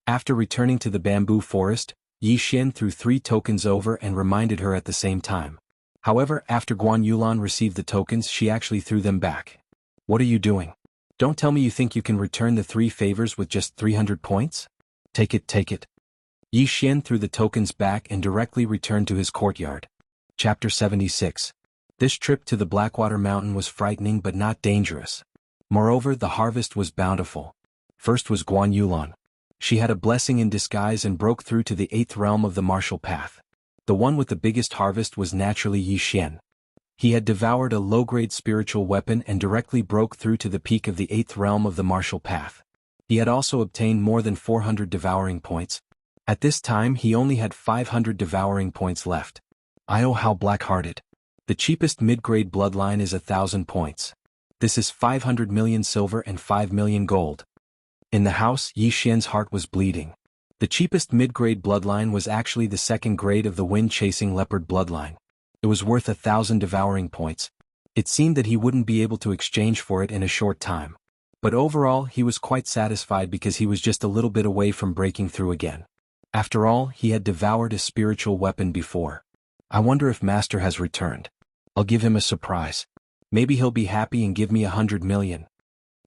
After returning to the bamboo forest, Yi Xian threw 3 tokens over and reminded her at the same time. However, after Guan Yulan received the tokens, she actually threw them back. What are you doing? Don't tell me you think you can return the 3 favors with just 300 points? Take it, take it. Yi Xian threw the tokens back and directly returned to his courtyard. Chapter 76. This trip to the Blackwater Mountain was frightening but not dangerous. Moreover, the harvest was bountiful. First was Guan Yulan. She had a blessing in disguise and broke through to the 8th realm of the martial path. The one with the biggest harvest was naturally Yi Xian. He had devoured a low-grade spiritual weapon and directly broke through to the peak of the 8th realm of the martial path. He had also obtained more than 400 devouring points. At this time he only had 500 devouring points left. Oh, how black-hearted. The cheapest mid-grade bloodline is 1,000 points. This is 500 million silver and 5 million gold. In the house, Yi Xian's heart was bleeding. The cheapest mid-grade bloodline was actually the 2nd grade of the wind-chasing leopard bloodline. It was worth 1,000 devouring points. It seemed that he wouldn't be able to exchange for it in a short time. But overall, he was quite satisfied because he was just a little bit away from breaking through again. After all, he had devoured a spiritual weapon before. I wonder if Master has returned. I'll give him a surprise. Maybe he'll be happy and give me 100 million.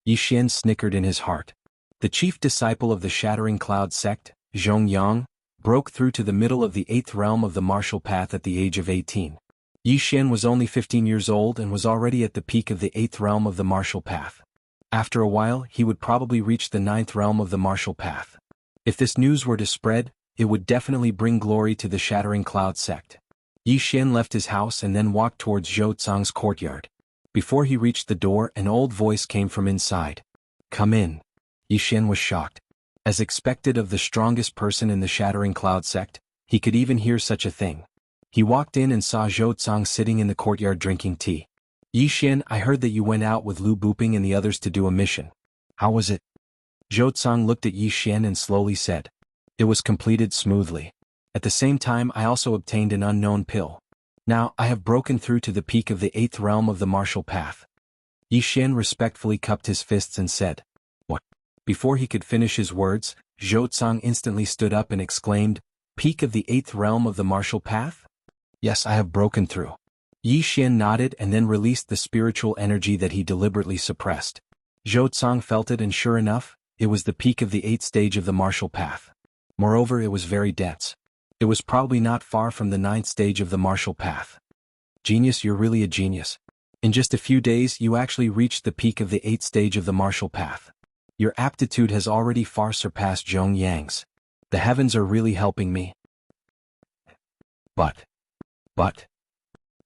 Yi Xian snickered in his heart. The chief disciple of the Shattering Cloud sect, Zhongyang, broke through to the middle of the 8th realm of the martial path at the age of 18. Yi Xian was only 15 years old and was already at the peak of the 8th realm of the martial path. After a while, he would probably reach the 9th realm of the martial path. If this news were to spread, it would definitely bring glory to the Shattering Cloud sect. Yi Xian left his house and then walked towards Zhou Cang's courtyard. Before he reached the door, an old voice came from inside. Come in. Yi Xian was shocked. As expected of the strongest person in the Shattering Cloud sect, he could even hear such a thing. He walked in and saw Zhou Cang sitting in the courtyard drinking tea. Yi Xian, I heard that you went out with Lu Buping and the others to do a mission. How was it? Zhou Cang looked at Yi Xian and slowly said. It was completed smoothly. At the same time, I also obtained an unknown pill. Now, I have broken through to the peak of the 8th realm of the martial path. Yi Xian respectfully cupped his fists and said. What? Before he could finish his words, Zhou Cang instantly stood up and exclaimed, Peak of the 8th realm of the martial path? Yes, I have broken through. Yi Xian nodded and then released the spiritual energy that he deliberately suppressed. Zhou Cang felt it and sure enough, it was the peak of the 8th stage of the martial path. Moreover, it was very dense. It was probably not far from the 9th stage of the martial path. Genius, you're really a genius. In just a few days you actually reached the peak of the 8th stage of the martial path. Your aptitude has already far surpassed Zhong Yang's. The heavens are really helping me. But But,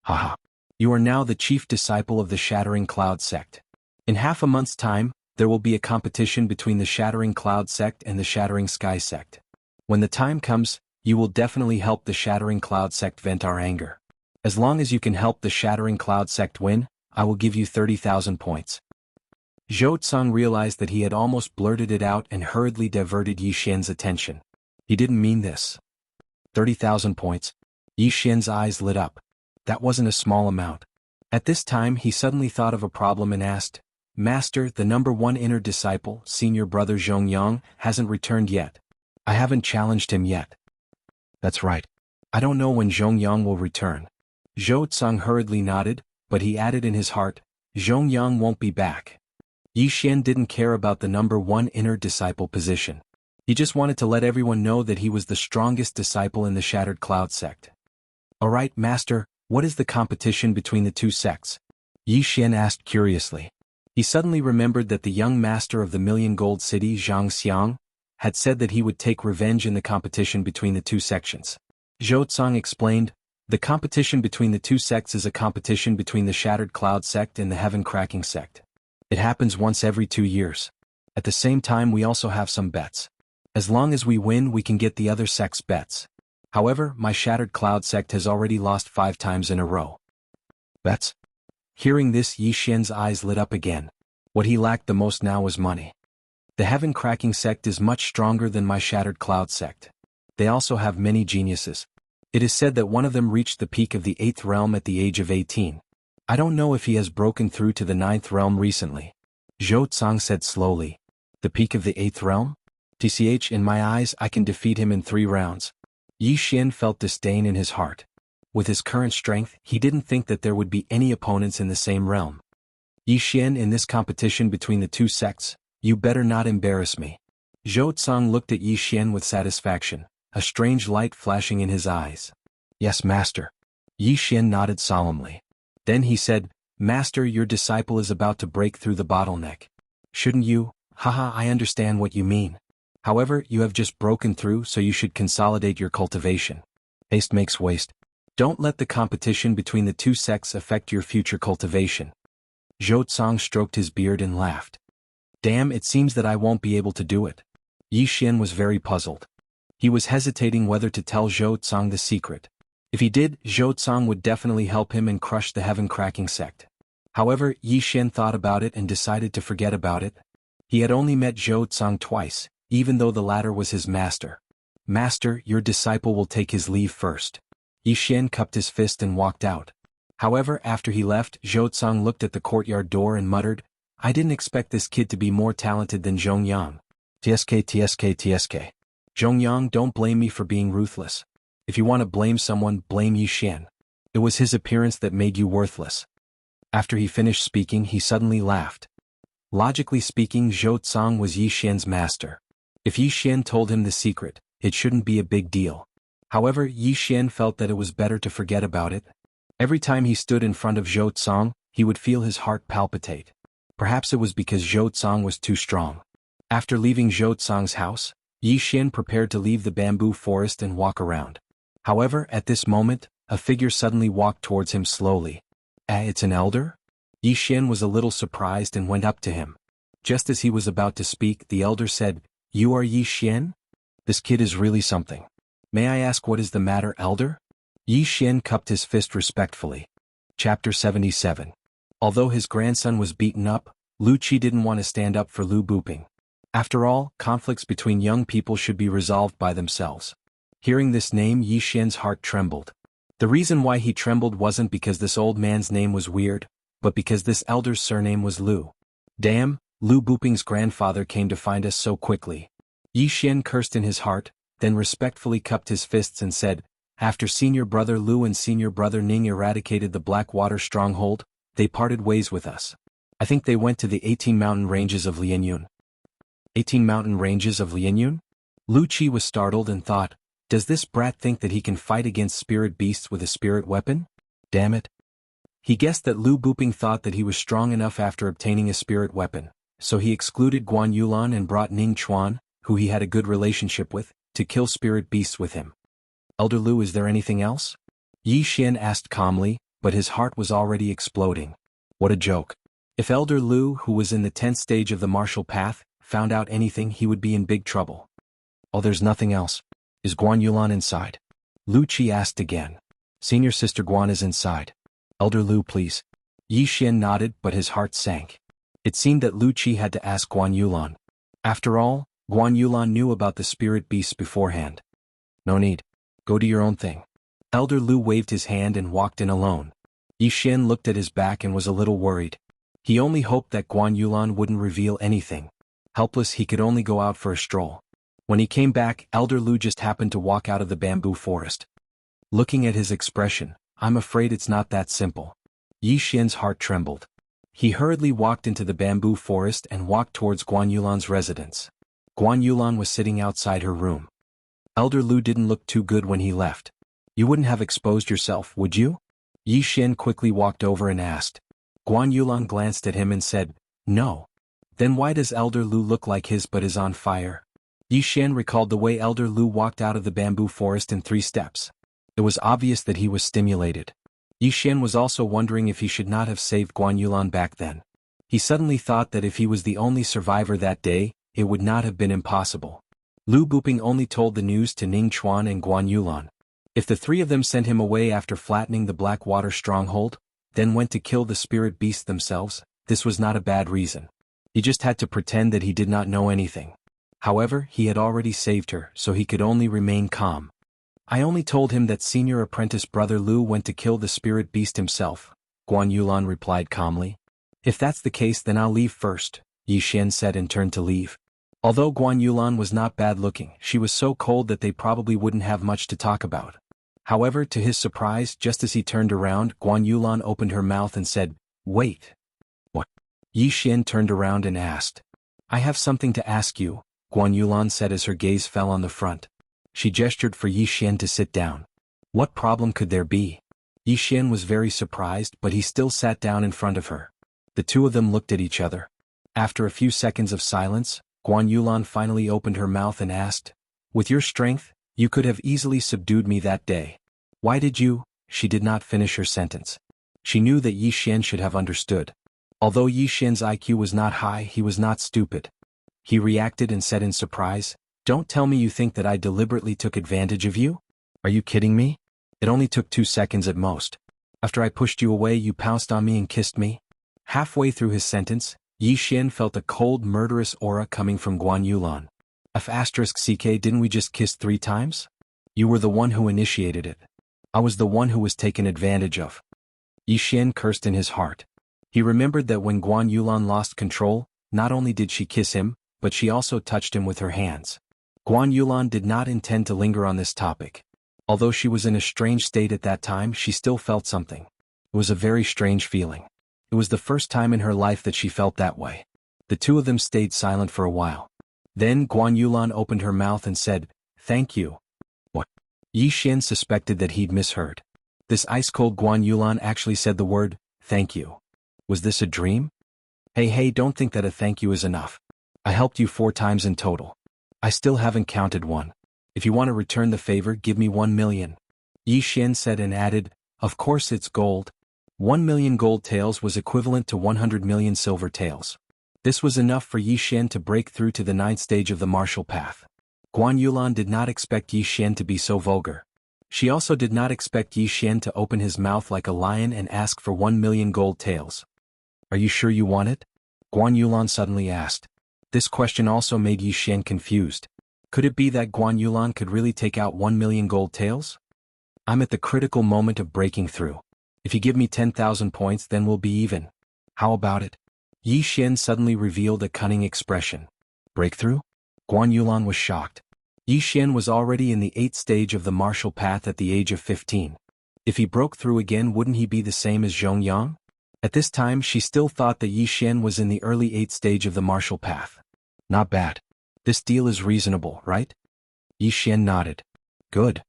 haha, you are now the chief disciple of the Shattering Cloud sect. In half a month's time, there will be a competition between the Shattering Cloud sect and the Shattering Sky sect. When the time comes, you will definitely help the Shattering Cloud sect vent our anger. As long as you can help the Shattering Cloud sect win, I will give you 30,000 points. Zhou Tsang realized that he had almost blurted it out and hurriedly diverted Yi Xian's attention. He didn't mean this. 30,000 points. Yi Xian's eyes lit up. That wasn't a small amount. At this time he suddenly thought of a problem and asked, Master, the number 1 inner disciple, senior brother Zhongyang, hasn't returned yet. I haven't challenged him yet. That's right. I don't know when Zhongyang will return. Zhou Tsang hurriedly nodded, but he added in his heart, Zhongyang won't be back. Yi Xian didn't care about the number 1 inner disciple position. He just wanted to let everyone know that he was the strongest disciple in the Shattered Cloud sect. Alright, Master, what is the competition between the two sects? Yi Xian asked curiously. He suddenly remembered that the young master of the Million Gold City, Xianxia, had said that he would take revenge in the competition between the two sections. Zhou Tsang explained, the competition between the two sects is a competition between the Shattered Cloud sect and the Heaven Cracking sect. It happens once every 2 years. At the same time we also have some bets. As long as we win we can get the other sect's bets. However, my Shattered Cloud sect has already lost 5 times in a row. Bets? Hearing this, Yi Xian's eyes lit up again. What he lacked the most now was money. The Heaven Cracking sect is much stronger than my Shattered Cloud sect. They also have many geniuses. It is said that one of them reached the peak of the 8th realm at the age of 18. I don't know if he has broken through to the 9th realm recently. Zhou Tsang said slowly. The peak of the 8th realm? TCH, in my eyes I can defeat him in 3 rounds. Yi Xian felt disdain in his heart. With his current strength, he didn't think that there would be any opponents in the same realm. Yi Xian, in this competition between the two sects, you better not embarrass me. Zhou Tsang looked at Yi Xian with satisfaction, a strange light flashing in his eyes. Yes, Master. Yi Xian nodded solemnly. Then he said, Master, your disciple is about to break through the bottleneck. Shouldn't you? Haha, I understand what you mean. However, you have just broken through, so you should consolidate your cultivation. Haste makes waste. Don't let the competition between the two sects affect your future cultivation. Zhou Tsang stroked his beard and laughed. Damn, it seems that I won't be able to do it. Yi Xian was very puzzled. He was hesitating whether to tell Zhou Tsang the secret. If he did, Zhou Tsang would definitely help him and crush the Heaven Cracking sect. However, Yi Xian thought about it and decided to forget about it. He had only met Zhou Tsang twice, even though the latter was his master. Master, your disciple will take his leave first. Yi Xian cupped his fist and walked out. However, after he left, Zhou Tsang looked at the courtyard door and muttered, I didn't expect this kid to be more talented than Zhongyang. TSK. Zhongyang, don't blame me for being ruthless. If you want to blame someone, blame Yi Xian. It was his appearance that made you worthless. After he finished speaking, he suddenly laughed. Logically speaking, Zhou Tsang was Yi Xian's master. If Yi Xian told him the secret, it shouldn't be a big deal. However, Yi Xian felt that it was better to forget about it. Every time he stood in front of Zhou Tsang, he would feel his heart palpitate. Perhaps it was because Zhou Tsang was too strong. After leaving Zhou Tsang's house, Yi Xian prepared to leave the bamboo forest and walk around. However, at this moment, a figure suddenly walked towards him slowly. It's an elder? Yi Xian was a little surprised and went up to him. Just as he was about to speak, the elder said, You are Yi Xian? This kid is really something. May I ask what is the matter, elder? Yi Xian cupped his fist respectfully. Chapter 77. Although his grandson was beaten up, Lu Qi didn't want to stand up for Lu Buping. After all, conflicts between young people should be resolved by themselves. Hearing this name, Yi Xian's heart trembled. The reason why he trembled wasn't because this old man's name was weird, but because this elder's surname was Lu. Damn, Lu Buping's grandfather came to find us so quickly. Yi Xian cursed in his heart, then respectfully cupped his fists and said, After senior brother Lu and senior brother Ning eradicated the Blackwater stronghold, they parted ways with us. I think they went to the 18 mountain ranges of Lianyun. 18 mountain ranges of Lianyun? Lu Qi was startled and thought, Does this brat think that he can fight against spirit beasts with a spirit weapon? Damn it. He guessed that Lu Buping thought that he was strong enough after obtaining a spirit weapon, so he excluded Guan Yulan and brought Ning Chuan, who he had a good relationship with, to kill spirit beasts with him. Elder Lu, is there anything else? Yi Xian asked calmly, but his heart was already exploding. What a joke. If Elder Lu, who was in the 10th stage of the martial path, found out anything, he would be in big trouble. Oh, there's nothing else. Is Guan Yulan inside? Lu Qi asked again. Senior Sister Guan is inside. Elder Lu, please. Yi Xian nodded, but his heart sank. It seemed that Lu Qi had to ask Guan Yulan. After all, Guan Yulan knew about the spirit beasts beforehand. No need. Go do your own thing. Elder Lu waved his hand and walked in alone. Yi Xian looked at his back and was a little worried. He only hoped that Guan Yulan wouldn't reveal anything. Helpless, he could only go out for a stroll. When he came back, Elder Lu just happened to walk out of the bamboo forest. Looking at his expression, I'm afraid it's not that simple. Yi Xian's heart trembled. He hurriedly walked into the bamboo forest and walked towards Guan Yulan's residence. Guan Yulan was sitting outside her room. Elder Lu didn't look too good when he left. You wouldn't have exposed yourself, would you? Yi Xian quickly walked over and asked. Guan Yulan glanced at him and said, No. Then why does Elder Lu look like his butt is on fire? Yi Xian recalled the way Elder Lu walked out of the bamboo forest in 3 steps. It was obvious that he was stimulated. Yi Xian was also wondering if he should not have saved Guan Yulan back then. He suddenly thought that if he was the only survivor that day, it would not have been impossible. Lu Buping only told the news to Ning Chuan and Guan Yulan. If the 3 of them sent him away after flattening the Blackwater stronghold, then went to kill the spirit beasts themselves, this was not a bad reason. He just had to pretend that he did not know anything. However, he had already saved her, so he could only remain calm. I only told him that senior apprentice brother Lu went to kill the spirit beast himself, Guan Yulan replied calmly. If that's the case, then I'll leave first, Yi Xian said and turned to leave. Although Guan Yulan was not bad looking, she was so cold that they probably wouldn't have much to talk about. However, to his surprise, just as he turned around, Guan Yulan opened her mouth and said, Wait. What? Yi Xian turned around and asked. I have something to ask you, Guan Yulan said as her gaze fell on the front. She gestured for Yi Xian to sit down. What problem could there be? Yi Xian was very surprised, but he still sat down in front of her. The 2 of them looked at each other. After a few seconds of silence, Guan Yulan finally opened her mouth and asked, With your strength, you could have easily subdued me that day. Why did you? She did not finish her sentence. She knew that Yi Xian should have understood. Although Yi Xian's IQ was not high, he was not stupid. He reacted and said in surprise, Don't tell me you think that I deliberately took advantage of you? Are you kidding me? It only took 2 seconds at most. After I pushed you away, you pounced on me and kissed me. Halfway through his sentence, Yi Xian felt a cold, murderous aura coming from Guan Yulan. *CK, didn't we just kiss 3 times? You were the one who initiated it. I was the one who was taken advantage of. Yi Xian cursed in his heart. He remembered that when Guan Yulan lost control, not only did she kiss him, but she also touched him with her hands. Guan Yulan did not intend to linger on this topic. Although she was in a strange state at that time, she still felt something. It was a very strange feeling. It was the first time in her life that she felt that way. The 2 of them stayed silent for a while. Then Guan Yulan opened her mouth and said, Thank you. What? Yi Xian suspected that he'd misheard. This ice-cold Guan Yulan actually said the word, thank you. Was this a dream? Hey, don't think that a thank you is enough. I helped you 4 times in total. I still haven't counted 1. If you want to return the favor, give me 1 million. Yi Xian said and added, Of course it's gold. 1 million gold taels was equivalent to 100 million silver taels. This was enough for Yi Xian to break through to the 9th stage of the martial path. Guan Yulan did not expect Yi Xian to be so vulgar. She also did not expect Yi Xian to open his mouth like a lion and ask for 1 million gold taels. Are you sure you want it? Guan Yulan suddenly asked. This question also made Yi Xian confused. Could it be that Guan Yulan could really take out 1 million gold taels? I'm at the critical moment of breaking through. If you give me 10,000 points, then we'll be even. How about it? Yi Xian suddenly revealed a cunning expression. Breakthrough? Guan Yulan was shocked. Yi Xian was already in the 8th stage of the martial path at the age of 15. If he broke through again, wouldn't he be the same as Zhongyang? At this time, she still thought that Yi Xian was in the early 8th stage of the martial path. Not bad. This deal is reasonable, right? Yi Xian nodded. Good.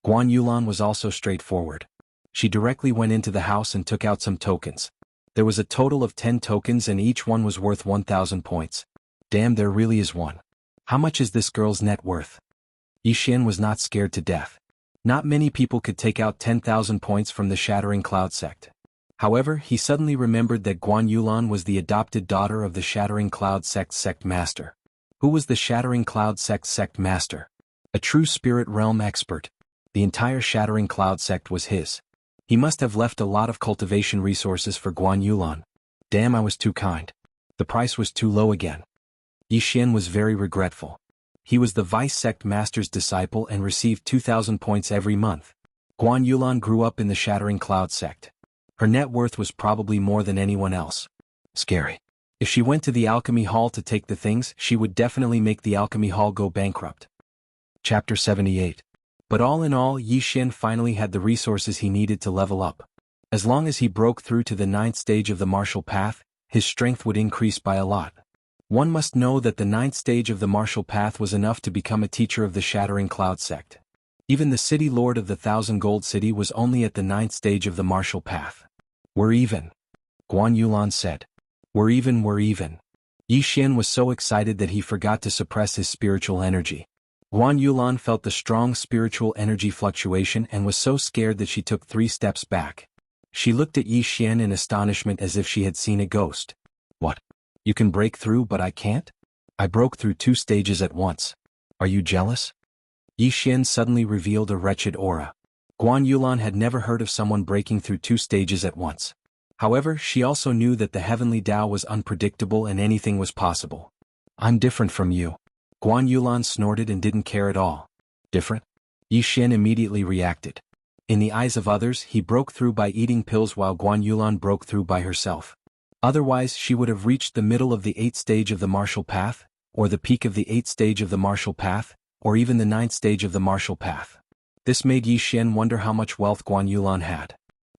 Guan Yulan was also straightforward. She directly went into the house and took out some tokens. There was a total of 10 tokens and each one was worth 1,000 points. Damn, there really is one. How much is this girl's net worth? Yi Xian was not scared to death. Not many people could take out 10,000 points from the Shattering Cloud sect. However, he suddenly remembered that Guan Yulan was the adopted daughter of the Shattering Cloud sect master. Who was the Shattering Cloud sect master? A true spirit realm expert. The entire Shattering Cloud sect was his. He must have left a lot of cultivation resources for Guan Yulan. Damn, I was too kind. The price was too low again. Yixian was very regretful. He was the vice sect master's disciple and received 2,000 points every month. Guan Yulan grew up in the Shattering Cloud sect. Her net worth was probably more than anyone else. Scary. If she went to the alchemy hall to take the things, she would definitely make the alchemy hall go bankrupt. Chapter 78. But all in all, Yixian finally had the resources he needed to level up. As long as he broke through to the 9th stage of the martial path, his strength would increase by a lot. One must know that the 9th stage of the martial path was enough to become a teacher of the Shattering Cloud sect. Even the city lord of the 1,000 Gold City was only at the 9th stage of the martial path. We're even. Guan Yulan said. We're even. Yixian was so excited that he forgot to suppress his spiritual energy. Guan Yulan felt the strong spiritual energy fluctuation and was so scared that she took 3 steps back. She looked at Yixian in astonishment as if she had seen a ghost. What? You can break through but I can't? I broke through 2 stages at once. Are you jealous? Yixian suddenly revealed a wretched aura. Guan Yulan had never heard of someone breaking through 2 stages at once. However, she also knew that the heavenly Tao was unpredictable and anything was possible. I'm different from you. Guan Yulan snorted and didn't care at all. Different? Yixian immediately reacted. In the eyes of others, he broke through by eating pills while Guan Yulan broke through by herself. Otherwise, she would have reached the middle of the 8th stage of the martial path, or the peak of the 8th stage of the martial path, or even the 9th stage of the martial path. This made Yixian wonder how much wealth Guan Yulan had.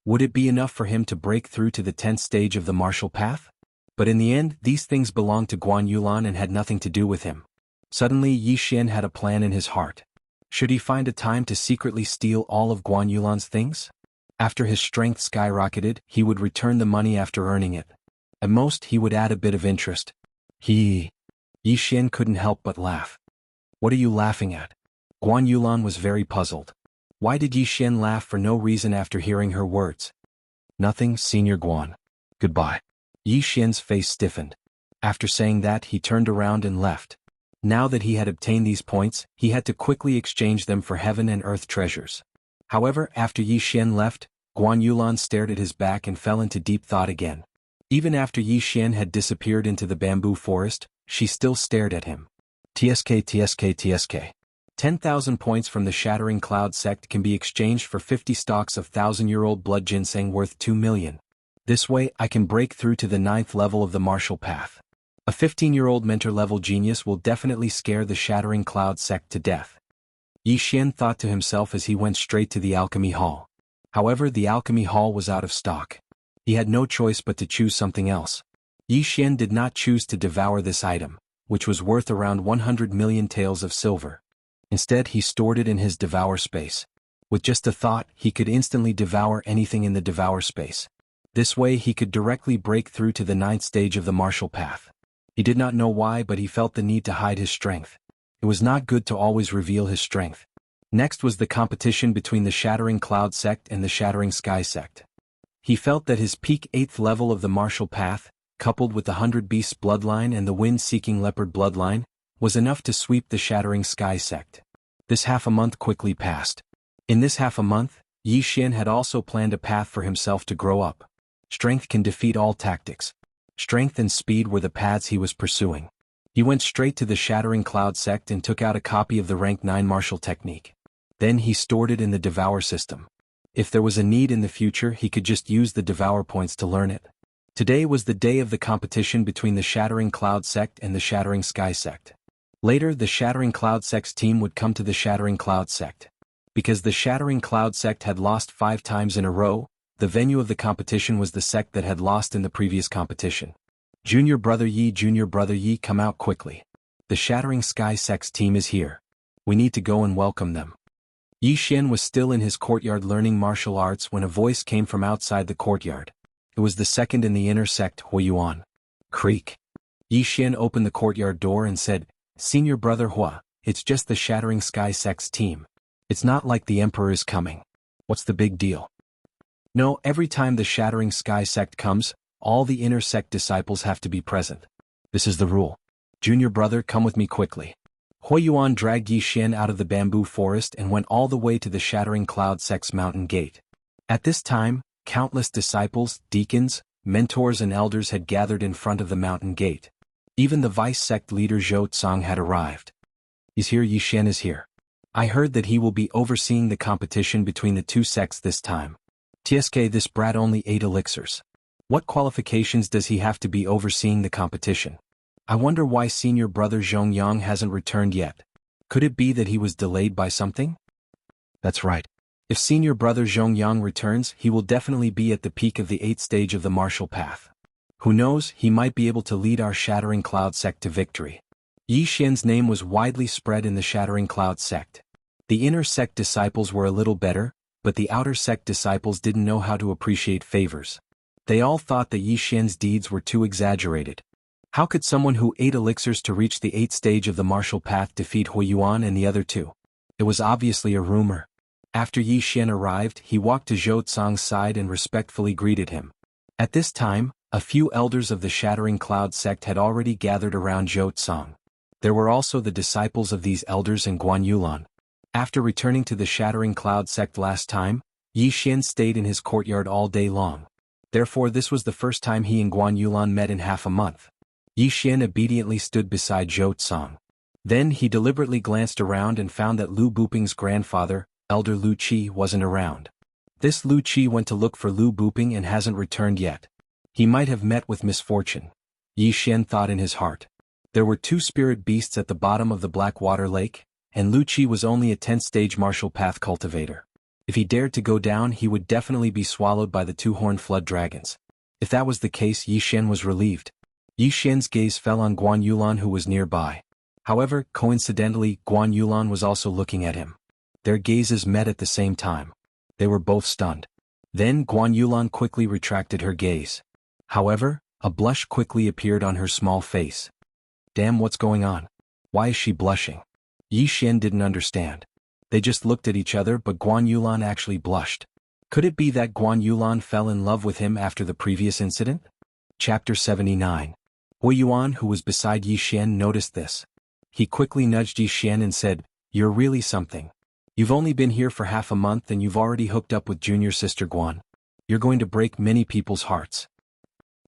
Would it be enough for him to break through to the 10th stage of the martial path? But in the end, these things belonged to Guan Yulan and had nothing to do with him. Suddenly, Yixian had a plan in his heart. Should he find a time to secretly steal all of Guan Yulan's things? After his strength skyrocketed, he would return the money after earning it. At most, he would add a bit of interest. Yixian couldn't help but laugh. What are you laughing at? Guan Yulan was very puzzled. Why did Yixian laugh for no reason after hearing her words? Nothing, Senior Guan. Goodbye. Yixian's face stiffened. After saying that, he turned around and left. Now that he had obtained these points, he had to quickly exchange them for heaven and earth treasures. However, after Yixian left, Guan Yulan stared at his back and fell into deep thought again. Even after Yixian had disappeared into the bamboo forest, she still stared at him. TSK. 10,000 points from the Shattering Cloud sect can be exchanged for 50 stalks of 1,000-year-old blood ginseng worth 2 million. This way, I can break through to the 9th level of the martial path. A 15-year-old mentor-level genius will definitely scare the Shattering Cloud sect to death. Yixian thought to himself as he went straight to the alchemy hall. However, the alchemy hall was out of stock. He had no choice but to choose something else. Yixian did not choose to devour this item, which was worth around 100 million taels of silver. Instead, he stored it in his devour space. With just a thought, he could instantly devour anything in the devour space. This way, he could directly break through to the 9th stage of the martial path. He did not know why, but he felt the need to hide his strength. It was not good to always reveal his strength. Next was the competition between the Shattering Cloud sect and the Shattering Sky sect. He felt that his peak 8th level of the martial path, coupled with the 100 Beasts bloodline and the Wind-Seeking Leopard bloodline, was enough to sweep the Shattering Sky sect. This half a month quickly passed. In this half a month, Yixian had also planned a path for himself to grow up. Strength can defeat all tactics. Strength and speed were the paths he was pursuing. He went straight to the Shattering Cloud sect and took out a copy of the Rank 9 martial technique. Then he stored it in the Devour system. If there was a need in the future, he could just use the Devour points to learn it. Today was the day of the competition between the Shattering Cloud sect and the Shattering Sky sect. Later, the Shattering Cloud sect's team would come to the Shattering Cloud sect. Because the Shattering Cloud sect had lost 5 times in a row, the venue of the competition was the sect that had lost in the previous competition. Junior Brother Yi, come out quickly. The Shattering Sky sect's team is here. We need to go and welcome them. Yixian was still in his courtyard learning martial arts when a voice came from outside the courtyard. It was the second in the inner sect, Huayuan. Creak. Yixian opened the courtyard door and said, Senior Brother Hua, it's just the Shattering Sky sect's team. It's not like the Emperor is coming. What's the big deal? No, every time the Shattering Sky sect comes, all the inner sect disciples have to be present. This is the rule. Junior brother, come with me quickly. Huiyuan dragged Yi Xian out of the bamboo forest and went all the way to the Shattering Cloud sect's mountain gate. At this time, countless disciples, deacons, mentors and elders had gathered in front of the mountain gate. Even the vice sect leader Zhou Tsang had arrived. He's here, Yi Xian is here. I heard that he will be overseeing the competition between the two sects this time. TSK, this brat only 8 elixirs. What qualifications does he have to be overseeing the competition? I wonder why senior brother Zhongyang hasn't returned yet. Could it be that he was delayed by something? That's right. If senior brother Zhongyang returns, he will definitely be at the peak of the 8th stage of the martial path. Who knows, he might be able to lead our Shattering Cloud sect to victory. Yi Xian's name was widely spread in the Shattering Cloud sect. The inner sect disciples were a little better, but the outer sect disciples didn't know how to appreciate favors. They all thought that Yi Xian's deeds were too exaggerated. How could someone who ate elixirs to reach the 8th stage of the martial path defeat Huiyuan and the other two? It was obviously a rumor. After Yi Xian arrived, he walked to Zhou Tsang's side and respectfully greeted him. At this time, a few elders of the Shattering Cloud sect had already gathered around Zhou Tsang. There were also the disciples of these elders and Guan Yulan. After returning to the Shattering Cloud sect last time, Yi Xian stayed in his courtyard all day long. Therefore this was the first time he and Guan Yulan met in half a month. Yi Xian obediently stood beside Zhou Tsang. Then he deliberately glanced around and found that Lu Buping's grandfather, Elder Lu Qi, wasn't around. This Lu Qi went to look for Lu Buping and hasn't returned yet. He might have met with misfortune. Yi Xian thought in his heart. There were 2 spirit beasts at the bottom of the Blackwater Lake, and Lu Qi was only a 10th stage martial path cultivator. If he dared to go down, he would definitely be swallowed by the 2-horned flood dragons. If that was the case, Yi Xian was relieved. Yi Xian's gaze fell on Guan Yulan, who was nearby. However, coincidentally, Guan Yulan was also looking at him. Their gazes met at the same time. They were both stunned. Then Guan Yulan quickly retracted her gaze. However, a blush quickly appeared on her small face. Damn, what's going on? Why is she blushing? Yi Xian didn't understand. They just looked at each other, but Guan Yulan actually blushed. Could it be that Guan Yulan fell in love with him after the previous incident? Chapter 79. Huiyuan, who was beside Yi Xian, noticed this. He quickly nudged Yi Xian and said, "You're really something. You've only been here for half a month and you've already hooked up with junior sister Guan. You're going to break many people's hearts."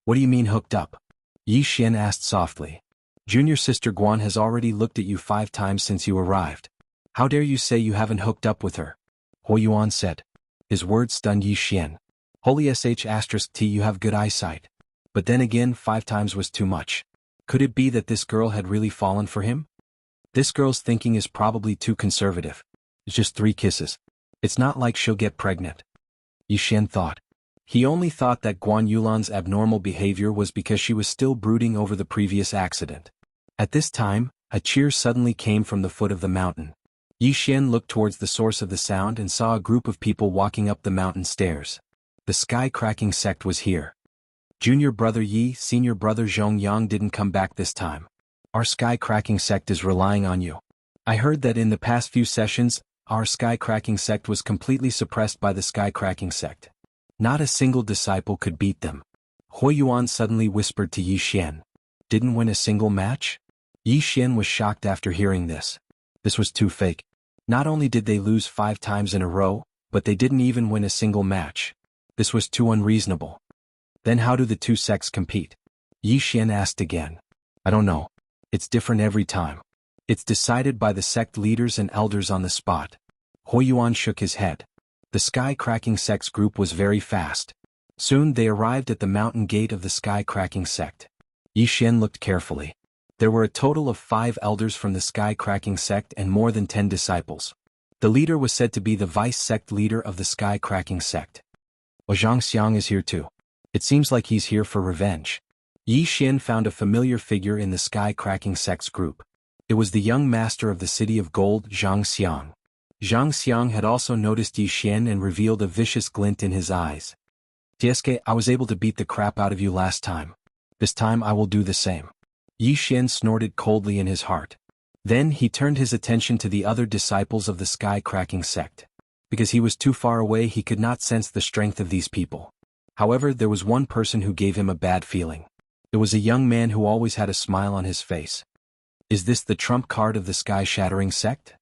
What do you mean hooked up? Yi Xian asked softly. Junior sister Guan has already looked at you 5 times since you arrived. How dare you say you haven't hooked up with her? Huiyuan said. His words stunned Yi Xian. Holy sh*t, you have good eyesight. But then again, 5 times was too much. Could it be that this girl had really fallen for him? This girl's thinking is probably too conservative. It's just 3 kisses. It's not like she'll get pregnant. Yi Xian thought. He only thought that Guan Yulan's abnormal behavior was because she was still brooding over the previous accident. At this time, a cheer suddenly came from the foot of the mountain. Yi Xian looked towards the source of the sound and saw a group of people walking up the mountain stairs. The sky-cracking sect was here. Junior brother Yi, senior brother Zhongyang didn't come back this time. Our sky-cracking sect is relying on you. I heard that in the past few sessions, our sky-cracking sect was completely suppressed by the sky-cracking sect. Not a single disciple could beat them. Huiyuan suddenly whispered to Yi Xian. Didn't win a single match? Yi Xian was shocked after hearing this. This was too fake. Not only did they lose 5 times in a row, but they didn't even win a single match. This was too unreasonable. Then how do the 2 sects compete? Yi Xian asked again. I don't know. It's different every time. It's decided by the sect leaders and elders on the spot. Huiyuan shook his head. The sky-cracking sect's group was very fast. Soon they arrived at the mountain gate of the sky-cracking sect. Yi Xian looked carefully. There were a total of 5 elders from the sky-cracking sect and more than 10 disciples. The leader was said to be the vice sect leader of the sky-cracking sect. Xianxia is here too. It seems like he's here for revenge. Yi Xian found a familiar figure in the sky-cracking sect's group. It was the young master of the city of gold, Xianxia. Xianxia had also noticed Yi Xian and revealed a vicious glint in his eyes. TSK, I was able to beat the crap out of you last time. This time I will do the same. Yi Xian snorted coldly in his heart. Then he turned his attention to the other disciples of the sky-cracking sect. Because he was too far away, he could not sense the strength of these people. However, there was one person who gave him a bad feeling. It was a young man who always had a smile on his face. Is this the trump card of the sky-shattering sect?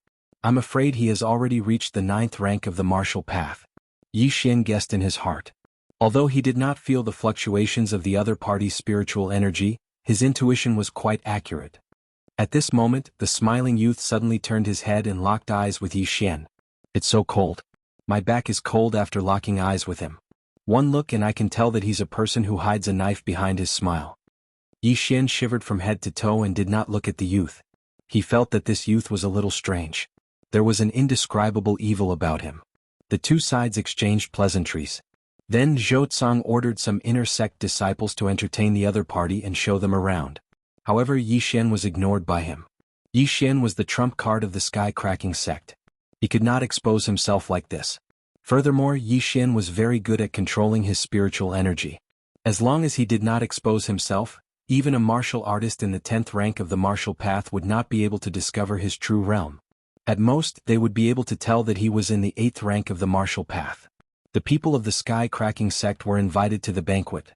I'm afraid he has already reached the 9th rank of the martial path. Yi Xian guessed in his heart. Although he did not feel the fluctuations of the other party's spiritual energy, his intuition was quite accurate. At this moment, the smiling youth suddenly turned his head and locked eyes with Yi Xian. It's so cold. My back is cold after locking eyes with him. One look and I can tell that he's a person who hides a knife behind his smile. Yi Xian shivered from head to toe and did not look at the youth. He felt that this youth was a little strange. There was an indescribable evil about him. The two sides exchanged pleasantries. Then Zhou Tsang ordered some inner sect disciples to entertain the other party and show them around. However, Yi Xian was ignored by him. Yi Xian was the trump card of the sky-cracking sect. He could not expose himself like this. Furthermore, Yi Xian was very good at controlling his spiritual energy. As long as he did not expose himself, even a martial artist in the 10th rank of the martial path would not be able to discover his true realm. At most, they would be able to tell that he was in the 8th rank of the martial path. The people of the sky-cracking sect were invited to the banquet.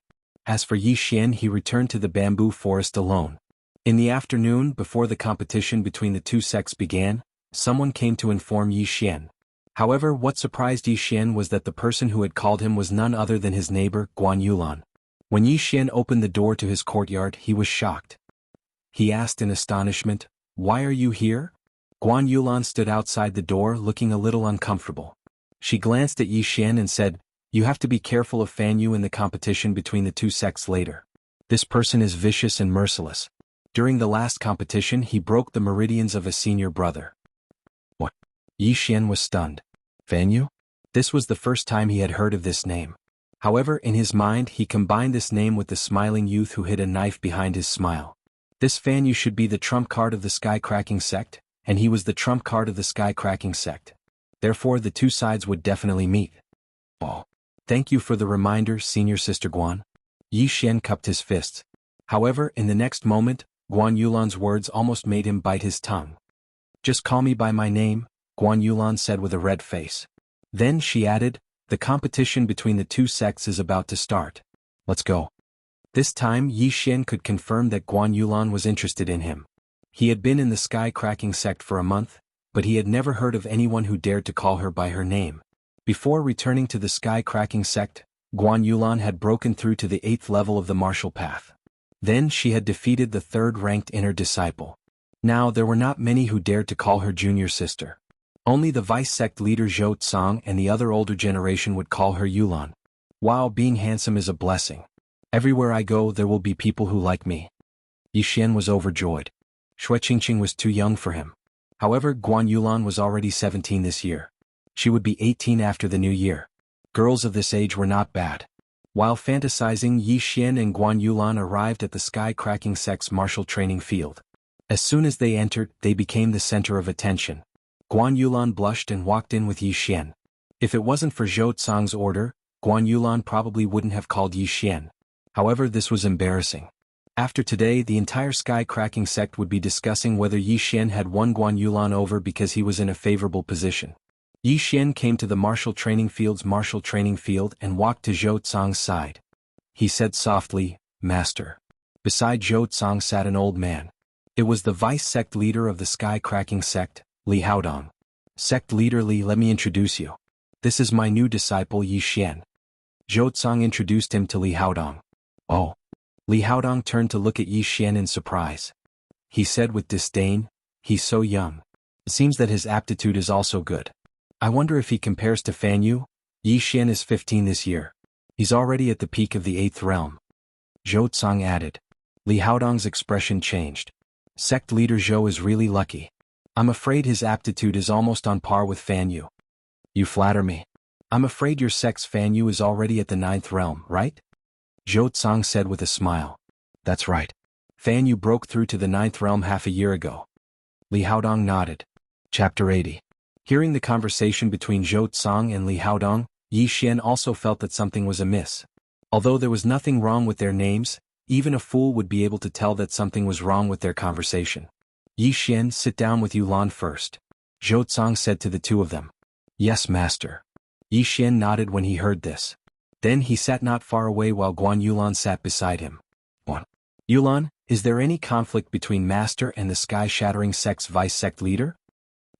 As for Yi Xian, he returned to the bamboo forest alone. In the afternoon, before the competition between the two sects began, someone came to inform Yi Xian. However, what surprised Yi Xian was that the person who had called him was none other than his neighbor, Guan Yulan. When Yi Xian opened the door to his courtyard, he was shocked. He asked in astonishment, "Why are you here?" Guan Yulan stood outside the door looking a little uncomfortable. She glanced at Yi Xian and said, "You have to be careful of Fan Yu in the competition between the two sects later. This person is vicious and merciless. During the last competition he broke the meridians of a senior brother." What? Yi Xian was stunned. Fan Yu? This was the first time he had heard of this name. However, in his mind he combined this name with the smiling youth who hid a knife behind his smile. This Fan Yu should be the trump card of the sky-cracking sect, and he was the trump card of the sky-cracking sect. Therefore the two sides would definitely meet. Oh. Thank you for the reminder, Senior Sister Guan. Yi Xian cupped his fists. However, in the next moment, Guan Yulan's words almost made him bite his tongue. "Just call me by my name," Guan Yulan said with a red face. Then she added, "The competition between the two sects is about to start. Let's go." This time Yi Xian could confirm that Guan Yulan was interested in him. He had been in the sky-cracking sect for a month, but he had never heard of anyone who dared to call her by her name. Before returning to the sky-cracking sect, Guan Yulan had broken through to the 8th level of the martial path. Then she had defeated the 3rd-ranked inner disciple. Now there were not many who dared to call her junior sister. Only the vice-sect leader Zhou Tsang and the other older generation would call her Yulan. Wow, being handsome is a blessing. Everywhere I go there will be people who like me. Yi Xian was overjoyed. Xianxia was too young for him. However, Guan Yulan was already 17 this year. She would be 18 after the new year. Girls of this age were not bad. While fantasizing, Yi Xian and Guan Yulan arrived at the sky-cracking sect's martial training field. As soon as they entered, they became the center of attention. Guan Yulan blushed and walked in with Yi Xian. If it wasn't for Zhou Tsang's order, Guan Yulan probably wouldn't have called Yi Xian. However, this was embarrassing. After today, the entire sky-cracking sect would be discussing whether Yi Xian had won Guan Yulan over because he was in a favorable position. Yi Xian came to the martial training field and walked to Zhou Tsang's side. He said softly, "Master." Beside Zhou Tsang sat an old man. It was the vice-sect leader of the sky-cracking sect, Li Haodong. "Sect leader Li, let me introduce you. This is my new disciple Yi Xian." Zhou Tsang introduced him to Li Haodong. "Oh." Li Haodong turned to look at Yi Xian in surprise. He said with disdain, "He's so young. It seems that his aptitude is also good. I wonder if he compares to Fan Yu. Yi Xian is 15 this year. He's already at the peak of the 8th realm." Zhou Tsang added. Li Haodong's expression changed. "Sect leader Zhou is really lucky. I'm afraid his aptitude is almost on par with Fan Yu." "You flatter me. I'm afraid your sect's Fan Yu is already at the 9th realm, right?" Zhou Tsang said with a smile. "That's right. Fan Yu broke through to the 9th realm half a year ago." Li Haodong nodded. Chapter 80. Hearing the conversation between Zhou Tsang and Li Haodong, Yi Xian also felt that something was amiss. Although there was nothing wrong with their names, even a fool would be able to tell that something was wrong with their conversation. Yi Xian, sit down with Yulan first, Zhou Cang said to the two of them. Yes, master. Yi Xian nodded when he heard this. Then he sat not far away while Guan Yulan sat beside him. 1. Yulan, is there any conflict between master and the sky-shattering sect's vice-sect leader?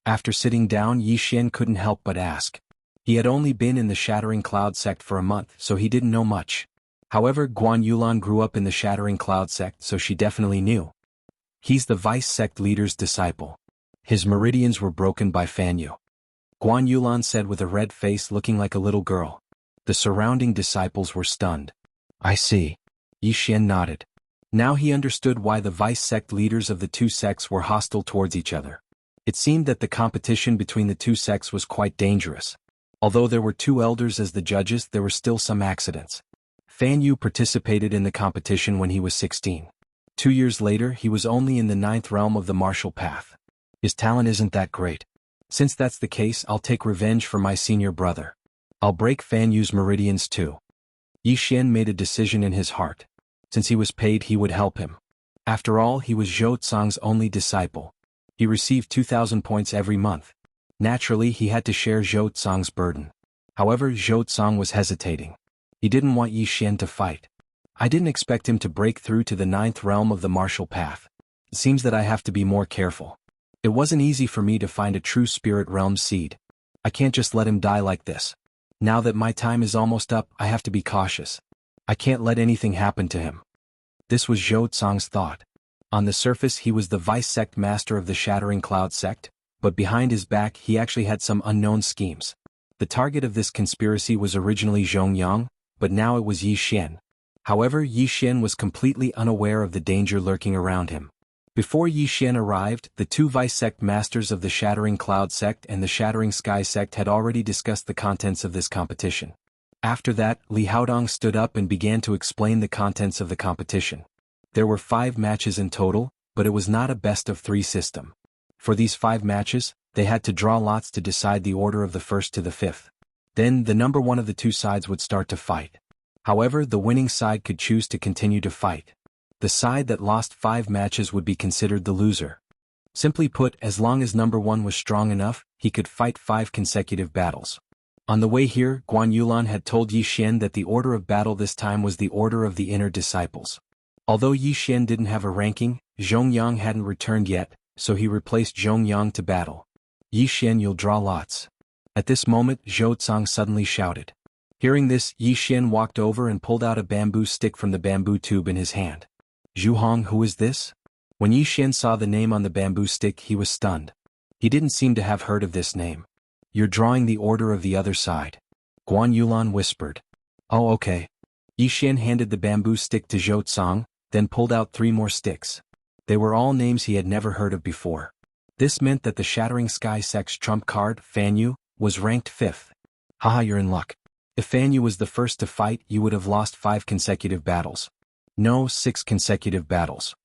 After sitting down, Yi Xian couldn't help but ask. He had only been in the Shattering Cloud sect for a month, so he didn't know much. However, Guan Yulan grew up in the Shattering Cloud sect, so she definitely knew. He's the vice-sect leader's disciple. His meridians were broken by Fanyu. Guan Yulan said with a red face, looking like a little girl. The surrounding disciples were stunned. I see. Yi Xian nodded. Now he understood why the vice-sect leaders of the two sects were hostile towards each other. It seemed that the competition between the two sects was quite dangerous. Although there were two elders as the judges, there were still some accidents. Fanyu participated in the competition when he was 16. 2 years later, he was only in the 9th realm of the martial path. His talent isn't that great. Since that's the case, I'll take revenge for my senior brother. I'll break Fanyu's meridians too. Yi Xian made a decision in his heart. Since he was paid, he would help him. After all, he was Zhou Cang's only disciple. He received 2,000 points every month. Naturally, he had to share Zhou Cang's burden. However, Zhou Cang was hesitating. He didn't want Yi Xian to fight. I didn't expect him to break through to the 9th realm of the martial path. It seems that I have to be more careful. It wasn't easy for me to find a true spirit realm seed. I can't just let him die like this. Now that my time is almost up, I have to be cautious. I can't let anything happen to him. This was Zhou Cang's thought. On the surface, he was the vice-sect master of the Shattering Cloud sect, but behind his back he actually had some unknown schemes. The target of this conspiracy was originally Zhongyang, but now it was Yi Xian. However, Yi Xian was completely unaware of the danger lurking around him. Before Yi Xian arrived, the two vice-sect masters of the Shattering Cloud sect and the Shattering Sky sect had already discussed the contents of this competition. After that, Li Haodong stood up and began to explain the contents of the competition. There were 5 matches in total, but it was not a best-of-3 system. For these 5 matches, they had to draw lots to decide the order of the first to the 5th. Then, the number one of the two sides would start to fight. However, the winning side could choose to continue to fight. The side that lost 5 matches would be considered the loser. Simply put, as long as number 1 was strong enough, he could fight 5 consecutive battles. On the way here, Guan Yulan had told Yi Xian that the order of battle this time was the order of the inner disciples. Although Yi Xian didn't have a ranking, Zhongyang hadn't returned yet, so he replaced Zhongyang to battle. Yi Xian, you'll draw lots. At this moment, Zhou Cang suddenly shouted. Hearing this, Yi Xian walked over and pulled out a bamboo stick from the bamboo tube in his hand. Zhuhong, who is this? When Yi Xian saw the name on the bamboo stick, he was stunned. He didn't seem to have heard of this name. You're drawing the order of the other side. Guan Yulan whispered. Oh, okay. Yi Xian handed the bamboo stick to Zhou Cang, then pulled out 3 more sticks. They were all names he had never heard of before. This meant that the Shattering Sky sect's trump card, Fanyu, was ranked 5th. Haha, you're in luck. If Fanyu was the first to fight, you would have lost 5 consecutive battles. No, 6 consecutive battles.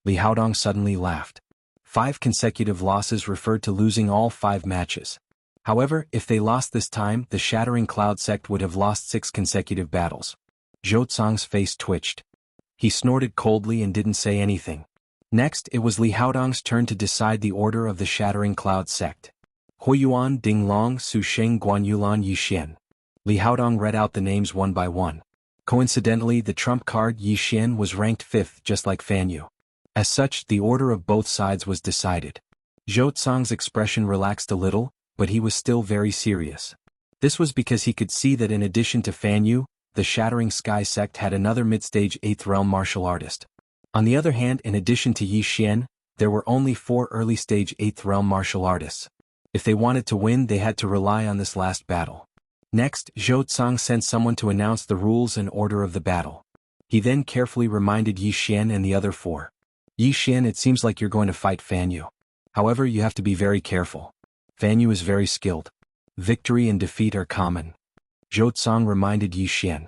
Li Haodong suddenly laughed. 5 consecutive losses referred to losing all 5 matches. However, if they lost this time, the Shattering Cloud sect would have lost 6 consecutive battles. Zhou Cang's face twitched. He snorted coldly and didn't say anything. Next, it was Li Haodong's turn to decide the order of the Shattering Cloud sect. Huiyuan, Dinglong, Su Sheng, Guan Yulan, Yi Xian. Li Haodong read out the names one by one. Coincidentally, the trump card Yi Xian was ranked 5th just like Fanyu. As such, the order of both sides was decided. Zhou Cang's expression relaxed a little, but he was still very serious. This was because he could see that in addition to Fanyu, the Shattering Sky sect had another mid-stage 8th realm martial artist. On the other hand, in addition to Yi Xian, there were only 4 early-stage 8th realm martial artists. If they wanted to win, they had to rely on this last battle. Next, Zhou Cang sent someone to announce the rules and order of the battle. He then carefully reminded Yi Xian and the other 4. Yi Xian, it seems like you're going to fight Fanyu. However, you have to be very careful. Fanyu is very skilled. Victory and defeat are common. Zhou Cang reminded Yi Xian.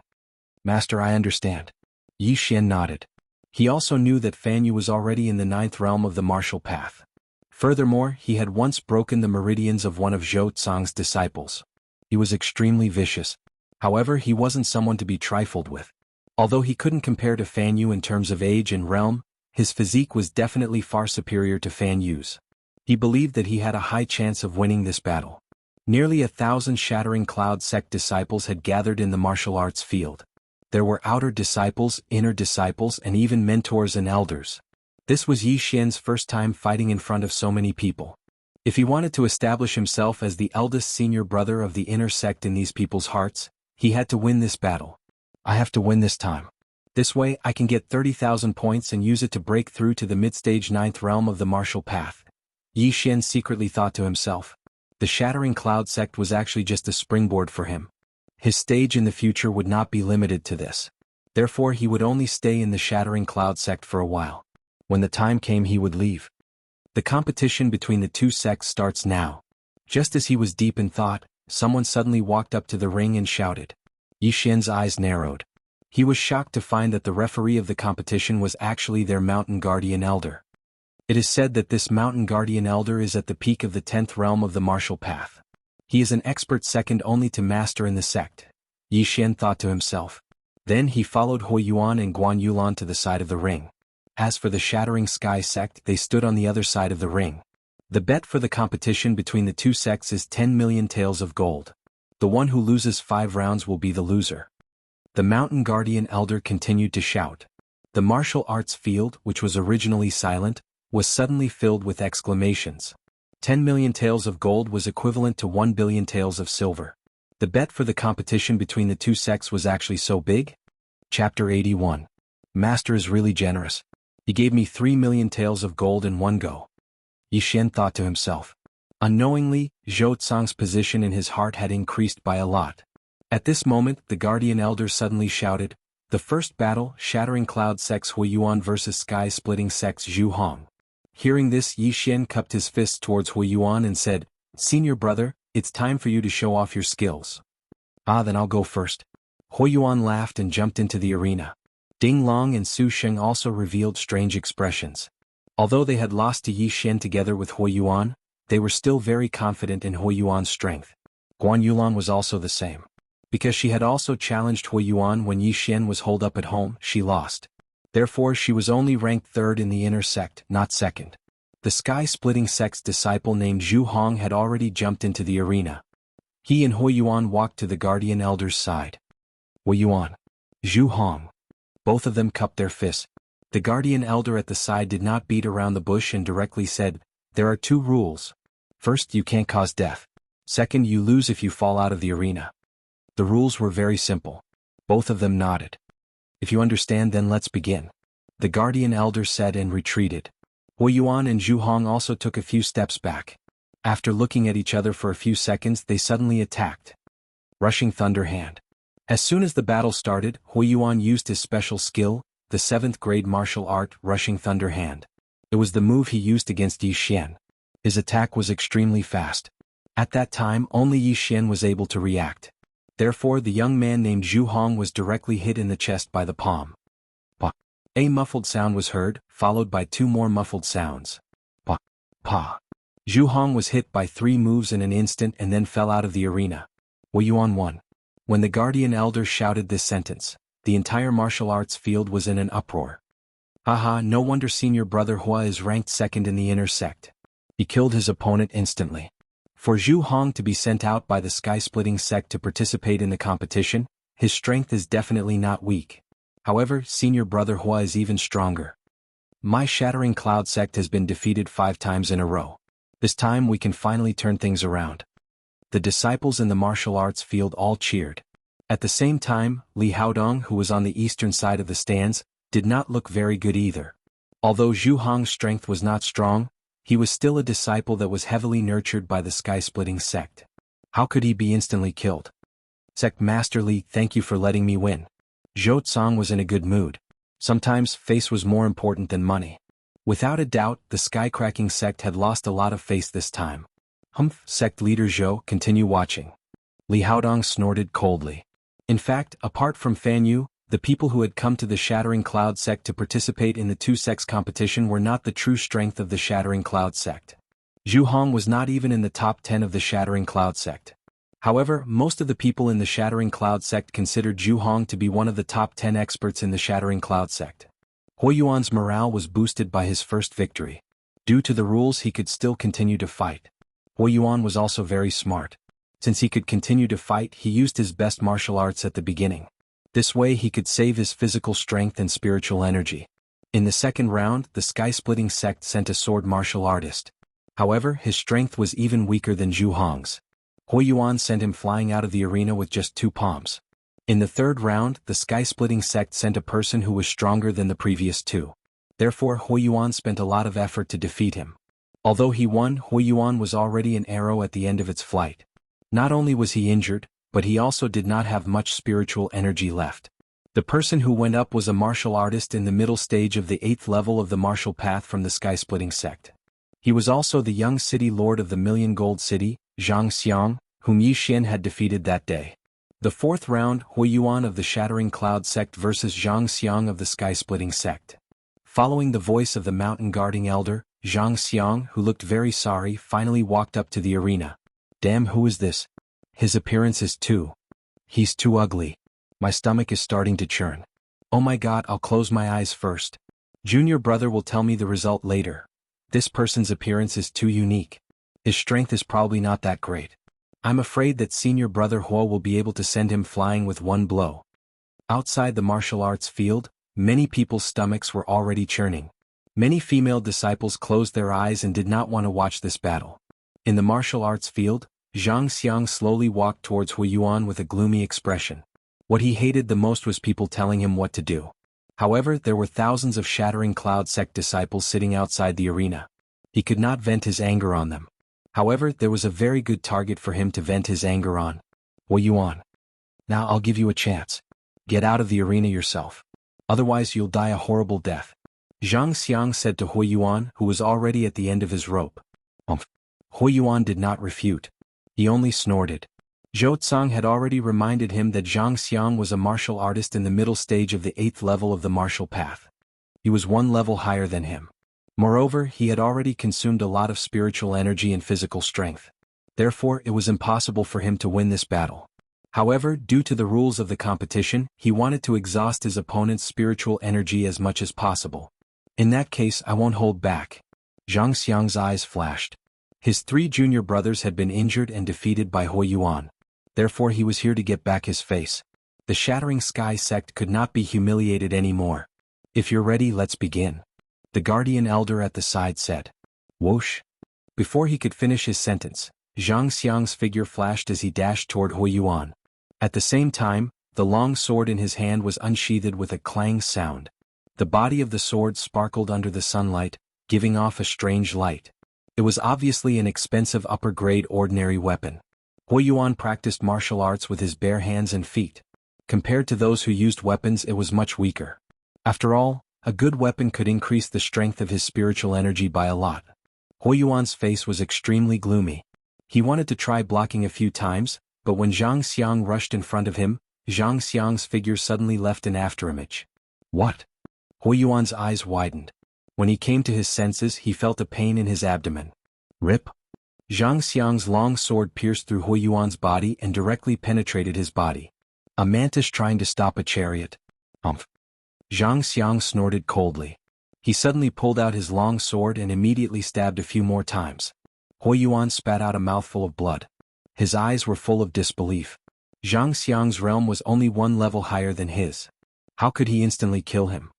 Master, I understand. Yi Xian nodded. He also knew that Fanyu was already in the 9th realm of the martial path. Furthermore, he had once broken the meridians of one of Zhou Cang's disciples. He was extremely vicious. However, he wasn't someone to be trifled with. Although he couldn't compare to Fanyu in terms of age and realm, his physique was definitely far superior to Fan Yu's. He believed that he had a high chance of winning this battle. Nearly 1,000 Shattering Cloud sect disciples had gathered in the martial arts field. There were outer disciples, inner disciples, and even mentors and elders. This was Yi Xian's first time fighting in front of so many people. If he wanted to establish himself as the eldest senior brother of the inner sect in these people's hearts, he had to win this battle. I have to win this time. This way I can get 30,000 points and use it to break through to the mid-stage 9th realm of the martial path. Yi Xian secretly thought to himself. The Shattering Cloud sect was actually just a springboard for him. His stage in the future would not be limited to this. Therefore he would only stay in the Shattering Cloud sect for a while. When the time came he would leave. The competition between the two sects starts now. Just as he was deep in thought, someone suddenly walked up to the ring and shouted. Yi Xian's eyes narrowed. He was shocked to find that the referee of the competition was actually their Mountain Guardian Elder. It is said that this Mountain Guardian Elder is at the peak of the 10th realm of the martial path. He is an expert second only to master in the sect. Yi Xian thought to himself. Then he followed Hui Yuan and Guan Yulan to the side of the ring. As for the Shattering Sky sect, they stood on the other side of the ring. The bet for the competition between the two sects is 10 million taels of gold. The one who loses 5 rounds will be the loser. The Mountain Guardian Elder continued to shout. The martial arts field, which was originally silent, was suddenly filled with exclamations. 10 million taels of gold was equivalent to 1 billion taels of silver. The bet for the competition between the two sects was actually so big? Chapter 81. Master is really generous. He gave me 3 million taels of gold in one go. Yi Xian thought to himself. Unknowingly, Zhou Tsang's position in his heart had increased by a lot. At this moment, the Guardian Elder suddenly shouted, the first battle, Shattering Cloud sects Hui Yuan versus Sky-Splitting sects Zhu Hong. Hearing this, Yi Xian cupped his fists towards Hui Yuan and said, Senior brother, it's time for you to show off your skills. Ah, then I'll go first. Hui Yuan laughed and jumped into the arena. Ding Long and Su Sheng also revealed strange expressions. Although they had lost to Yi Xian together with Hui Yuan, they were still very confident in Hui Yuan's strength. Guan Yulan was also the same. Because she had also challenged Hui Yuan when Yi Xian was holed up at home, she lost. Therefore she was only ranked 3rd in the inner sect, not 2nd. The Sky-Splitting sect's disciple named Zhu Hong had already jumped into the arena. He and Hui Yuan walked to the Guardian Elder's side. Hui Yuan. Zhu Hong. Both of them cupped their fists. The Guardian Elder at the side did not beat around the bush and directly said, there are 2 rules. First, you can't cause death. Second, you lose if you fall out of the arena. The rules were very simple. Both of them nodded. If you understand, then let's begin. The Guardian Elder said and retreated. Hui Yuan and Zhu Hong also took a few steps back. After looking at each other for a few seconds, they suddenly attacked. Rushing Thunder Hand. As soon as the battle started, Hui Yuan used his special skill, the 7th grade martial art, Rushing Thunder Hand. It was the move he used against Yi Xian. His attack was extremely fast. At that time, only Yi Xian was able to react. Therefore, the young man named Zhu Hong was directly hit in the chest by the palm. Pa. A muffled sound was heard, followed by 2 more muffled sounds. Pa. Pa. Zhu Hong was hit by 3 moves in an instant and then fell out of the arena. Hui Yuan won. When the Guardian Elder shouted this sentence, the entire martial arts field was in an uproar. Haha, no wonder senior brother Hua is ranked 2nd in the inner sect. He killed his opponent instantly. For Zhu Hong to be sent out by the Sky-Splitting sect to participate in the competition, his strength is definitely not weak. However, senior brother Hua is even stronger. My Shattering Cloud sect has been defeated 5 times in a row. This time we can finally turn things around. The disciples in the martial arts field all cheered. At the same time, Li Haodong, who was on the eastern side of the stands, did not look very good either. Although Zhu Hong's strength was not strong, he was still a disciple that was heavily nurtured by the Sky-Splitting sect. How could he be instantly killed? Sect Master Li, thank you for letting me win. Zhou Tsang was in a good mood. Sometimes face was more important than money. Without a doubt, the Sky-Cracking sect had lost a lot of face this time. Humph, sect leader Zhou, continue watching. Li Haodong snorted coldly. In fact, apart from Fan Yu, the people who had come to the Shattering Cloud sect to participate in the 2 sects competition were not the true strength of the Shattering Cloud sect. Zhu Hong was not even in the top 10 of the Shattering Cloud sect. However, most of the people in the Shattering Cloud sect considered Zhu Hong to be one of the top 10 experts in the Shattering Cloud sect. Huo morale was boosted by his first victory. Due to the rules, he could still continue to fight. Huo was also very smart. Since he could continue to fight, he used his best martial arts at the beginning. This way he could save his physical strength and spiritual energy. In the second round, the sky-splitting sect sent a sword martial artist. However, his strength was even weaker than Zhu Hong's. Huo sent him flying out of the arena with just 2 palms. In the third round, the sky-splitting sect sent a person who was stronger than the previous 2. Therefore Huo spent a lot of effort to defeat him. Although he won, Huo was already an arrow at the end of its flight. Not only was he injured, but he also did not have much spiritual energy left. The person who went up was a martial artist in the middle stage of the 8th level of the martial path from the sky-splitting sect. He was also the young city lord of the Million Gold City, Xianxia, whom Yixian had defeated that day. The fourth round, Huo of the Shattering Cloud sect versus Xianxia of the sky-splitting sect. Following the voice of the mountain guarding elder, Xianxia, who looked very sorry, finally walked up to the arena. Damn, who is this? His appearance is he's too ugly. My stomach is starting to churn. Oh my god, I'll close my eyes first. Junior brother will tell me the result later. This person's appearance is too unique. His strength is probably not that great. I'm afraid that senior brother Huo will be able to send him flying with 1 blow. Outside the martial arts field, many people's stomachs were already churning. Many female disciples closed their eyes and did not want to watch this battle. In the martial arts field, Xianxia slowly walked towards Huo with a gloomy expression. What he hated the most was people telling him what to do. However, there were thousands of Shattering Cloud sect disciples sitting outside the arena. He could not vent his anger on them. However, there was a very good target for him to vent his anger on. Huo. Now I'll give you a chance. Get out of the arena yourself. Otherwise you'll die a horrible death. Xianxia said to Huo, who was already at the end of his rope. Huo did not refute. He only snorted. Zhou Tsang had already reminded him that Xianxia was a martial artist in the middle stage of the 8th level of the martial path. He was 1 level higher than him. Moreover, he had already consumed a lot of spiritual energy and physical strength. Therefore, it was impossible for him to win this battle. However, due to the rules of the competition, he wanted to exhaust his opponent's spiritual energy as much as possible. In that case, I won't hold back. Xianxia's eyes flashed. His 3 junior brothers had been injured and defeated by Huo. Therefore he was here to get back his face. The Shattering Sky sect could not be humiliated anymore. If you're ready, let's begin. The guardian elder at the side said. Whoosh. Before he could finish his sentence, Xianxia's figure flashed as he dashed toward Huo. At the same time, the long sword in his hand was unsheathed with a clang sound. The body of the sword sparkled under the sunlight, giving off a strange light. It was obviously an expensive upper-grade ordinary weapon. Huo practiced martial arts with his bare hands and feet. Compared to those who used weapons, it was much weaker. After all, a good weapon could increase the strength of his spiritual energy by a lot. Huo's face was extremely gloomy. He wanted to try blocking a few times, but when Xianxia rushed in front of him, Xianxia's figure suddenly left an afterimage. What? Huo's eyes widened. When he came to his senses, he felt a pain in his abdomen. Rip. Xianxia's long sword pierced through Huo's body and directly penetrated his body. A mantis trying to stop a chariot. Xianxia snorted coldly. He suddenly pulled out his long sword and immediately stabbed a few more times. Huo spat out a mouthful of blood. His eyes were full of disbelief. Xianxia's realm was only 1 level higher than his. How could he instantly kill him?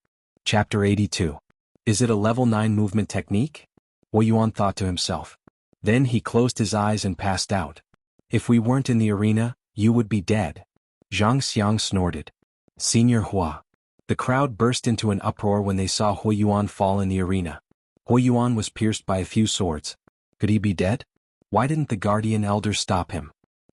Chapter 82. Is it a level 9 movement technique? Huo thought to himself. Then he closed his eyes and passed out. If we weren't in the arena, you would be dead. Xianxia snorted. Senior Hua. The crowd burst into an uproar when they saw Huo fall in the arena. Huo was pierced by a few swords. Could he be dead? Why didn't the guardian elder stop him?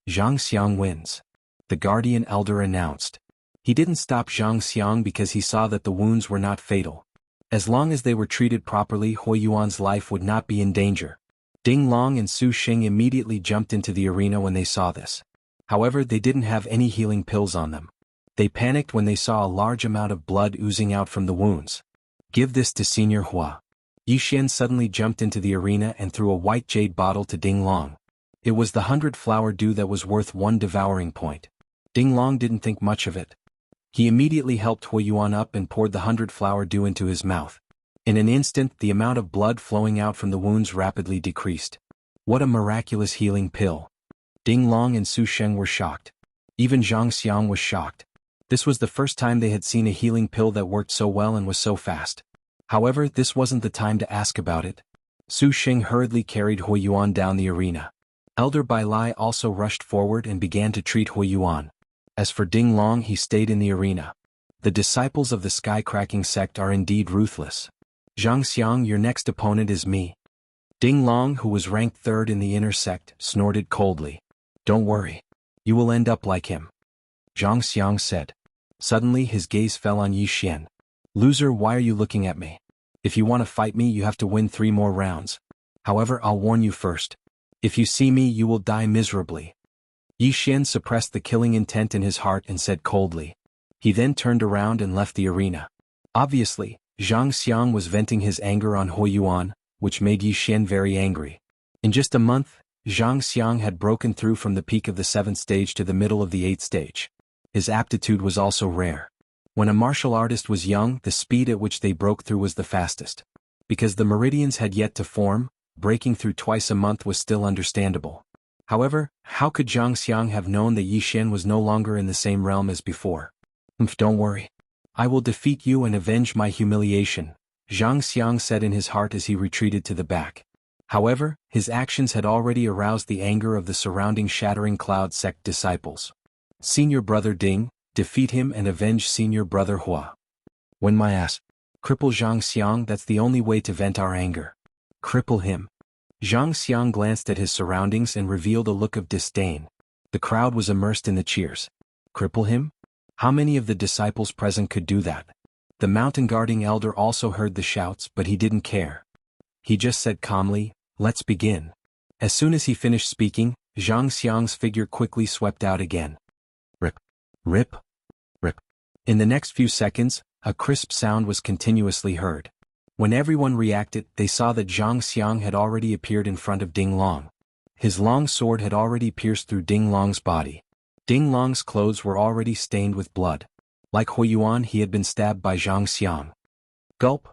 Xianxia wins. The guardian elder announced. He didn't stop Xianxia because he saw that the wounds were not fatal. As long as they were treated properly, Huo's life would not be in danger. Ding Long and Su Xing immediately jumped into the arena when they saw this. However, they didn't have any healing pills on them. They panicked when they saw a large amount of blood oozing out from the wounds. Give this to Senior Hua. Yixian suddenly jumped into the arena and threw a white jade bottle to Ding Long. It was the 100 flower dew that was worth 1 devouring point. Ding Long didn't think much of it. He immediately helped Huiyuan up and poured the 100-flower dew into his mouth. In an instant, the amount of blood flowing out from the wounds rapidly decreased. What a miraculous healing pill! Ding Long and Su Sheng were shocked. Even Xianxia was shocked. This was the first time they had seen a healing pill that worked so well and was so fast. However, this wasn't the time to ask about it. Su Sheng hurriedly carried Huiyuan down the arena. Elder Bai Lai also rushed forward and began to treat Huiyuan. As for Ding Long, he stayed in the arena. The disciples of the sky-cracking sect are indeed ruthless. Xianxia, your next opponent is me. Ding Long, who was ranked third in the inner sect, snorted coldly. Don't worry. You will end up like him. Xianxia said. Suddenly his gaze fell on Yi Xian. Loser, why are you looking at me? If you want to fight me, you have to win 3 more rounds. However, I'll warn you first. If you see me, you will die miserably. Yi Xian suppressed the killing intent in his heart and said coldly. He then turned around and left the arena. Obviously, Xianxia was venting his anger on Huiyuan, which made Yi Xian very angry. In just a month, Xianxia had broken through from the peak of the 7th stage to the middle of the 8th stage. His aptitude was also rare. When a martial artist was young, the speed at which they broke through was the fastest. Because the meridians had yet to form, breaking through twice a month was still understandable. However, how could Xianxia have known that Yi Xian was no longer in the same realm as before? Don't worry. I will defeat you and avenge my humiliation, Xianxia said in his heart as he retreated to the back. However, his actions had already aroused the anger of the surrounding Shattering Cloud sect disciples. Senior brother Ding, defeat him and avenge senior brother Hua. When my ass. Cripple Xianxia, that's the only way to vent our anger. Cripple him. Xianxia glanced at his surroundings and revealed a look of disdain. The crowd was immersed in the cheers. Cripple him? How many of the disciples present could do that? The mountain-guarding elder also heard the shouts, but he didn't care. He just said calmly, let's begin. As soon as he finished speaking, Xianxia's figure quickly swept out again. Rip. Rip. Rip. In the next few seconds, a crisp sound was continuously heard. When everyone reacted, they saw that Xianxia had already appeared in front of Ding Long. His long sword had already pierced through Ding Long's body. Ding Long's clothes were already stained with blood. Like Huiyuan, he had been stabbed by Xianxia. Gulp.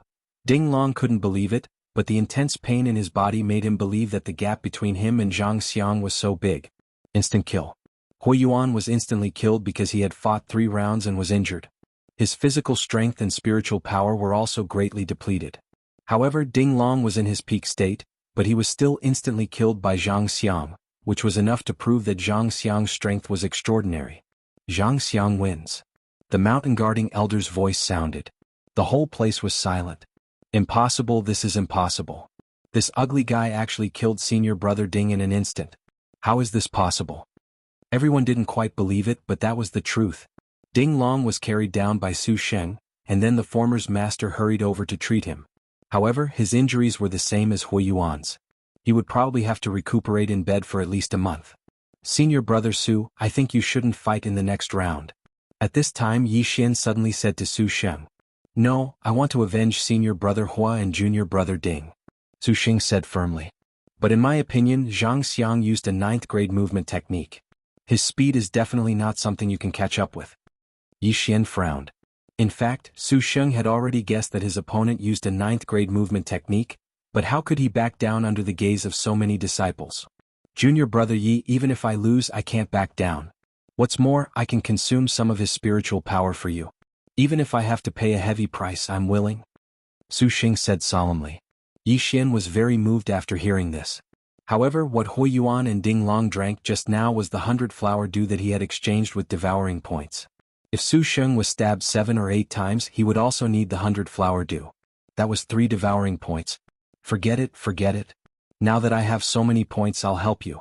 Ding Long couldn't believe it, but the intense pain in his body made him believe that the gap between him and Xianxia was so big. Instant kill. Huiyuan was instantly killed because he had fought 3 rounds and was injured. His physical strength and spiritual power were also greatly depleted. However, Ding Long was in his peak state, but he was still instantly killed by Xianxia, which was enough to prove that Xianxia's strength was extraordinary. Xianxia wins. The mountain-guarding elder's voice sounded. The whole place was silent. Impossible, this is impossible. This ugly guy actually killed senior brother Ding in an instant. How is this possible? Everyone didn't quite believe it, but that was the truth. Ding Long was carried down by Su Sheng, and then the former's master hurried over to treat him. However, his injuries were the same as Huiyuan's. He would probably have to recuperate in bed for at least a month. Senior brother Su, I think you shouldn't fight in the next round. At this time, Yi Xian suddenly said to Su Sheng. No, I want to avenge senior brother Hua and junior brother Ding. Su Sheng said firmly. But in my opinion, Xianxia used a 9th grade movement technique. His speed is definitely not something you can catch up with. Yi Xian frowned. In fact, Su Sheng had already guessed that his opponent used a 9th grade movement technique, but how could he back down under the gaze of so many disciples? Junior brother Yi, even if I lose, I can't back down. What's more, I can consume some of his spiritual power for you. Even if I have to pay a heavy price, I'm willing. Su Sheng said solemnly. Yi Xian was very moved after hearing this. However, what Huiyuan and Ding Long drank just now was the 100-flower dew that he had exchanged with devouring points. If Su Sheng was stabbed 7 or 8 times, he would also need the 100-flower dew. That was 3 devouring points. Forget it, forget it. Now that I have so many points, I'll help you.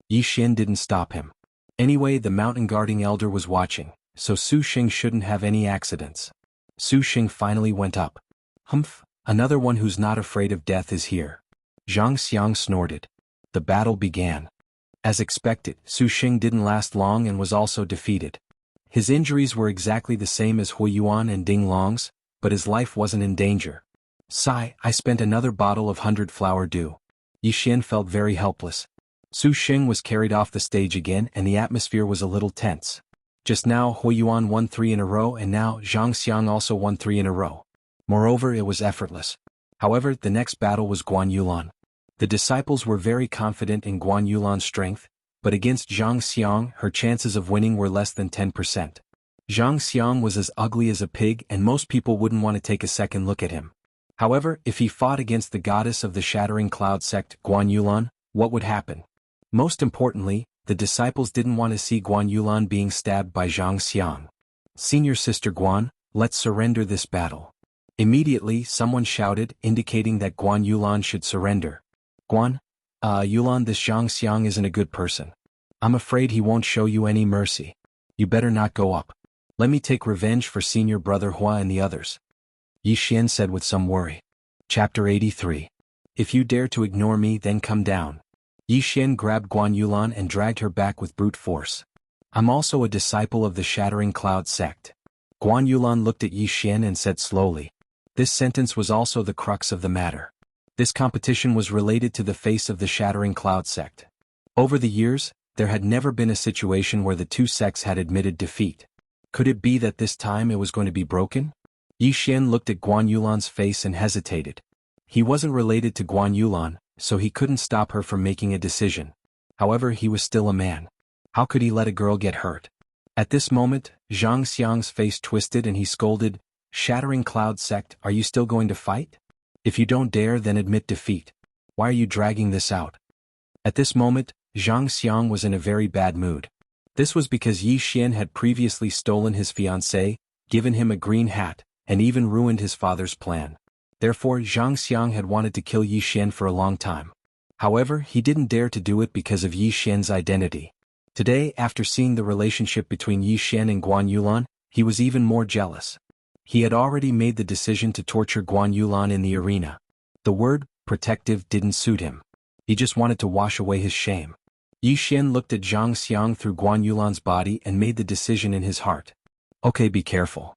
Yi Xian didn't stop him. Anyway, the mountain-guarding elder was watching, so Su Sheng shouldn't have any accidents. Su Sheng finally went up. Humph, another one who's not afraid of death is here. Xianxia snorted. The battle began. As expected, Su Sheng didn't last long and was also defeated. His injuries were exactly the same as Huiyuan and Ding Long's, but his life wasn't in danger. Sigh, I spent another bottle of 100-flower dew. Yi Xian felt very helpless. Su Sheng was carried off the stage again and the atmosphere was a little tense. Just now Hui Yuan won 3 in a row and now Xianxia also won 3 in a row. Moreover, it was effortless. However, the next battle was Guan Yulan. The disciples were very confident in Guan Yulan's strength, but against Xianxia, her chances of winning were less than 10%. Xianxia was as ugly as a pig and most people wouldn't want to take a second look at him. However, if he fought against the goddess of the Shattering Cloud sect, Guan Yulan, what would happen? Most importantly, the disciples didn't want to see Guan Yulan being stabbed by Xianxia. Senior Sister Guan, let's surrender this battle. Immediately, someone shouted, indicating that Guan Yulan should surrender. Guan, Yulan, this Xianxia isn't a good person. I'm afraid he won't show you any mercy. You better not go up. Let me take revenge for senior brother Hua and the others. Yixian said with some worry. Chapter 83. If you dare to ignore me, then come down. Yixian grabbed Guan Yulan and dragged her back with brute force. I'm also a disciple of the Shattering Cloud sect. Guan Yulan looked at Yixian and said slowly. This sentence was also the crux of the matter. This competition was related to the face of the Shattering Cloud sect. Over the years, there had never been a situation where the two sects had admitted defeat. Could it be that this time it was going to be broken? Yixian looked at Guan Yulan's face and hesitated. He wasn't related to Guan Yulan, so he couldn't stop her from making a decision. However, he was still a man. How could he let a girl get hurt? At this moment, Xiangxia's face twisted and he scolded, Shattering Cloud sect, are you still going to fight? If you don't dare, then admit defeat. Why are you dragging this out? At this moment, Xianxia was in a very bad mood. This was because Yixian had previously stolen his fiancée, given him a green hat, and even ruined his father's plan. Therefore, Xianxia had wanted to kill Yixian for a long time. However, he didn't dare to do it because of Yixian's identity. Today, after seeing the relationship between Yixian and Guan Yulan, he was even more jealous. He had already made the decision to torture Guan Yulan in the arena. The word, protective, didn't suit him. He just wanted to wash away his shame. Yixian looked at Xianxia through Guan Yulan's body and made the decision in his heart. Okay, be careful.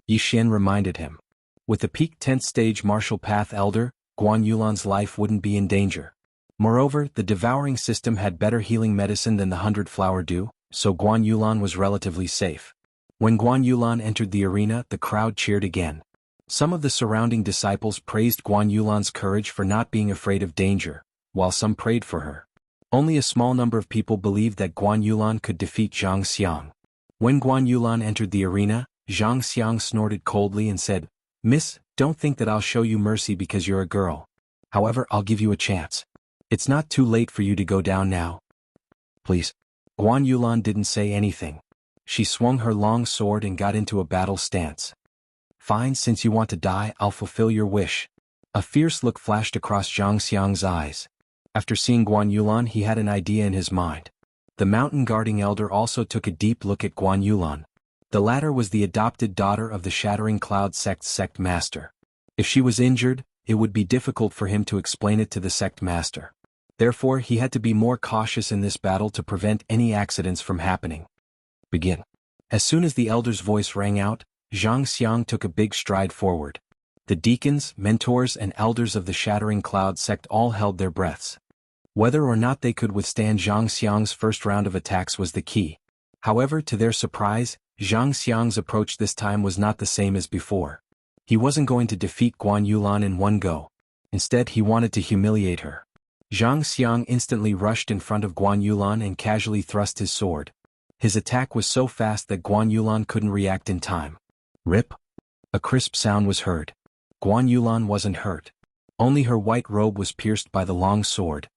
Yixian reminded him. With the peak 10th stage martial path elder, Guan Yulan's life wouldn't be in danger. Moreover, the devouring system had better healing medicine than the 100-flower dew, so Guan Yulan was relatively safe. When Guan Yulan entered the arena, the crowd cheered again. Some of the surrounding disciples praised Guan Yulan's courage for not being afraid of danger, while some prayed for her. Only a small number of people believed that Guan Yulan could defeat Xianxia. When Guan Yulan entered the arena, Xianxia snorted coldly and said, Miss, don't think that I'll show you mercy because you're a girl. However, I'll give you a chance. It's not too late for you to go down now. Please. Guan Yulan didn't say anything. She swung her long sword and got into a battle stance. Fine, since you want to die, I'll fulfill your wish. A fierce look flashed across Xianxia's eyes. After seeing Guan Yulan, he had an idea in his mind. The mountain guarding elder also took a deep look at Guan Yulan. The latter was the adopted daughter of the Shattering Cloud sect's sect master. If she was injured, it would be difficult for him to explain it to the sect master. Therefore, he had to be more cautious in this battle to prevent any accidents from happening. Begin. As soon as the elder's voice rang out, Xianxia took a big stride forward. The deacons, mentors and elders of the Shattering Cloud sect all held their breaths. Whether or not they could withstand Xianxia's first round of attacks was the key. However, to their surprise, Xianxia's approach this time was not the same as before. He wasn't going to defeat Guan Yulan in one go. Instead, he wanted to humiliate her. Xianxia instantly rushed in front of Guan Yulan and casually thrust his sword. His attack was so fast that Guan Yulan couldn't react in time. Rip! A crisp sound was heard. Guan Yulan wasn't hurt. Only her white robe was pierced by the long sword.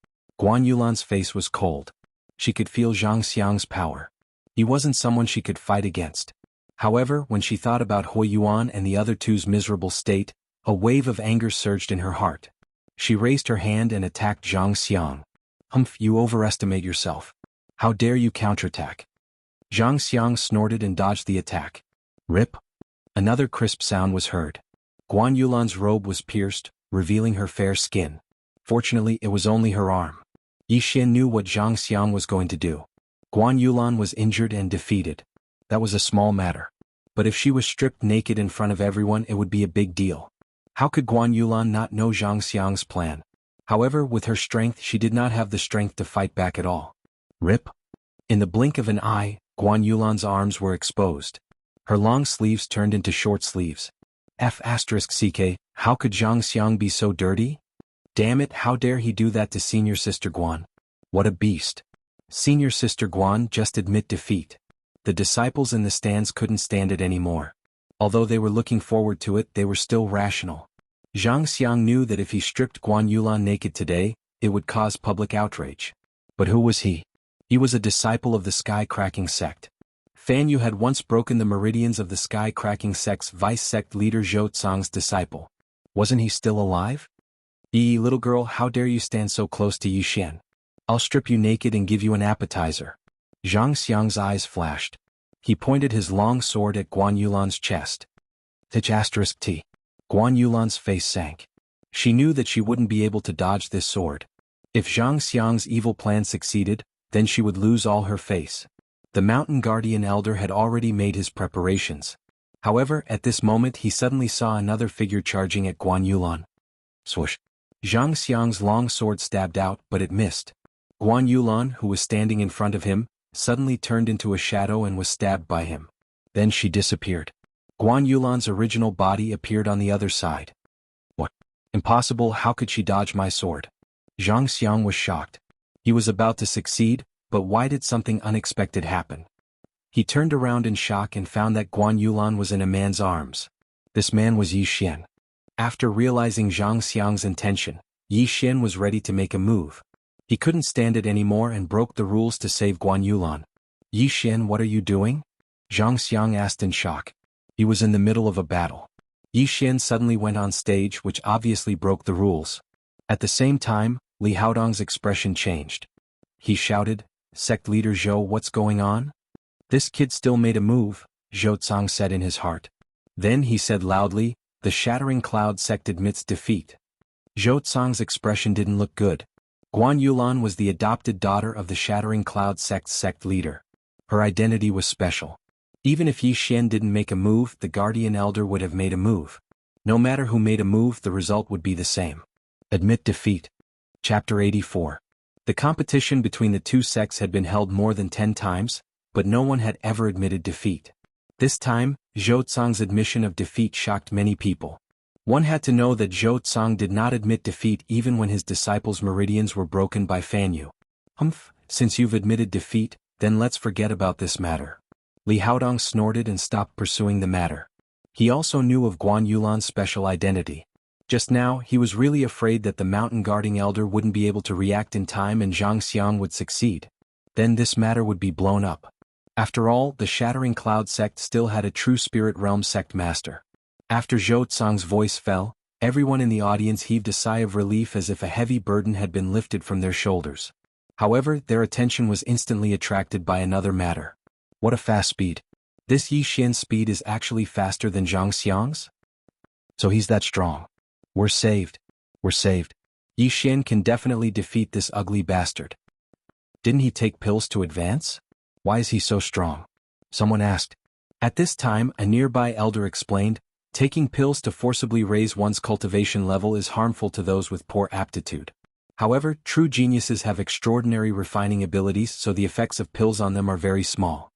Guan Yulan's face was cold. She could feel Xianxia's power. He wasn't someone she could fight against. However, when she thought about Hui Yuan and the other two's miserable state, a wave of anger surged in her heart. She raised her hand and attacked Xianxia. Humph, you overestimate yourself. How dare you counterattack? Xianxia snorted and dodged the attack. Rip! Another crisp sound was heard. Guan Yulan's robe was pierced, revealing her fair skin. Fortunately, it was only her arm. Yixian knew what Xianxia was going to do. Guan Yulan was injured and defeated. That was a small matter. But if she was stripped naked in front of everyone, it would be a big deal. How could Guan Yulan not know Xianxia's plan? However, with her strength, she did not have the strength to fight back at all. Rip! In the blink of an eye, Guan Yulan's arms were exposed. Her long sleeves turned into short sleeves. F***ck, how could Xianxia be so dirty? Damn it, how dare he do that to senior sister Guan? What a beast. Senior sister Guan, just admit defeat. The disciples in the stands couldn't stand it anymore. Although they were looking forward to it, they were still rational. Xianxia knew that if he stripped Guan Yulan naked today, it would cause public outrage. But who was he? He was a disciple of the sky-cracking sect. Fan Yu had once broken the meridians of the sky-cracking sect's vice-sect leader Zhou Cang's disciple. Wasn't he still alive? Little girl, how dare you stand so close to Yixian? I'll strip you naked and give you an appetizer. Xiangxia's eyes flashed. He pointed his long sword at Guan Yulan's chest. T. Guan Yulan's face sank. She knew that she wouldn't be able to dodge this sword. If Xiangxia's evil plan succeeded, then she would lose all her face. The mountain guardian elder had already made his preparations. However, at this moment he suddenly saw another figure charging at Guan Yulan. Swoosh. Xiangxia's long sword stabbed out, but it missed. Guan Yulan, who was standing in front of him, suddenly turned into a shadow and was stabbed by him. Then she disappeared. Guan Yulan's original body appeared on the other side. What? Impossible, how could she dodge my sword? Xianxia was shocked. He was about to succeed, but why did something unexpected happen? He turned around in shock and found that Guan Yulan was in a man's arms. This man was Yixian. After realizing Xiangxia's intention, Yixian was ready to make a move. He couldn't stand it anymore and broke the rules to save Guan Yulan. Yixian, what are you doing? Xiangxia asked in shock. He was in the middle of a battle. Yixian suddenly went on stage, which obviously broke the rules. At the same time, Li Haodong's expression changed. He shouted, Sect leader Zhou, what's going on? This kid still made a move, Zhou Cang said in his heart. Then he said loudly, the Shattering Cloud sect admits defeat. Zhou Cang's expression didn't look good. Guan Yulan was the adopted daughter of the Shattering Cloud sect's sect leader. Her identity was special. Even if Yixian didn't make a move, the guardian elder would have made a move. No matter who made a move, the result would be the same. Admit defeat. Chapter 84. The competition between the two sects had been held more than 10 times, but no one had ever admitted defeat. This time, Zhou Cang's admission of defeat shocked many people. One had to know that Zhou Cang did not admit defeat even when his disciples' meridians were broken by Fan Yu. Since you've admitted defeat, then let's forget about this matter. Li Haodong snorted and stopped pursuing the matter. He also knew of Guan Yulan's special identity. Just now, he was really afraid that the mountain guarding elder wouldn't be able to react in time and Xianxia would succeed. Then this matter would be blown up. After all, the Shattering Cloud sect still had a true Spirit Realm sect master. After Zhou Cang's voice fell, everyone in the audience heaved a sigh of relief as if a heavy burden had been lifted from their shoulders. However, their attention was instantly attracted by another matter. What a fast speed. This Yixian's speed is actually faster than Xianxia's? So he's that strong. We're saved. We're saved. Yixian can definitely defeat this ugly bastard. Didn't he take pills to advance? Why is he so strong? Someone asked. At this time, a nearby elder explained, taking pills to forcibly raise one's cultivation level is harmful to those with poor aptitude. However, true geniuses have extraordinary refining abilities, so the effects of pills on them are very small.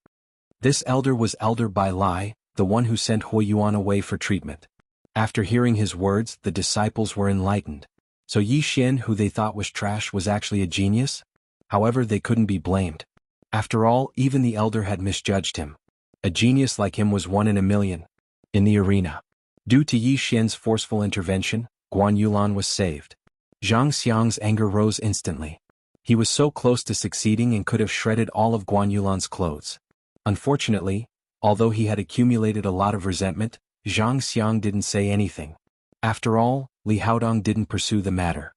This elder was Elder Bai Lai, the one who sent Hui Yuan away for treatment. After hearing his words, the disciples were enlightened. So Yixian, who they thought was trash, was actually a genius? However, they couldn't be blamed. After all, even the elder had misjudged him. A genius like him was one in a million. In the arena. Due to Yixian's forceful intervention, Guan Yulan was saved. Xiangxia's anger rose instantly. He was so close to succeeding and could have shredded all of Guan Yulan's clothes. Unfortunately, although he had accumulated a lot of resentment, Xianxia didn't say anything. After all, Li Haodong didn't pursue the matter.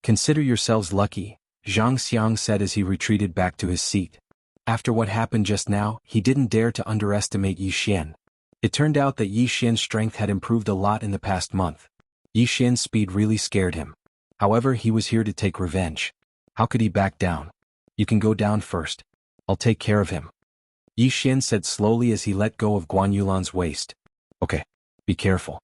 Consider yourselves lucky, Xianxia said as he retreated back to his seat. After what happened just now, he didn't dare to underestimate Yixian. It turned out that Yixian's strength had improved a lot in the past month. Yixian's speed really scared him. However, he was here to take revenge. How could he back down? You can go down first. I'll take care of him. Yixian said slowly as he let go of Guan Yulan's waist. Okay. Be careful.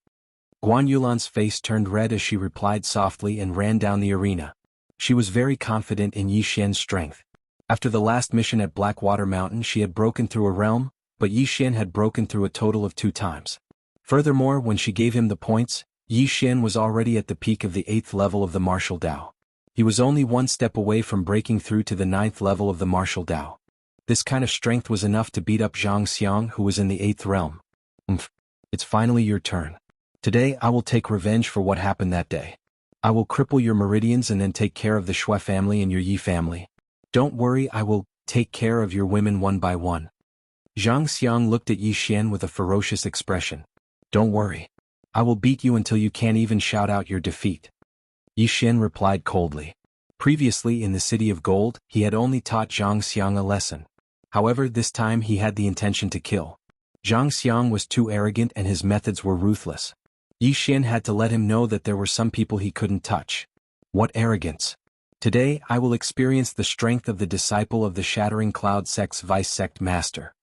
Guan Yulan's face turned red as she replied softly and ran down the arena. She was very confident in Yixian's strength. After the last mission at Blackwater Mountain she had broken through a realm, but Yi Xian had broken through a total of 2 times. Furthermore, when she gave him the points, Yi Xian was already at the peak of the 8th level of the martial Dao. He was only 1 step away from breaking through to the 9th level of the martial Dao. This kind of strength was enough to beat up Xianxia, who was in the 8th realm. It's finally your turn. Today I will take revenge for what happened that day. I will cripple your meridians and then take care of the Shui family and your Yi family. Don't worry, I will take care of your women one by one. Xianxia looked at Yi Xian with a ferocious expression. Don't worry. I will beat you until you can't even shout out your defeat. Yi Xian replied coldly. Previously in the City of Gold, he had only taught Xianxia a lesson. However, this time he had the intention to kill. Xianxia was too arrogant and his methods were ruthless. Yi Xian had to let him know that there were some people he couldn't touch. What arrogance! Today I will experience the strength of the disciple of the Shattering Cloud Sect's Vice Sect Master.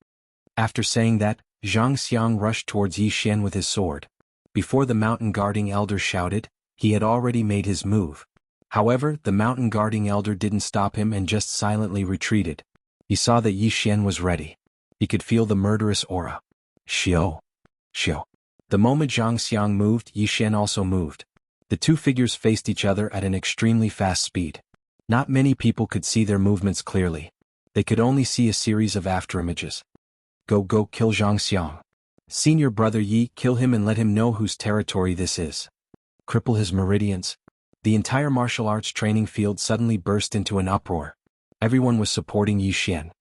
After saying that, Xianxia rushed towards Yi Xian with his sword. Before the mountain guarding elder shouted, he had already made his move. However, the mountain guarding elder didn't stop him and just silently retreated. He saw that Yi Xian was ready. He could feel the murderous aura. Xiao. The moment Xianxia moved, Yi Xian also moved. The 2 figures faced each other at an extremely fast speed. Not many people could see their movements clearly. They could only see a series of afterimages. Go kill Xianxia. Senior brother Yi, kill him and let him know whose territory this is. Cripple his meridians. The entire martial arts training field suddenly burst into an uproar. Everyone was supporting Yi Xian.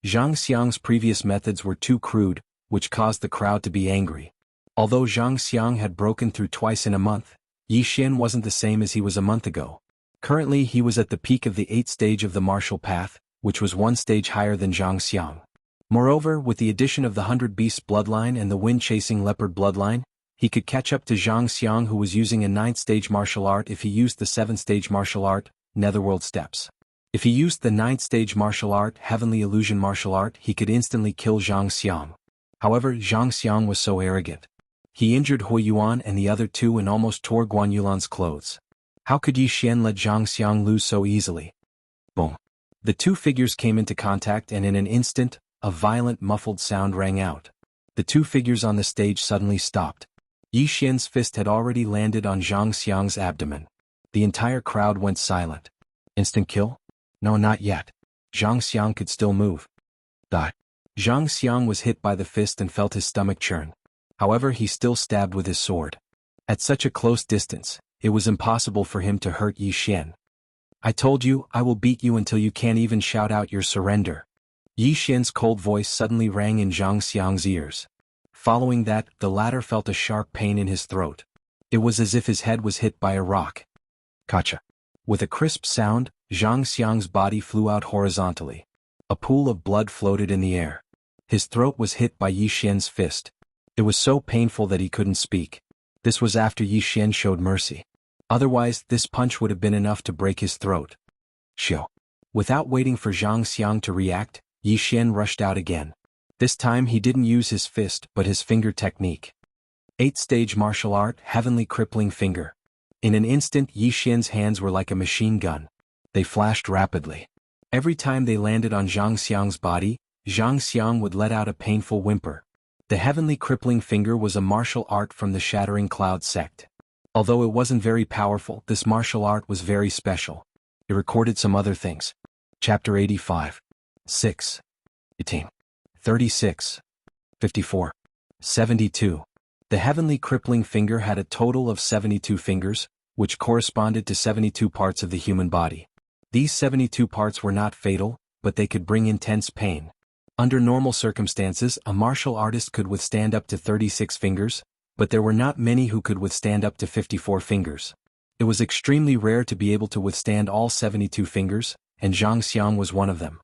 Xianxia's previous methods were too crude, which caused the crowd to be angry. Although Xianxia had broken through twice in a month, Yi Xian wasn't the same as he was a month ago. Currently he was at the peak of the 8th stage of the martial path, which was 1 stage higher than Xianxia. Moreover, with the addition of the 100 Beasts bloodline and the wind-chasing leopard bloodline, he could catch up to Xianxia, who was using a 9th stage martial art if he used the 7th stage martial art, Netherworld Steps. If he used the 9th stage martial art, Heavenly Illusion martial art, he could instantly kill Xianxia. However, Xianxia was so arrogant. He injured Hui Yuan and the other 2 and almost tore Guan Yulan's clothes. How could Yi Xian let Xianxia lose so easily? Boom. The 2 figures came into contact and in an instant, a violent muffled sound rang out. The 2 figures on the stage suddenly stopped. Yi Xian's fist had already landed on Xianxia's abdomen. The entire crowd went silent. Instant kill? No, not yet. Xianxia could still move. Xianxia was hit by the fist and felt his stomach churn. However, he still stabbed with his sword. At such a close distance, it was impossible for him to hurt Yi Xian. I told you, I will beat you until you can't even shout out your surrender. Yi Xian's cold voice suddenly rang in Xianxia's ears. Following that, the latter felt a sharp pain in his throat. It was as if his head was hit by a rock. Gotcha. With a crisp sound, Xianxia's body flew out horizontally. A pool of blood floated in the air. His throat was hit by Yi Xian's fist. It was so painful that he couldn't speak. This was after Yi Xian showed mercy. Otherwise, this punch would have been enough to break his throat. Xiao. Without waiting for Xianxia to react, Yi Xian rushed out again. This time he didn't use his fist but his finger technique. 8th stage martial art, Heavenly Crippling Finger. In an instant Yi Xian's hands were like a machine gun. They flashed rapidly. Every time they landed on Xianxia's body, Xianxia would let out a painful whimper. The Heavenly Crippling Finger was a martial art from the Shattering Cloud Sect. Although it wasn't very powerful, this martial art was very special. It recorded some other things. Chapter 85. 6. 18. 36. 54. 72. The Heavenly Crippling Finger had a total of 72 fingers, which corresponded to 72 parts of the human body. These 72 parts were not fatal, but they could bring intense pain. Under normal circumstances, a martial artist could withstand up to 36 fingers, but there were not many who could withstand up to 54 fingers. It was extremely rare to be able to withstand all 72 fingers, and Xianxia was one of them.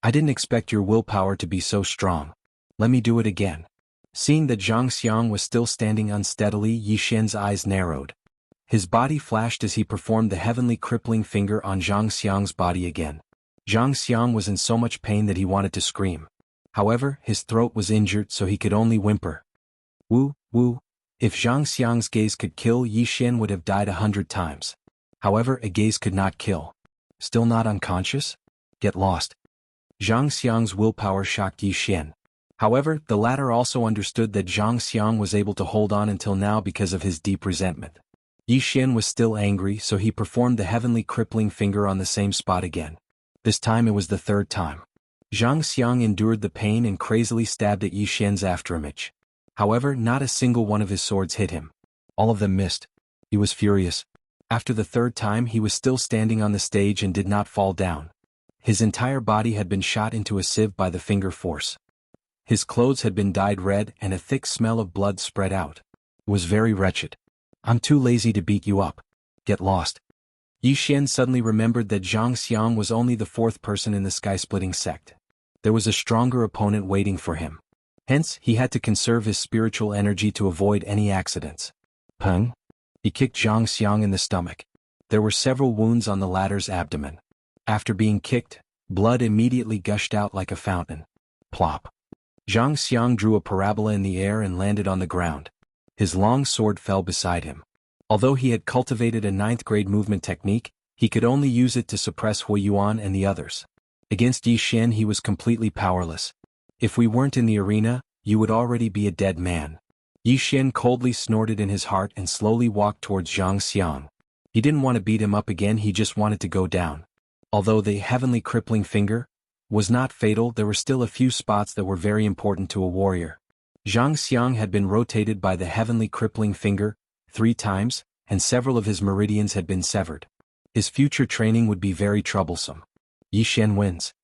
I didn't expect your willpower to be so strong. Let me do it again. Seeing that Xianxia was still standing unsteadily, Yi Xian's eyes narrowed. His body flashed as he performed the Heavenly Crippling Finger on Xianxia's body again. Xianxia was in so much pain that he wanted to scream. However, his throat was injured so he could only whimper. Woo. If Xianxia's gaze could kill, Yi Xian would have died 100 times. However, a gaze could not kill. Still not unconscious? Get lost. Xianxiang's willpower shocked Yixian. However, the latter also understood that Xianxia was able to hold on until now because of his deep resentment. Yixian was still angry, so he performed the heavenly crippling finger on the same spot again. This time it was the third time. Xianxia endured the pain and crazily stabbed at Yixian's afterimage. However, not a single one of his swords hit him. All of them missed. He was furious. After the third time he was still standing on the stage and did not fall down. His entire body had been shot into a sieve by the finger force. His clothes had been dyed red and a thick smell of blood spread out. It was very wretched. I'm too lazy to beat you up. Get lost. Yixian suddenly remembered that Xianxia was only the fourth person in the sky-splitting sect. There was a stronger opponent waiting for him. Hence, he had to conserve his spiritual energy to avoid any accidents. Peng! He kicked Xianxia in the stomach. There were several wounds on the latter's abdomen. After being kicked, blood immediately gushed out like a fountain. Plop! Xianxia drew a parabola in the air and landed on the ground. His long sword fell beside him. Although he had cultivated a 9th-grade movement technique, he could only use it to suppress Hui Yuan and the others. Against Yixian he was completely powerless. If we weren't in the arena, you would already be a dead man. Yixian coldly snorted in his heart and slowly walked towards Xianxia. He didn't want to beat him up again, he just wanted to go down. Although the heavenly crippling finger was not fatal, there were still a few spots that were very important to a warrior. Xianxia had been rotated by the heavenly crippling finger 3 times, and several of his meridians had been severed. His future training would be very troublesome. Yixian wins.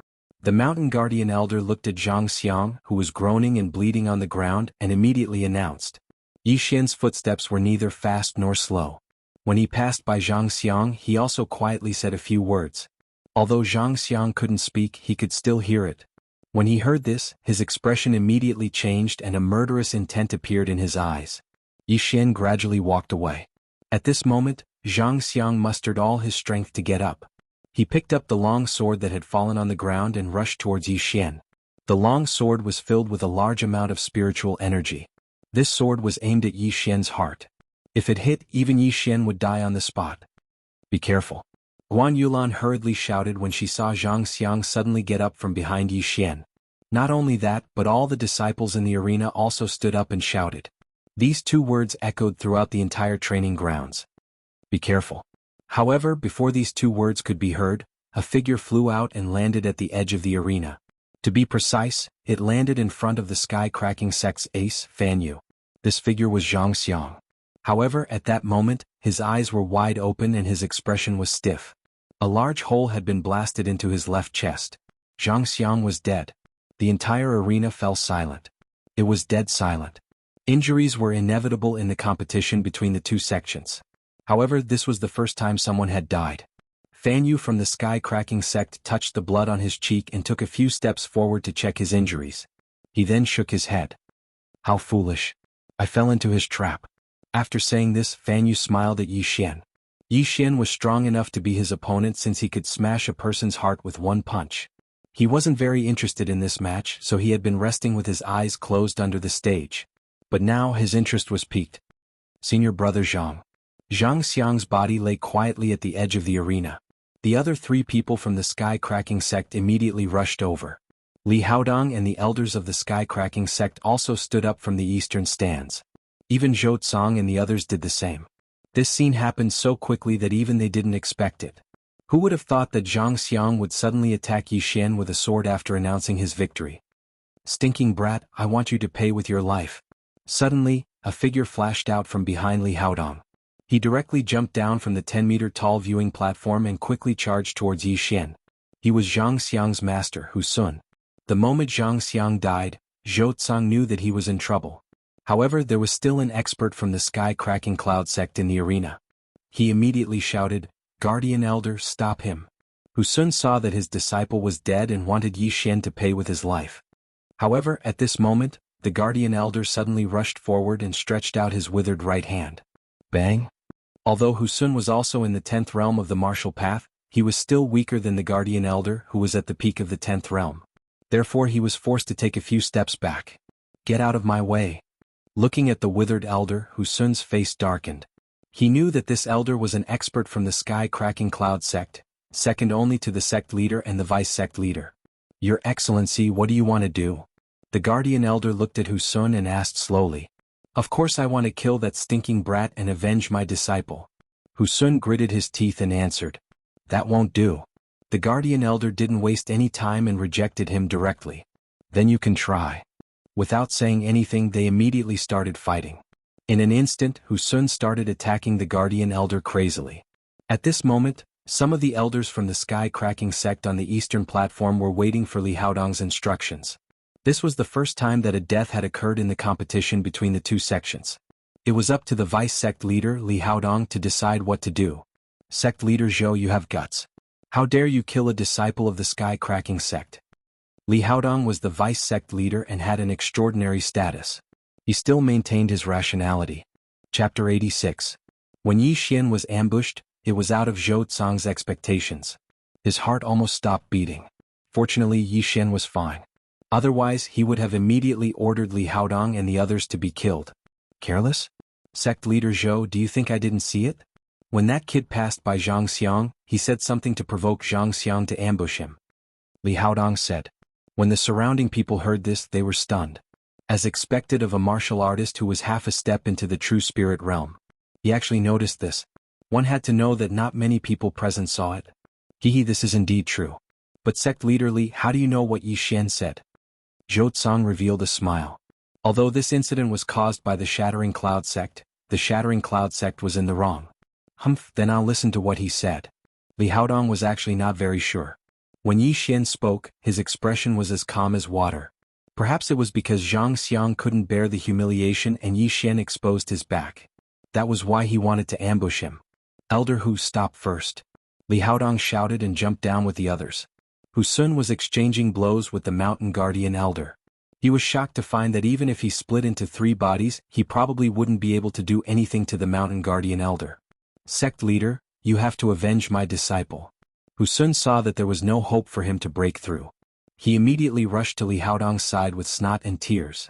The mountain guardian elder looked at Xianxia, who was groaning and bleeding on the ground, and immediately announced. Yixian's footsteps were neither fast nor slow. When he passed by Xianxia, he also quietly said a few words. Although Xianxia couldn't speak, he could still hear it. When he heard this, his expression immediately changed and a murderous intent appeared in his eyes. Yixian gradually walked away. At this moment, Xianxia mustered all his strength to get up. He picked up the long sword that had fallen on the ground and rushed towards Yixian. The long sword was filled with a large amount of spiritual energy. This sword was aimed at Yixian's heart. If it hit, even Yixian would die on the spot. Be careful. Guan Yulan hurriedly shouted when she saw Xianxia suddenly get up from behind Yixian. Not only that, but all the disciples in the arena also stood up and shouted. These 2 words echoed throughout the entire training grounds. Be careful. However, before these 2 words could be heard, a figure flew out and landed at the edge of the arena. To be precise, it landed in front of the sky-cracking sect's ace, Fan Yu. This figure was Xianxia. However, at that moment, his eyes were wide open and his expression was stiff. A large hole had been blasted into his left chest. Xianxia was dead. The entire arena fell silent. It was dead silent. Injuries were inevitable in the competition between the 2 sections. However, this was the first time someone had died. Fan Yu from the sky-cracking sect touched the blood on his cheek and took a few steps forward to check his injuries. He then shook his head. How foolish. I fell into his trap. After saying this, Fan Yu smiled at Yixian. Yixian was strong enough to be his opponent since he could smash a person's heart with 1 punch. He wasn't very interested in this match, so he had been resting with his eyes closed under the stage. But now his interest was piqued. Senior brother Zhang. Xiangxia's body lay quietly at the edge of the arena. The other 3 people from the sky-cracking sect immediately rushed over. Li Haodong and the elders of the sky-cracking sect also stood up from the eastern stands. Even Zhou Tsang and the others did the same. This scene happened so quickly that even they didn't expect it. Who would have thought that Xianxia would suddenly attack Yixian with a sword after announcing his victory? Stinking brat, I want you to pay with your life. Suddenly, a figure flashed out from behind Li Haodong. He directly jumped down from the 10-meter-tall viewing platform and quickly charged towards Yixian. He was Xianxia's master, Hu Sun. The moment Xianxia died, Zhou Tsang knew that he was in trouble. However, there was still an expert from the sky-cracking cloud sect in the arena. He immediately shouted, Guardian Elder, stop him. Hu Sun saw that his disciple was dead and wanted Yixian to pay with his life. However, at this moment, the Guardian Elder suddenly rushed forward and stretched out his withered right hand. Bang! Although Hu Sun was also in the 10th realm of the martial path, he was still weaker than the Guardian Elder who was at the peak of the 10th realm. Therefore he was forced to take a few steps back. Get out of my way. Looking at the withered elder, Hu Sun's face darkened. He knew that this elder was an expert from the sky-cracking cloud sect, second only to the sect leader and the vice-sect leader. Your Excellency, what do you want to do? The guardian elder looked at Hu Sun and asked slowly. Of course I want to kill that stinking brat and avenge my disciple. Hu Sun gritted his teeth and answered. That won't do. The guardian elder didn't waste any time and rejected him directly. Then you can try. Without saying anything, they immediately started fighting. In an instant, Hu Sun started attacking the guardian elder crazily. At this moment, some of the elders from the sky-cracking sect on the eastern platform were waiting for Li Haodong's instructions. This was the first time that a death had occurred in the competition between the two sections. It was up to the vice sect leader Li Haodong to decide what to do. Sect leader Zhou, you have guts. How dare you kill a disciple of the sky-cracking sect? Li Haodong was the vice sect leader and had an extraordinary status. He still maintained his rationality. Chapter 86. When Yi Xian was ambushed, it was out of Zhou Tsang's expectations. His heart almost stopped beating. Fortunately, Yi Xian was fine. Otherwise, he would have immediately ordered Li Haodong and the others to be killed. Careless? Sect leader Zhou, do you think I didn't see it? When that kid passed by Xianxia, he said something to provoke Xianxia to ambush him. Li Haodong said. When the surrounding people heard this, they were stunned. As expected of a martial artist who was half a step into the true spirit realm. He actually noticed this. One had to know that not many people present saw it. This is indeed true. But sect leader Li, how do you know what Yi Xian said? Zhou Tsang revealed a smile. Although this incident was caused by the Shattering Cloud sect, the Shattering Cloud sect was in the wrong. Humph, then I'll listen to what he said. Li Haodong was actually not very sure. When Yi Xian spoke, his expression was as calm as water. Perhaps it was because Xianxia couldn't bear the humiliation and Yi Xian exposed his back. That was why he wanted to ambush him. Elder Hu, stop first. Li Haodong shouted and jumped down with the others. Hu Sun was exchanging blows with the mountain guardian elder. He was shocked to find that even if he split into 3 bodies, he probably wouldn't be able to do anything to the mountain guardian elder. Sect leader, you have to avenge my disciple. Hu Sun saw that there was no hope for him to break through. He immediately rushed to Li Haodong's side with snot and tears.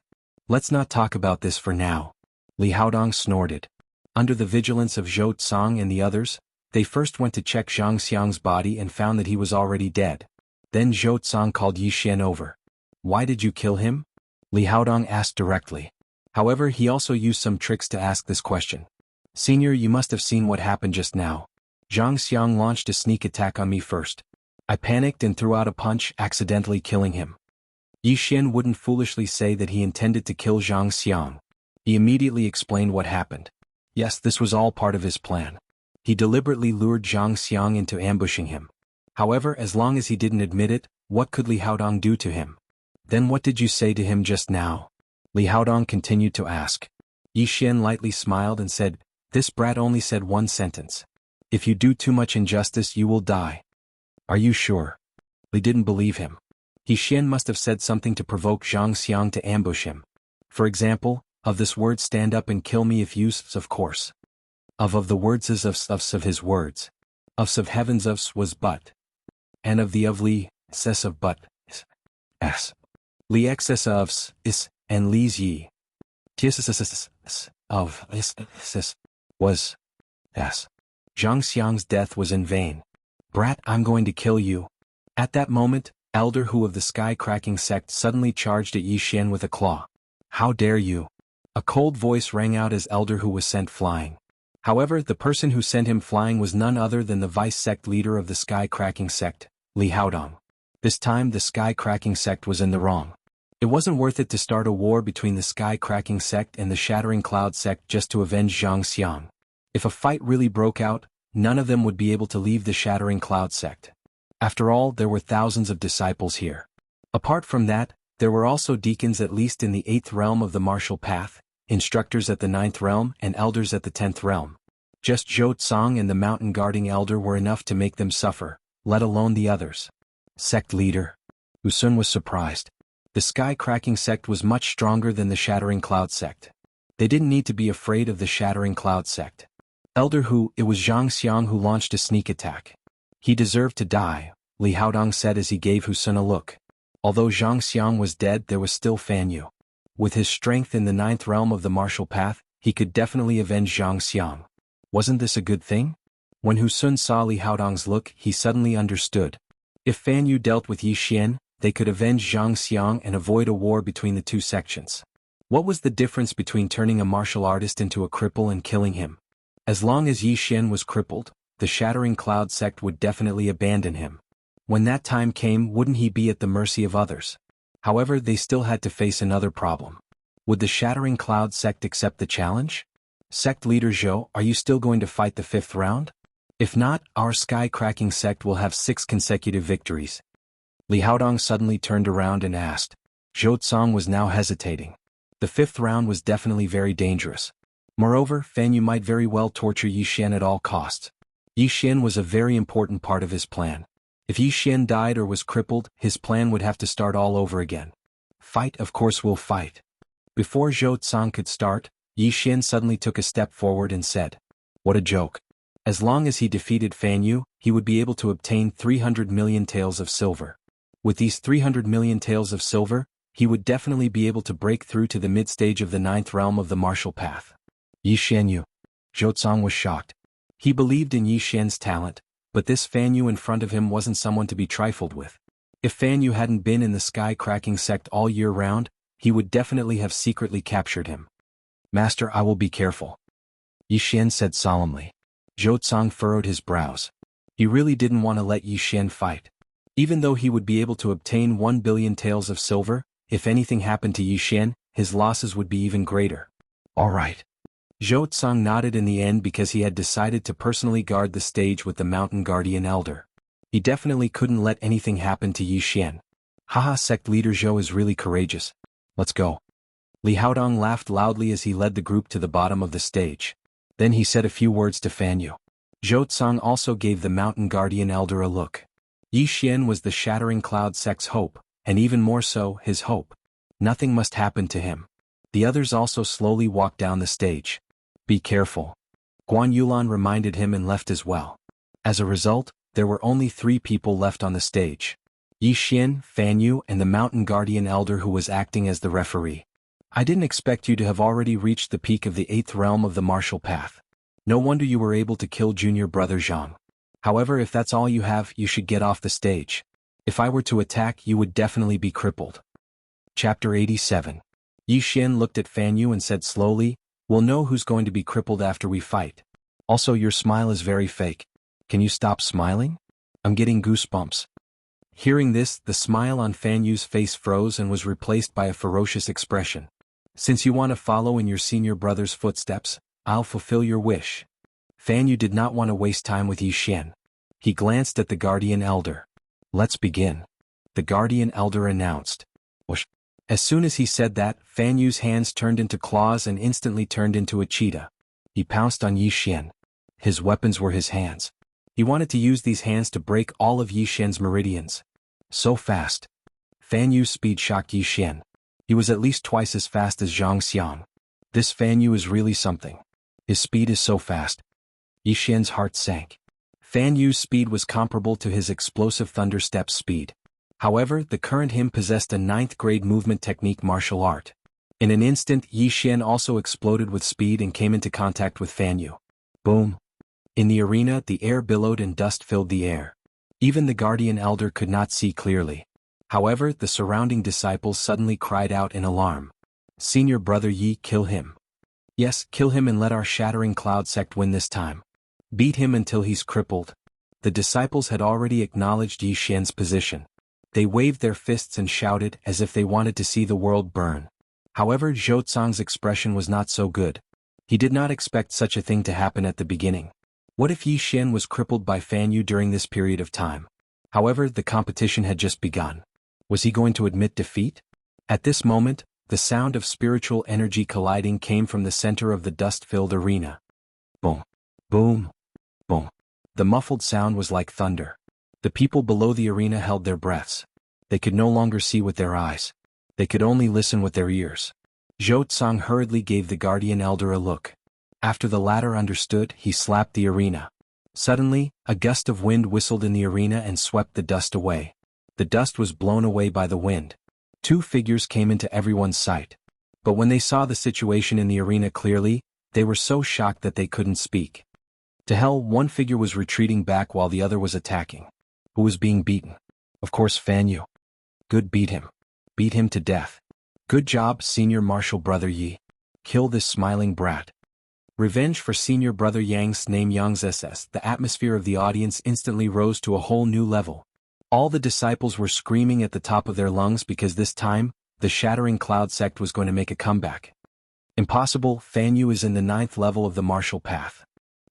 Let's not talk about this for now. Li Haodong snorted. Under the vigilance of Zhou Tsang and the others, they first went to check Xiangxia's body and found that he was already dead. Then Zhou Tsang called Yi Xian over. Why did you kill him? Li Haodong asked directly. However, he also used some tricks to ask this question. Senior, you must have seen what happened just now. Xianxia launched a sneak attack on me first. I panicked and threw out a punch, accidentally killing him. Yi Xian wouldn't foolishly say that he intended to kill Xianxia. He immediately explained what happened. Yes, this was all part of his plan. He deliberately lured Xianxia into ambushing him. However, as long as he didn't admit it, what could Li Haodong do to him? Then what did you say to him just now? Li Haodong continued to ask. Yi Xian lightly smiled and said, this brat only said one sentence. If you do too much injustice, you will die. Are you sure? Li didn't believe him. Yi Xian must have said something to provoke Xianxia to ambush him. For example, of this word stand up and kill me if used, of course. Of the words is of his words. Of heavens was but. And of the of Li, ses of but, s. Li excess of is, and Li's ye. Tis of is, was, s. Xiangxia's death was in vain. Brat, I'm going to kill you. At that moment, Elder Hu of the sky-cracking sect suddenly charged at Yi Xian with a claw. How dare you? A cold voice rang out as Elder Hu was sent flying. However, the person who sent him flying was none other than the vice sect leader of the sky-cracking sect, Li Haodong. This time the sky-cracking sect was in the wrong. It wasn't worth it to start a war between the sky-cracking sect and the Shattering Cloud sect just to avenge Xianxia. If a fight really broke out, none of them would be able to leave the Shattering Cloud sect. After all, there were thousands of disciples here. Apart from that, there were also deacons at least in the 8th realm of the martial path, instructors at the 9th realm and elders at the 10th realm. Just Zhou Tsang and the mountain guarding elder were enough to make them suffer, let alone the others. Sect leader. Hu Sun was surprised. The sky-cracking sect was much stronger than the Shattering Cloud sect. They didn't need to be afraid of the Shattering Cloud sect. Elder Hu, it was Xianxia who launched a sneak attack. He deserved to die, Li Haodong said as he gave Hu Sun a look. Although Xianxia was dead, there was still Fan Yu. With his strength in the 9th realm of the martial path, he could definitely avenge Xianxia. Wasn't this a good thing? When Hu Sun saw Li Haodong's look, he suddenly understood. If Fan Yu dealt with Yi Xian, they could avenge Xianxia and avoid a war between the two sections. What was the difference between turning a martial artist into a cripple and killing him? As long as Yi Xian was crippled, the Shattering Cloud sect would definitely abandon him. When that time came, wouldn't he be at the mercy of others? However, they still had to face another problem. Would the Shattering Cloud sect accept the challenge? Sect leader Zhou, are you still going to fight the 5th round? If not, our sky-cracking sect will have 6 consecutive victories. Li Haodong suddenly turned around and asked. Zhou Tsang was now hesitating. The 5th round was definitely very dangerous. Moreover, Fan Yu might very well torture Yi Xian at all costs. Yi Xian was a very important part of his plan. If Yi Xian died or was crippled, his plan would have to start all over again. Fight, of course we'll fight. Before Zhou Tsang could start, Yi Xian suddenly took a step forward and said, "What a joke. As long as he defeated Fan Yu, he would be able to obtain 300 million taels of silver. With these 300 million taels of silver, he would definitely be able to break through to the mid-stage of the 9th realm of the martial path." Yi Xian Yu. Zhou Tsang was shocked. He believed in Yi Xian's talent, but this Fan Yu in front of him wasn't someone to be trifled with. If Fan Yu hadn't been in the sky-cracking sect all year round, he would definitely have secretly captured him. "Master, I will be careful," Yi Xian said solemnly. Zhou Tsang furrowed his brows. He really didn't want to let Yi Xian fight. Even though he would be able to obtain 1 billion taels of silver, if anything happened to Yi Xian, his losses would be even greater. All right. Zhou Tsang nodded in the end because he had decided to personally guard the stage with the Mountain Guardian Elder. He definitely couldn't let anything happen to Yi Xian. Haha, sect leader Zhou is really courageous. Let's go. Li Haodong laughed loudly as he led the group to the bottom of the stage. Then he said a few words to Fan Yu. Zhou Tsang also gave the Mountain Guardian Elder a look. Yi Xian was the Shattering Cloud sect's hope, and even more so, his hope. Nothing must happen to him. The others also slowly walked down the stage. Be careful. Guan Yulan reminded him and left as well. As a result, there were only 3 people left on the stage. Yi Xian, Fan Yu, and the Mountain Guardian Elder who was acting as the referee. I didn't expect you to have already reached the peak of the 8th realm of the martial path. No wonder you were able to kill junior brother Zhang. However, if that's all you have, you should get off the stage. If I were to attack, you would definitely be crippled. Chapter 87. Yi Xian looked at Fan Yu and said slowly, "We'll know who's going to be crippled after we fight. Also, your smile is very fake. Can you stop smiling? I'm getting goosebumps." Hearing this, the smile on Fan Yu's face froze and was replaced by a ferocious expression. "Since you want to follow in your senior brother's footsteps, I'll fulfill your wish." Fan Yu did not want to waste time with Yi Xian. He glanced at the Guardian Elder. "Let's begin," the Guardian Elder announced. Whoosh. As soon as he said that, Fan Yu's hands turned into claws and instantly turned into a cheetah. He pounced on Yi Xian. His weapons were his hands. He wanted to use these hands to break all of Yi Xian's meridians. So fast. Fan Yu's speed shocked Yi Xian. He was at least twice as fast as Xianxia. This Fan Yu is really something. His speed is so fast. Yi Xian's heart sank. Fan Yu's speed was comparable to his explosive thunder step speed. However, the current him possessed a 9th grade movement technique martial art. In an instant, Yi Xian also exploded with speed and came into contact with Fan Yu. Boom. In the arena, the air billowed and dust filled the air. Even the Guardian Elder could not see clearly. However, the surrounding disciples suddenly cried out in alarm. "Senior brother Yi, kill him. Yes, kill him and let our Shattering Cloud sect win this time. Beat him until he's crippled." The disciples had already acknowledged Yi Xian's position. They waved their fists and shouted as if they wanted to see the world burn. However, Zhou Tsang's expression was not so good. He did not expect such a thing to happen at the beginning. What if Yi Xian was crippled by Fan Yu during this period of time? However, the competition had just begun. Was he going to admit defeat? At this moment, the sound of spiritual energy colliding came from the center of the dust-filled arena. Boom. Boom. Boom. The muffled sound was like thunder. The people below the arena held their breaths. They could no longer see with their eyes. They could only listen with their ears. Zhou Tsang hurriedly gave the Guardian Elder a look. After the latter understood, he slapped the arena. Suddenly, a gust of wind whistled in the arena and swept the dust away. The dust was blown away by the wind. 2 figures came into everyone's sight. But when they saw the situation in the arena clearly, they were so shocked that they couldn't speak. To hell, one figure was retreating back while the other was attacking. Who was being beaten? Of course, Fan Yu. Good, beat him. Beat him to death. Good job, senior martial brother Yi. Kill this smiling brat. Revenge for senior brother Yang's name Xianxia. The atmosphere of the audience instantly rose to a whole new level. All the disciples were screaming at the top of their lungs because this time, the shattering cloud sect was going to make a comeback. Impossible, Fan Yu is in the 9th level of the martial path.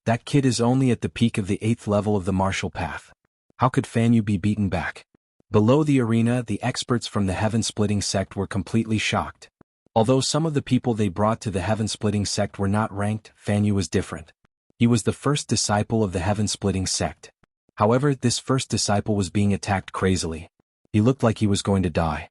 That kid is only at the peak of the 8th level of the martial path. How could Fan Yu be beaten back? Below the arena, the experts from the heaven-splitting sect were completely shocked. Although some of the people they brought to the heaven-splitting sect were not ranked, Fan Yu was different. He was the first disciple of the heaven-splitting sect. However, this first disciple was being attacked crazily. He looked like he was going to die.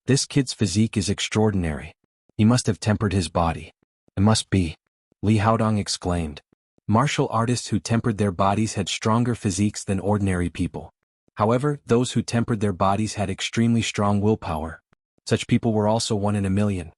This kid's physique is extraordinary. He must have tempered his body. It must be. Li Haodong exclaimed. Martial artists who tempered their bodies had stronger physiques than ordinary people. However, those who tempered their bodies had extremely strong willpower. Such people were also 1 in a million.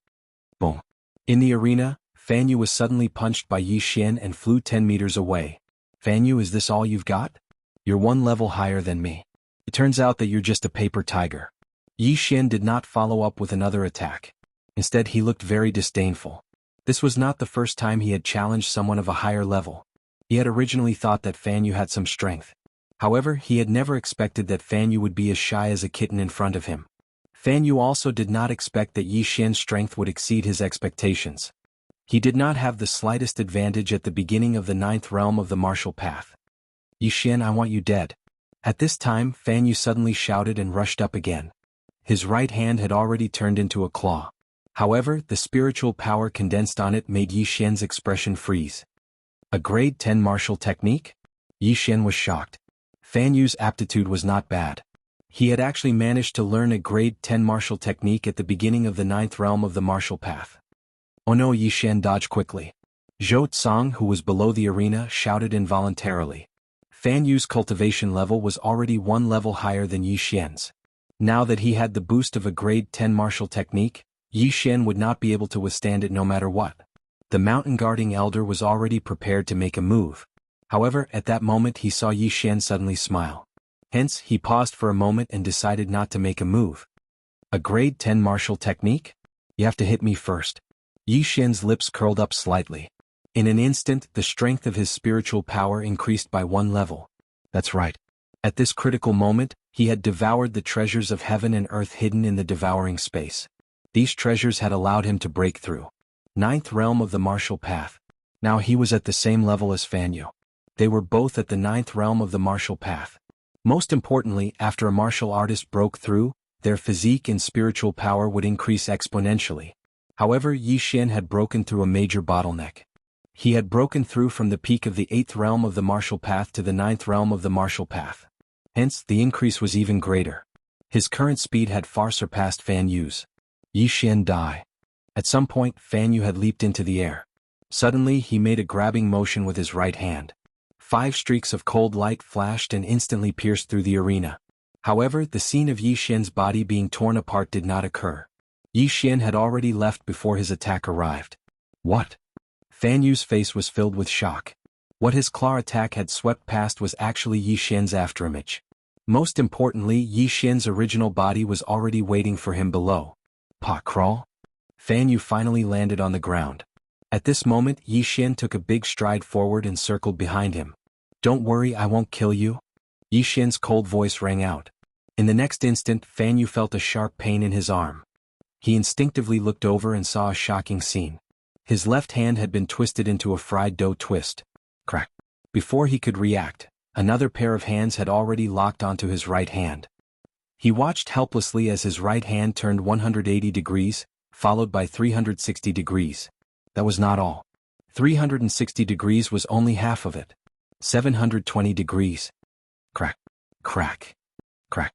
Boom. In the arena, Fan Yu was suddenly punched by Yi Xian and flew 10 meters away. Fan Yu, is this all you've got? You're 1 level higher than me. It turns out that you're just a paper tiger. Yi Xian did not follow up with another attack. Instead, he looked very disdainful. This was not the first time he had challenged someone of a higher level. He had originally thought that Fan Yu had some strength. However, he had never expected that Fan Yu would be as shy as a kitten in front of him. Fan Yu also did not expect that Yi Xian's strength would exceed his expectations. He did not have the slightest advantage at the beginning of the 9th realm of the martial path. Yi Xian, I want you dead. At this time, Fan Yu suddenly shouted and rushed up again. His right hand had already turned into a claw. However, the spiritual power condensed on it made Yi Xian's expression freeze. A grade 10 martial technique? Yi Xian was shocked. Fan Yu's aptitude was not bad. He had actually managed to learn a grade 10 martial technique at the beginning of the 9th realm of the martial path. Oh no, Yi Xian dodged quickly. Zhou Tsang, who was below the arena, shouted involuntarily. Fan Yu's cultivation level was already 1 level higher than Yi Xian's. Now that he had the boost of a grade 10 martial technique, Yi Xian would not be able to withstand it no matter what. The mountain guarding elder was already prepared to make a move. However, at that moment he saw Yi Xian suddenly smile. Hence, he paused for a moment and decided not to make a move. A grade 10 martial technique? You have to hit me first. Yi Xian's lips curled up slightly. In an instant, the strength of his spiritual power increased by 1 level. That's right. At this critical moment, he had devoured the treasures of heaven and earth hidden in the devouring space. These treasures had allowed him to break through 9th realm of the martial path. Now he was at the same level as Fan Yu. They were both at the 9th realm of the martial path. Most importantly, after a martial artist broke through, their physique and spiritual power would increase exponentially. However, Yi Xian had broken through a major bottleneck. He had broken through from the peak of the 8th realm of the martial path to the 9th realm of the martial path. Hence, the increase was even greater. His current speed had far surpassed Fan Yu's. Yi Xian die. At some point, Fan Yu had leaped into the air. Suddenly, he made a grabbing motion with his right hand. 5 streaks of cold light flashed and instantly pierced through the arena. However, the scene of Yi Xian's body being torn apart did not occur. Yi Xian had already left before his attack arrived. What? Fan Yu's face was filled with shock. What his claw attack had swept past was actually Yi Xian's afterimage. Most importantly, Yi Xian's original body was already waiting for him below. Pa crawl? Fan Yu finally landed on the ground. At this moment, Yi Xian took a big stride forward and circled behind him. Don't worry, I won't kill you. Yi Xian's cold voice rang out. In the next instant, Fan Yu felt a sharp pain in his arm. He instinctively looked over and saw a shocking scene. His left hand had been twisted into a fried dough twist. Crack. Before he could react, another pair of hands had already locked onto his right hand. He watched helplessly as his right hand turned 180 degrees, followed by 360 degrees. That was not all. 360 degrees was only half of it. 720 degrees. Crack. Crack. Crack.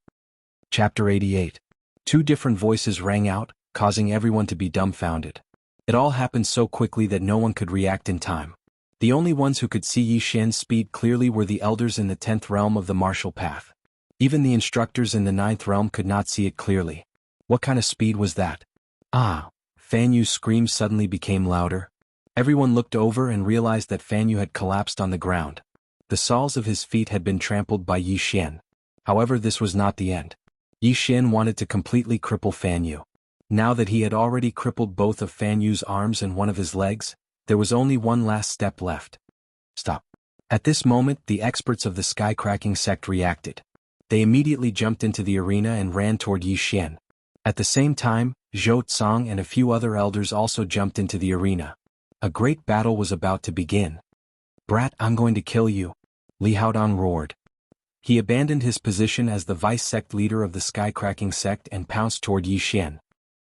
Chapter 88. 2 different voices rang out, causing everyone to be dumbfounded. It all happened so quickly that no one could react in time. The only ones who could see Yi Xian's speed clearly were the elders in the 10th realm of the martial path. Even the instructors in the 9th realm could not see it clearly. What kind of speed was that? Ah! Fan Yu's screams suddenly became louder. Everyone looked over and realized that Fan Yu had collapsed on the ground. The soles of his feet had been trampled by Yi Xian. However, this was not the end. Yi Xian wanted to completely cripple Fan Yu. Now that he had already crippled both of Fan Yu's arms and one of his legs, there was only one last step left. Stop. At this moment, the experts of the sky-cracking sect reacted. They immediately jumped into the arena and ran toward Yi Xian. At the same time, Zhou Tsang and a few other elders also jumped into the arena. A great battle was about to begin. "Brat, I'm going to kill you," Li Haodong roared. He abandoned his position as the vice-sect leader of the sky-cracking sect and pounced toward Yi Xian.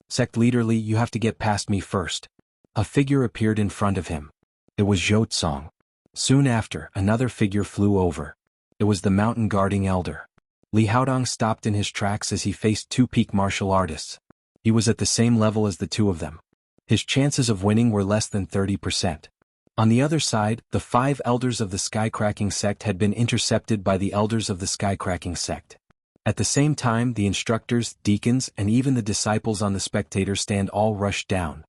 "Sect leader Li, you have to get past me first." A figure appeared in front of him. It was Zhou Tsang. Soon after, another figure flew over. It was the mountain guarding elder. Li Haodong stopped in his tracks as he faced two peak martial artists. He was at the same level as the two of them. His chances of winning were less than 30%. On the other side, the 5 elders of the sky-cracking sect had been intercepted by the elders of the sky-cracking sect. At the same time, the instructors, deacons, and even the disciples on the spectator stand all rushed down.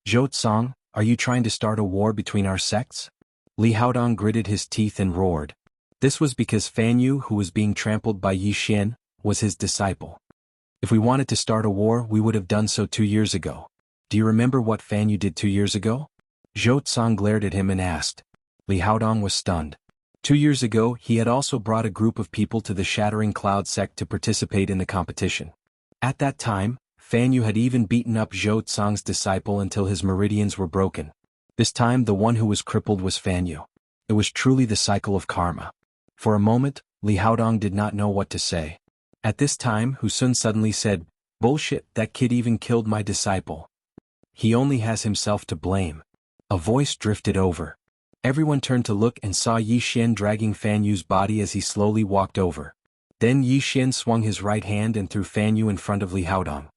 "Zhou Tsang, are you trying to start a war between our sects?" Li Haodong gritted his teeth and roared. This was because Fan Yu, who was being trampled by Yi Xian, was his disciple. "If we wanted to start a war, we would have done so 2 years ago. Do you remember what Fan Yu did 2 years ago?" Zhou Tsang glared at him and asked. Li Haodong was stunned. 2 years ago, he had also brought a group of people to the Shattering Cloud sect to participate in the competition. At that time, Fan Yu had even beaten up Zhou Tsang's disciple until his meridians were broken. This time the one who was crippled was Fan Yu. It was truly the cycle of karma. For a moment, Li Haodong did not know what to say. At this time, Hu Sun suddenly said, "Bullshit, that kid even killed my disciple. He only has himself to blame." A voice drifted over. Everyone turned to look and saw Yi Xian dragging Fan Yu's body as he slowly walked over. Then Yi Xian swung his right hand and threw Fan Yu in front of Li Haodong.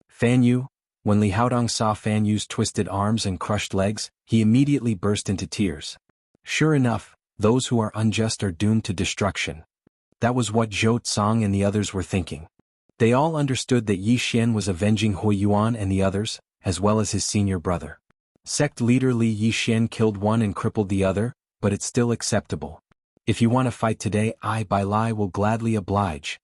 "Fan Yu." When Li Haodong saw Fan Yu's twisted arms and crushed legs, he immediately burst into tears. Sure enough, those who are unjust are doomed to destruction. That was what Zhou Tsang and the others were thinking. They all understood that Yi Xian was avenging Hui Yuan and the others, as well as his senior brother. Sect leader Li Yi Xian killed one and crippled the other, but it's still acceptable. "If you want to fight today, I, Bai Lai, will gladly oblige."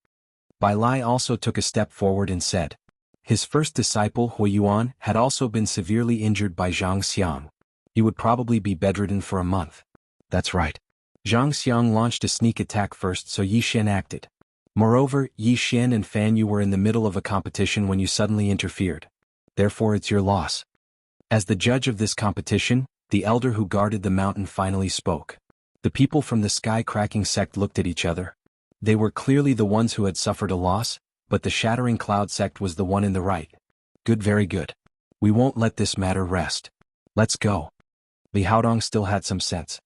Bai Lai also took a step forward and said. His first disciple Hui Yuan had also been severely injured by Xianxia. He would probably be bedridden for a month. That's right. Xianxia launched a sneak attack first, so Yi Xian acted. Moreover, Yi Xian and Fan Yu were in the middle of a competition when you suddenly interfered. Therefore it's your loss. As the judge of this competition, the elder who guarded the mountain finally spoke. The people from the sky-cracking sect looked at each other. They were clearly the ones who had suffered a loss, but the Shattering Cloud sect was the one in the right. Good, very good. We won't let this matter rest. Let's go. Li Haodong still had some sense.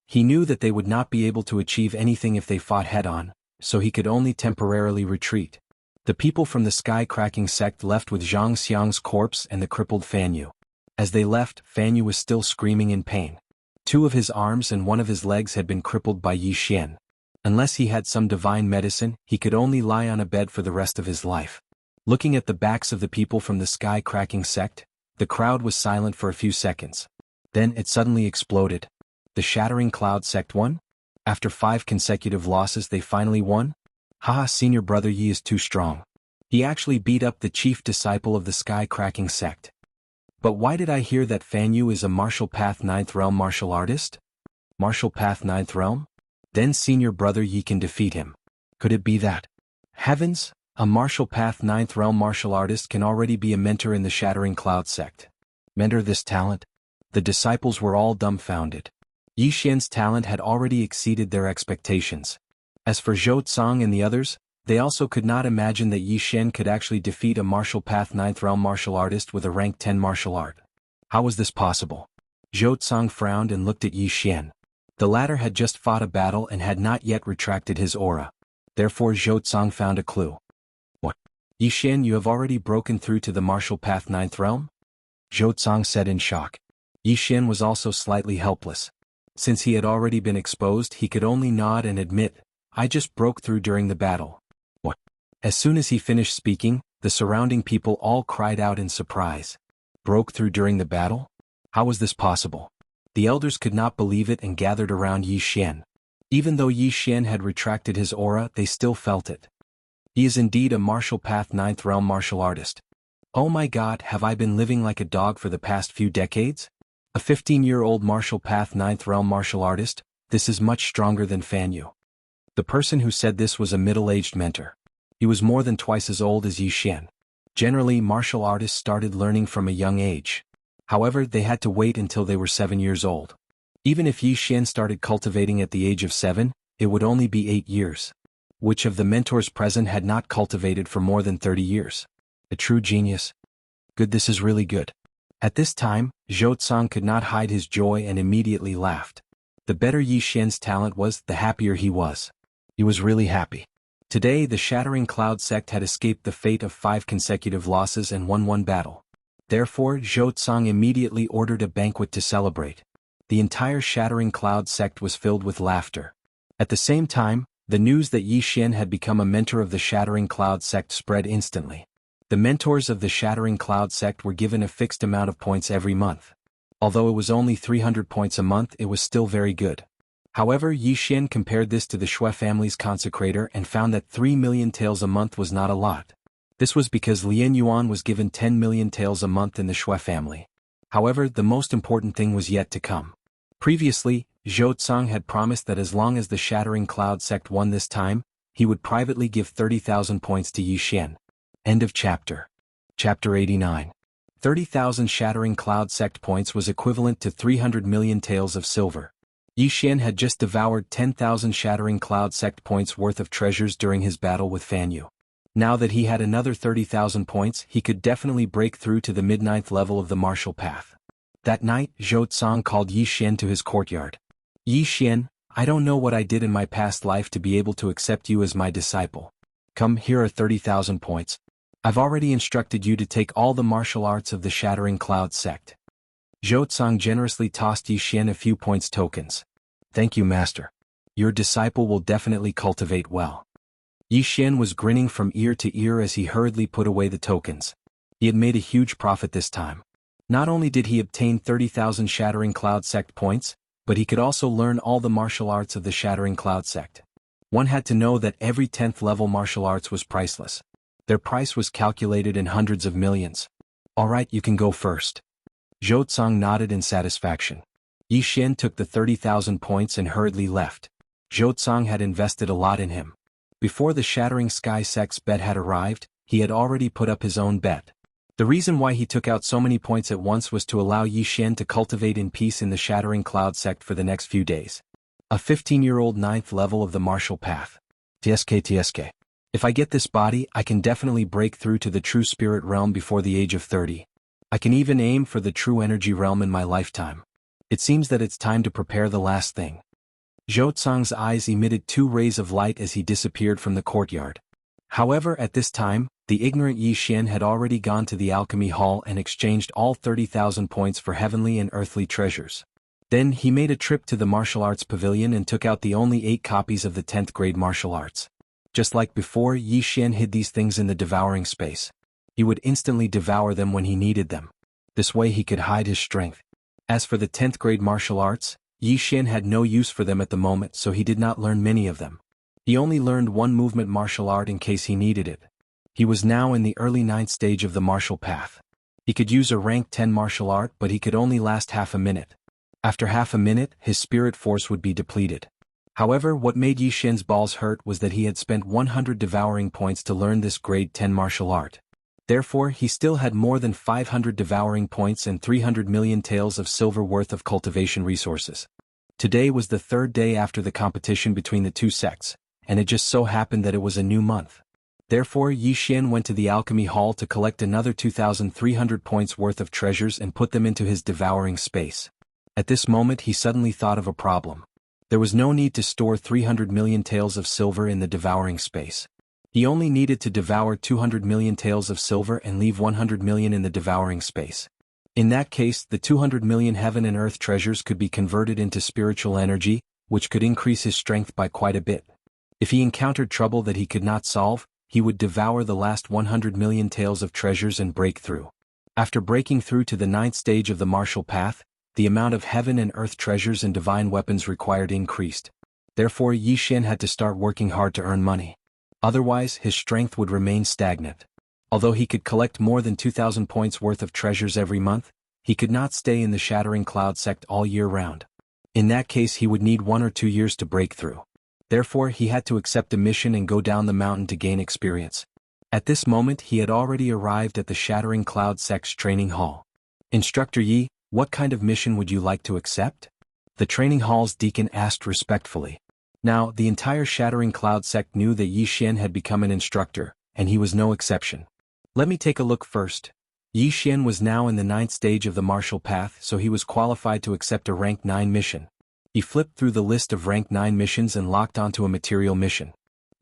He knew that they would not be able to achieve anything if they fought head-on, so he could only temporarily retreat. The people from the sky-cracking sect left with Xiangxia's corpse and the crippled Fan Yu. As they left, Fan Yu was still screaming in pain. 2 of his arms and 1 of his legs had been crippled by Yi Xian. Unless he had some divine medicine, he could only lie on a bed for the rest of his life. Looking at the backs of the people from the sky-cracking sect, the crowd was silent for a few seconds. Then it suddenly exploded. The Shattering Cloud sect won? After 5 consecutive losses they finally won? Haha, senior brother Yi is too strong. He actually beat up the chief disciple of the sky-cracking sect. But why did I hear that Fan Yu is a Martial Path 9th Realm martial artist? Martial Path 9th Realm? Then senior brother Yi can defeat him. Could it be that? Heavens, a Martial Path 9th Realm martial artist can already be a mentor in the Shattering Cloud sect. Mentor this talent? The disciples were all dumbfounded. Yi Xian's talent had already exceeded their expectations. As for Zhou Tsang and the others, they also could not imagine that Yi Xian could actually defeat a Martial Path 9th Realm martial artist with a rank 10 martial art. How was this possible? Zhou Tsang frowned and looked at Yi Xian. The latter had just fought a battle and had not yet retracted his aura. Therefore Zhou Tsang found a clue. What? Yi Xian, you have already broken through to the Martial Path 9th Realm? Zhou Tsang said in shock. Yi Xian was also slightly helpless. Since he had already been exposed, he could only nod and admit, I just broke through during the battle. What? As soon as he finished speaking, the surrounding people all cried out in surprise. Broke through during the battle? How was this possible? The elders could not believe it and gathered around Yi Xian. Even though Yi Xian had retracted his aura, they still felt it. He is indeed a martial path 9th realm martial artist. Oh my god, have I been living like a dog for the past few decades? A 15-year-old martial path 9th realm martial artist? This is much stronger than Fan Yu. The person who said this was a middle-aged mentor. He was more than twice as old as Yi Xian. Generally, martial artists started learning from a young age. However, they had to wait until they were 7 years old. Even if Yi Xian started cultivating at the age of 7, it would only be 8 years. Which of the mentors present had not cultivated for more than 30 years? A true genius. Good, this is really good. At this time, Zhou Tsang could not hide his joy and immediately laughed. The better Yi Xian's talent was, the happier he was. He was really happy. Today the Shattering Cloud sect had escaped the fate of 5 consecutive losses and won 1 battle. Therefore Zhou Tsang immediately ordered a banquet to celebrate. The entire Shattering Cloud sect was filled with laughter. At the same time, the news that Yi Xian had become a mentor of the Shattering Cloud sect spread instantly. The mentors of the Shattering Cloud sect were given a fixed amount of points every month. Although it was only 300 points a month, it was still very good. However, Yi Xian compared this to the Shui family's consecrator and found that 3 million taels a month was not a lot. This was because Lian Yuan was given 10 million taels a month in the Shui family. However, the most important thing was yet to come. Previously, Zhou Tsang had promised that as long as the Shattering Cloud sect won this time, he would privately give 30,000 points to Yi Xian. End of chapter. Chapter 89. 30,000 Shattering Cloud sect points was equivalent to 300 million taels of silver. Yi Xian had just devoured 10,000 Shattering Cloud sect points worth of treasures during his battle with Fan Yu. Now that he had another 30,000 points, he could definitely break through to the mid-9th level of the martial path. That night, Zhou Tsang called Yi Xian to his courtyard. Yi Xian, I don't know what I did in my past life to be able to accept you as my disciple. Come, here are 30,000 points. I've already instructed you to take all the martial arts of the Shattering Cloud sect. Zhou Tsang generously tossed Yi Xian a few points tokens. Thank you, master. Your disciple will definitely cultivate well. Yi Xian was grinning from ear to ear as he hurriedly put away the tokens. He had made a huge profit this time. Not only did he obtain 30,000 Shattering Cloud sect points, but he could also learn all the martial arts of the Shattering Cloud sect. One had to know that every 10th level martial arts was priceless. Their price was calculated in hundreds of millions. Alright, you can go first. Zhou Tsang nodded in satisfaction. Yi Xian took the 30,000 points and hurriedly left. Zhou Tsang had invested a lot in him. Before the Shattering Sky sect's bet had arrived, he had already put up his own bet. The reason why he took out so many points at once was to allow Yi Xian to cultivate in peace in the Shattering Cloud sect for the next few days. A 15-year-old 9th level of the martial path. TSK. If I get this body, I can definitely break through to the true spirit realm before the age of 30. I can even aim for the true energy realm in my lifetime. It seems that it's time to prepare the last thing. Zhou Tsang's eyes emitted 2 rays of light as he disappeared from the courtyard. However, at this time, the ignorant Yi Xian had already gone to the alchemy hall and exchanged all 30,000 points for heavenly and earthly treasures. Then he made a trip to the martial arts pavilion and took out the only 8 copies of the 10th grade martial arts. Just like before, Yi Xian hid these things in the devouring space. He would instantly devour them when he needed them. This way he could hide his strength. As for the 10th grade martial arts, Yi Xian had no use for them at the moment, so he did not learn many of them. He only learned one movement martial art in case he needed it. He was now in the early 9th stage of the martial path. He could use a rank 10 martial art, but he could only last half a minute. After half a minute, his spirit force would be depleted. However, what made Yi Xian's balls hurt was that he had spent 100 devouring points to learn this grade 10 martial art. Therefore, he still had more than 500 devouring points and 300 million taels of silver worth of cultivation resources. Today was the 3rd day after the competition between the 2 sects, and it just so happened that it was a new month. Therefore, Yi Xian went to the alchemy hall to collect another 2,300 points worth of treasures and put them into his devouring space. At this moment he suddenly thought of a problem. There was no need to store 300 million taels of silver in the devouring space. He only needed to devour 200 million taels of silver and leave 100 million in the devouring space. In that case, the 200 million heaven and earth treasures could be converted into spiritual energy, which could increase his strength by quite a bit. If he encountered trouble that he could not solve, he would devour the last 100 million taels of treasures and break through. After breaking through to the 9th stage of the martial path, the amount of heaven and earth treasures and divine weapons required increased. Therefore, Yi Xian had to start working hard to earn money. Otherwise, his strength would remain stagnant. Although he could collect more than 2,000 points worth of treasures every month, he could not stay in the Shattering Cloud sect all year round. In that case he would need 1 or 2 years to break through. Therefore he had to accept a mission and go down the mountain to gain experience. At this moment he had already arrived at the Shattering Cloud sect's training hall. "Instructor Yi, what kind of mission would you like to accept?" the training hall's deacon asked respectfully. Now, the entire Shattering Cloud sect knew that Yi Xian had become an instructor, and he was no exception. Let me take a look first. Yi Xian was now in the 9th stage of the martial path, so he was qualified to accept a rank 9 mission. He flipped through the list of rank 9 missions and locked onto a material mission.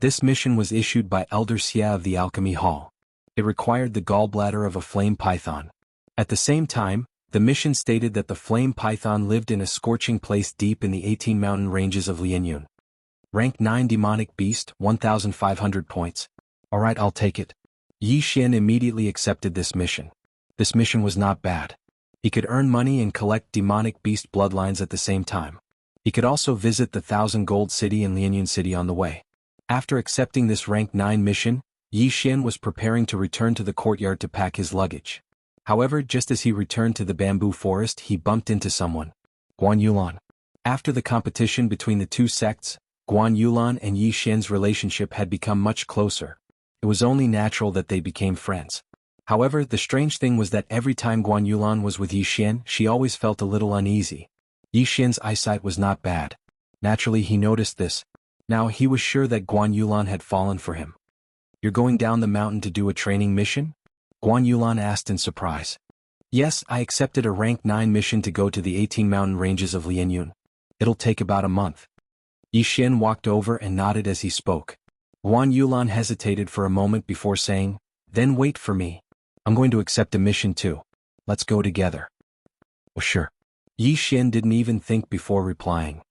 This mission was issued by Elder Xia of the Alchemy Hall. It required the gallbladder of a flame python. At the same time, the mission stated that the flame python lived in a scorching place deep in the 18 mountain ranges of Lianyun. Rank 9 demonic beast, 1,500 points. Alright, I'll take it. Yi Xian immediately accepted this mission. This mission was not bad. He could earn money and collect demonic beast bloodlines at the same time. He could also visit the 1,000 Gold City and Lianyun City on the way. After accepting this rank 9 mission, Yi Xian was preparing to return to the courtyard to pack his luggage. However, just as he returned to the bamboo forest, he bumped into someone. Guan Yulan. After the competition between the two sects, Guan Yulan and Yi Xian's relationship had become much closer. It was only natural that they became friends. However, the strange thing was that every time Guan Yulan was with Yi Xian, she always felt a little uneasy. Yi Xian's eyesight was not bad. Naturally, he noticed this. Now he was sure that Guan Yulan had fallen for him. "You're going down the mountain to do a training mission?" Guan Yulan asked in surprise. "Yes, I accepted a rank 9 mission to go to the 18 mountain ranges of Lianyun. It'll take about a month." Yi Xian walked over and nodded as he spoke. Guan Yulan hesitated for a moment before saying, "Then wait for me. I'm going to accept a mission too. Let's go together." "Oh sure." Yi Xian didn't even think before replying.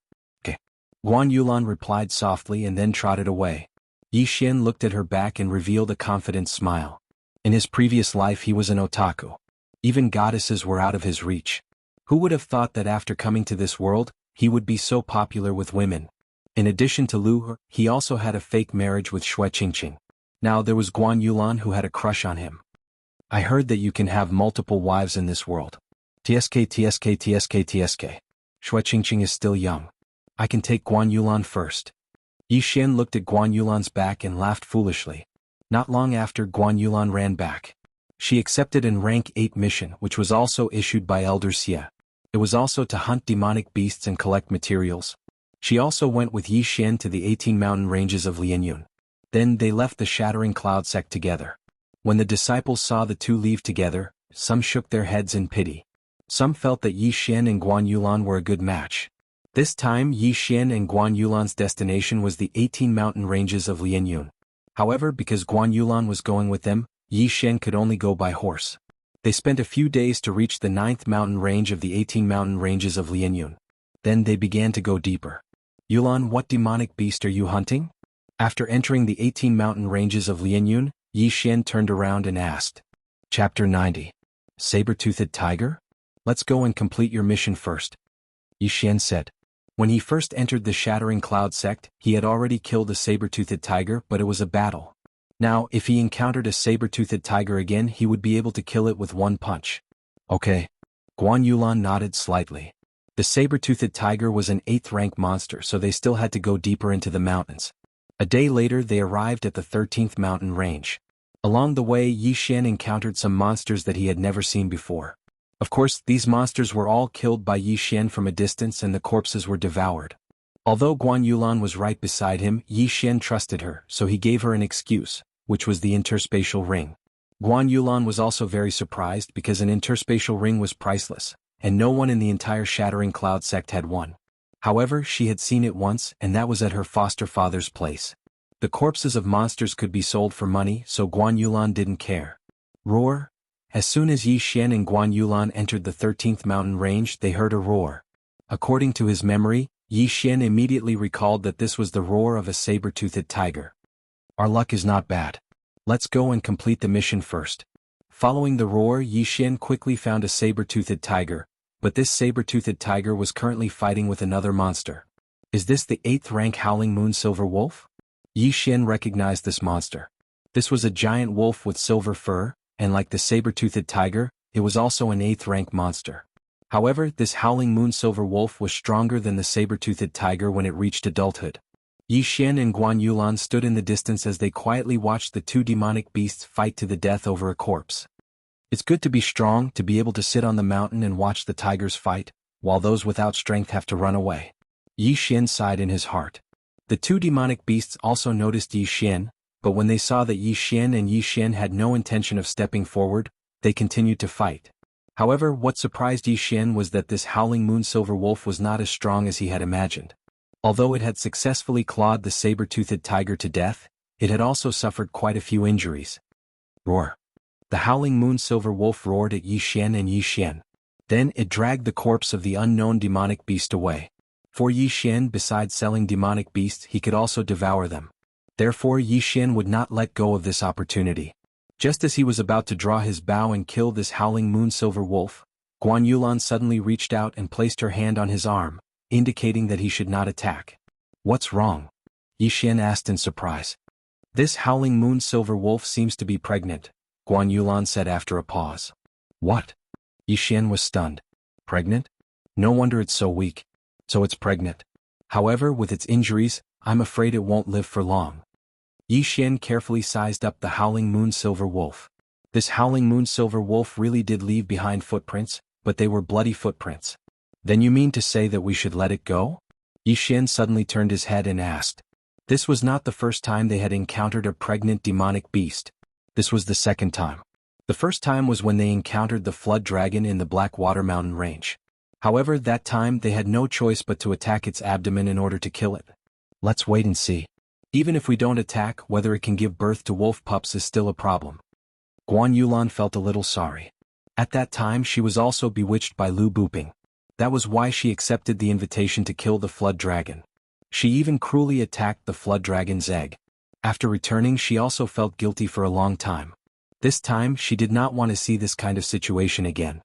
"Okay." Guan Yulan replied softly and then trotted away. Yi Xian looked at her back and revealed a confident smile. In his previous life he was an otaku. Even goddesses were out of his reach. Who would have thought that after coming to this world, he would be so popular with women? In addition to Lu, he also had a fake marriage with Shui Qingqing. Now there was Guan Yulan who had a crush on him. "I heard that you can have multiple wives in this world. TSK. Shui Qingqing is still young. I can take Guan Yulan first." Yi Xian looked at Guan Yulan's back and laughed foolishly. Not long after, Guan Yulan ran back. She accepted an rank 8 mission, which was also issued by Elder Xia. It was also to hunt demonic beasts and collect materials. She also went with Yi Xian to the 18 mountain ranges of Lianyun. Then they left the Shattering Cloud sect together. When the disciples saw the two leave together, some shook their heads in pity. Some felt that Yi Xian and Guan Yulan were a good match. This time Yi Xian and Guan Yulan's destination was the 18 mountain ranges of Lianyun. However, because Guan Yulan was going with them, Yi Xian could only go by horse. They spent a few days to reach the 9th mountain range of the 18 mountain ranges of Lianyun. Then they began to go deeper. "Yulan, what demonic beast are you hunting?" After entering the 18 mountain ranges of Lianyun, Yi Xian turned around and asked. Chapter 90. Saber-toothed tiger? "Let's go and complete your mission first," Yi Xian said. When he first entered the Shattering Cloud sect, he had already killed a saber-toothed tiger, but it was a battle. Now, if he encountered a saber-toothed tiger again, he would be able to kill it with one punch. "Okay." Guan Yulan nodded slightly. The saber-toothed tiger was an 8th rank monster, so they still had to go deeper into the mountains. A day later they arrived at the 13th mountain range. Along the way Yi Xian encountered some monsters that he had never seen before. Of course, these monsters were all killed by Yi Xian from a distance and the corpses were devoured. Although Guan Yulan was right beside him, Yi Xian trusted her, so he gave her an excuse, which was the interspatial ring. Guan Yulan was also very surprised because an interspatial ring was priceless, and no one in the entire Shattering Cloud sect had one. However, she had seen it once, and that was at her foster father's place. The corpses of monsters could be sold for money, so Guan Yulan didn't care. Roar! As soon as Yi Xian and Guan Yulan entered the 13th mountain range, they heard a roar. According to his memory, Yi Xian immediately recalled that this was the roar of a saber-toothed tiger. "Our luck is not bad. Let's go and complete the mission first." Following the roar, Yi Xian quickly found a saber-toothed tiger, but this saber-toothed tiger was currently fighting with another monster. "Is this the 8th rank Howling Moon Silver Wolf?" Yi Xian recognized this monster. This was a giant wolf with silver fur, and like the saber-toothed tiger, it was also an 8th rank monster. However, this howling moon silver wolf was stronger than the saber-toothed tiger when it reached adulthood. Yi Xian and Guan Yulan stood in the distance as they quietly watched the two demonic beasts fight to the death over a corpse. It's good to be strong, to be able to sit on the mountain and watch the tigers fight, while those without strength have to run away. Yi Xian sighed in his heart. The two demonic beasts also noticed Yi Xian, but when they saw that Yi Xian and Yi Xian had no intention of stepping forward, they continued to fight. However, what surprised Yi Xian was that this howling moon silver wolf was not as strong as he had imagined. Although it had successfully clawed the saber-toothed tiger to death, it had also suffered quite a few injuries. Roar! The howling moon silver wolf roared at Yi Xian and Yi Xian. Then it dragged the corpse of the unknown demonic beast away. For Yi Xian, besides selling demonic beasts, he could also devour them. Therefore Yi Xian would not let go of this opportunity. Just as he was about to draw his bow and kill this howling moon silver wolf, Guan Yulan suddenly reached out and placed her hand on his arm, indicating that he should not attack. What's wrong? Yi Xian asked in surprise. This howling moon silver wolf seems to be pregnant, Guan Yulan said after a pause. What? Yi Xian was stunned. Pregnant? No wonder it's so weak. So it's pregnant. However, with its injuries, I'm afraid it won't live for long. Yi Xian carefully sized up the howling moon silver wolf. This howling moon silver wolf really did leave behind footprints, but they were bloody footprints. Then you mean to say that we should let it go? Yi Xian suddenly turned his head and asked. This was not the first time they had encountered a pregnant demonic beast. This was the second time. The first time was when they encountered the flood dragon in the Blackwater Mountain range. However, that time they had no choice but to attack its abdomen in order to kill it. Let's wait and see. Even if we don't attack, whether it can give birth to wolf pups is still a problem. Guan Yulan felt a little sorry. At that time she was also bewitched by Lu Buping. That was why she accepted the invitation to kill the flood dragon. She even cruelly attacked the flood dragon's egg. After returning, she also felt guilty for a long time. This time she did not want to see this kind of situation again.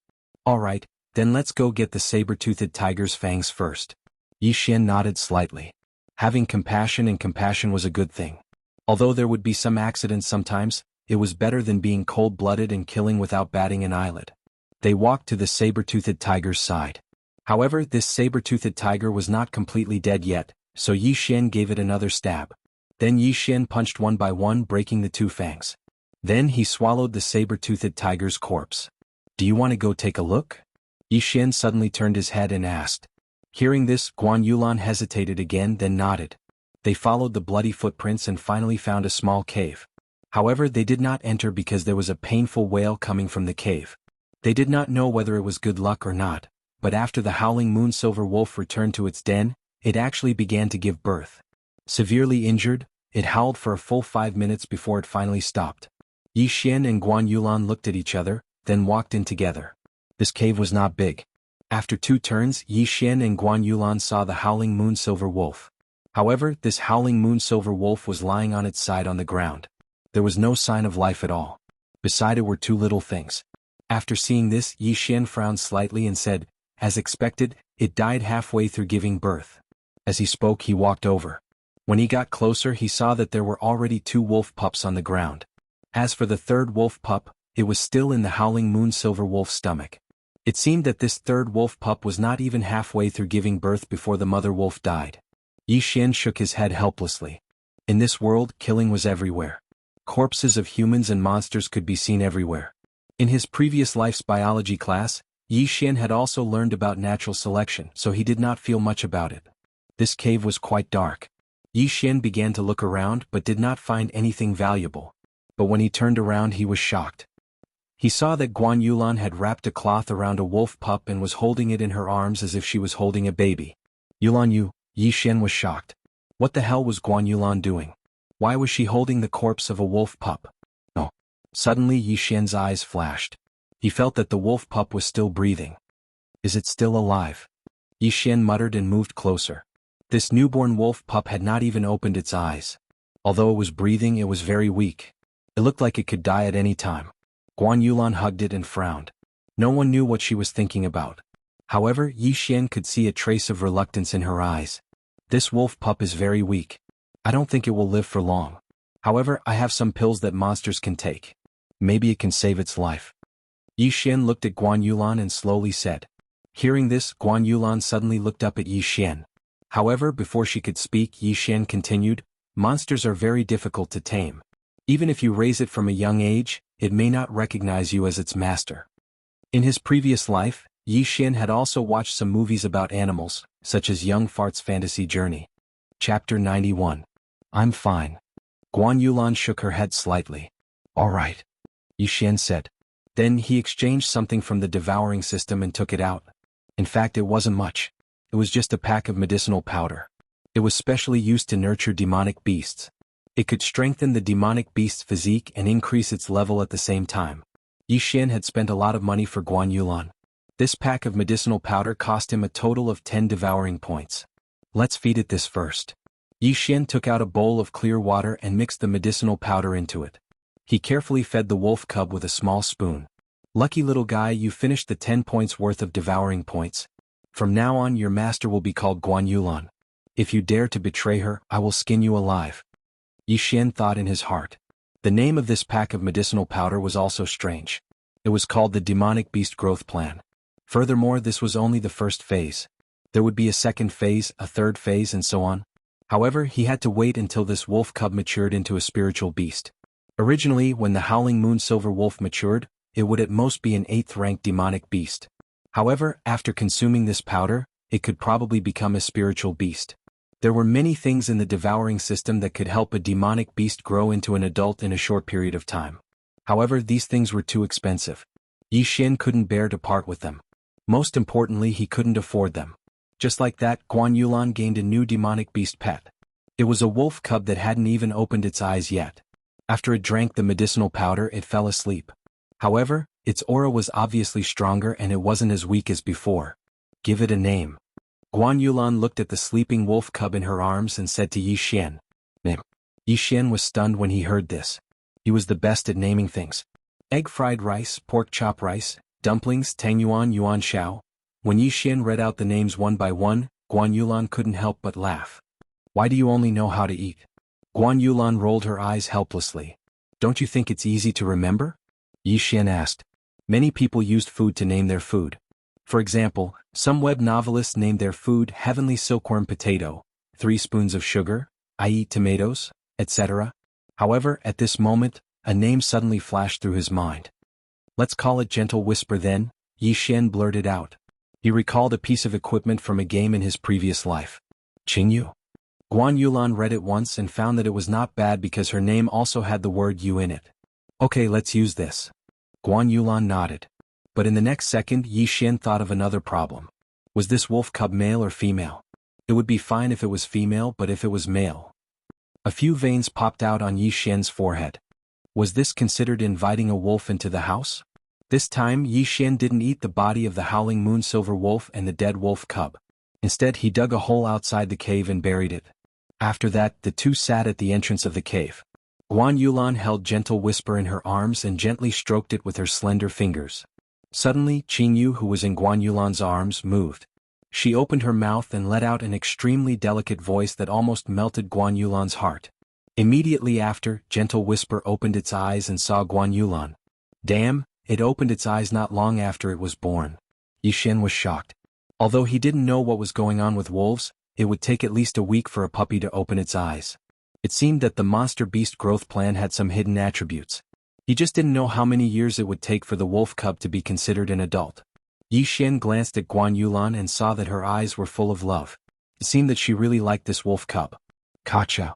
Alright, then let's go get the saber-toothed tiger's fangs first. Yi Xian nodded slightly. Having compassion was a good thing. Although there would be some accidents sometimes, it was better than being cold-blooded and killing without batting an eyelid. They walked to the saber-toothed tiger's side. However, this saber-toothed tiger was not completely dead yet, so Yi Xian gave it another stab. Then Yi Xian punched one by one, breaking the two fangs. Then he swallowed the saber-toothed tiger's corpse. Do you want to go take a look? Yi Xian suddenly turned his head and asked. Hearing this, Guan Yulan hesitated again, then nodded. They followed the bloody footprints and finally found a small cave. However, they did not enter because there was a painful wail coming from the cave. They did not know whether it was good luck or not, but after the howling moon silver wolf returned to its den, it actually began to give birth. Severely injured, it howled for a full 5 minutes before it finally stopped. Yi Xian and Guan Yulan looked at each other, then walked in together. This cave was not big. After 2 turns, Yi Xian and Guan Yulan saw the howling moon silver wolf. However, this howling moon silver wolf was lying on its side on the ground. There was no sign of life at all. Beside it were 2 little things. After seeing this, Yi Xian frowned slightly and said, as expected, it died halfway through giving birth. As he spoke, he walked over. When he got closer, he saw that there were already 2 wolf pups on the ground. As for the 3rd wolf pup, it was still in the howling moon silver wolf's stomach. It seemed that this 3rd wolf pup was not even halfway through giving birth before the mother wolf died. Yi Xian shook his head helplessly. In this world, killing was everywhere. Corpses of humans and monsters could be seen everywhere. In his previous life's biology class, Yi Xian had also learned about natural selection, so he did not feel much about it. This cave was quite dark. Yi Xian began to look around but did not find anything valuable. But when he turned around, he was shocked. He saw that Guan Yulan had wrapped a cloth around a wolf pup and was holding it in her arms as if she was holding a baby. Yulan Yi Xian was shocked. What the hell was Guan Yulan doing? Why was she holding the corpse of a wolf pup? Oh. Suddenly Yi Xian's eyes flashed. He felt that the wolf pup was still breathing. Is it still alive? Yi Xian muttered and moved closer. This newborn wolf pup had not even opened its eyes. Although it was breathing, it was very weak. It looked like it could die at any time. Guan Yulan hugged it and frowned. No one knew what she was thinking about. However, Yi Xian could see a trace of reluctance in her eyes. This wolf pup is very weak. I don't think it will live for long. However, I have some pills that monsters can take. Maybe it can save its life. Yi Xian looked at Guan Yulan and slowly said. Hearing this, Guan Yulan suddenly looked up at Yi Xian. However, before she could speak, Yi Xian continued, monsters are very difficult to tame. Even if you raise it from a young age, it may not recognize you as its master. In his previous life, Yi Xian had also watched some movies about animals, such as Young Fart's Fantasy Journey. Chapter 91. I'm fine. Guan Yulan shook her head slightly. All right. Yi Xian said. Then he exchanged something from the devouring system and took it out. In fact, it wasn't much. It was just a pack of medicinal powder. It was specially used to nurture demonic beasts. It could strengthen the demonic beast's physique and increase its level at the same time. Yi Xian had spent a lot of money for Guan Yulan. This pack of medicinal powder cost him a total of 10 devouring points. Let's feed it this first. Yi Xian took out a bowl of clear water and mixed the medicinal powder into it. He carefully fed the wolf cub with a small spoon. Lucky little guy, you finished the 10 points worth of devouring points. From now on your master will be called Guan Yulan. If you dare to betray her, I will skin you alive. Yi Xian thought in his heart. The name of this pack of medicinal powder was also strange. It was called the Demonic Beast Growth Plan. Furthermore, this was only the first phase. There would be a second phase, a third phase, and so on. However, he had to wait until this wolf cub matured into a spiritual beast. Originally, when the Howling Moon Silver Wolf matured, it would at most be an 8th-ranked demonic beast. However, after consuming this powder, it could probably become a spiritual beast. There were many things in the devouring system that could help a demonic beast grow into an adult in a short period of time. However, these things were too expensive. Yi Xian couldn't bear to part with them. Most importantly, he couldn't afford them. Just like that, Guan Yulan gained a new demonic beast pet. It was a wolf cub that hadn't even opened its eyes yet. After it drank the medicinal powder, it fell asleep. However, its aura was obviously stronger and it wasn't as weak as before. Give it a name. Guan Yulan looked at the sleeping wolf cub in her arms and said to Yi Xian. Name. Yi Xian was stunned when he heard this. He was the best at naming things. Egg fried rice, pork chop rice, dumplings, tangyuan yuan xiao. When Yi Xian read out the names one by one, Guan Yulan couldn't help but laugh. Why do you only know how to eat? Guan Yulan rolled her eyes helplessly. Don't you think it's easy to remember? Yi Xian asked. Many people used food to name their food. For example, some web novelists named their food Heavenly Silkworm Potato, 3 spoons of sugar, I eat tomatoes, etc. However, at this moment, a name suddenly flashed through his mind. Let's call it Gentle Whisper then, Yi Xian blurted out. He recalled a piece of equipment from a game in his previous life. Qingyu. Guan Yulan read it once and found that it was not bad because her name also had the word Yu in it. Okay, let's use this. Guan Yulan nodded. But in the next second, Yi Xian thought of another problem. Was this wolf cub male or female? It would be fine if it was female, but if it was male. A few veins popped out on Yi Xian's forehead. Was this considered inviting a wolf into the house? This time, Yi Xian didn't eat the body of the Howling Moon Silver Wolf and the dead wolf cub. Instead, he dug a hole outside the cave and buried it. After that, the two sat at the entrance of the cave. Guan Yulan held Gentle Whisper in her arms and gently stroked it with her slender fingers. Suddenly, Qingyu, who was in Guan Yulan's arms, moved. She opened her mouth and let out an extremely delicate voice that almost melted Guan Yulan's heart. Immediately after, Gentle Whisper opened its eyes and saw Guan Yulan. Damn, it opened its eyes not long after it was born. Yi Xian was shocked. Although he didn't know what was going on with wolves, it would take at least a week for a puppy to open its eyes. It seemed that the monster beast growth plan had some hidden attributes. He just didn't know how many years it would take for the wolf cub to be considered an adult. Yi Xian glanced at Guan Yulan and saw that her eyes were full of love. It seemed that she really liked this wolf cub. Kacha.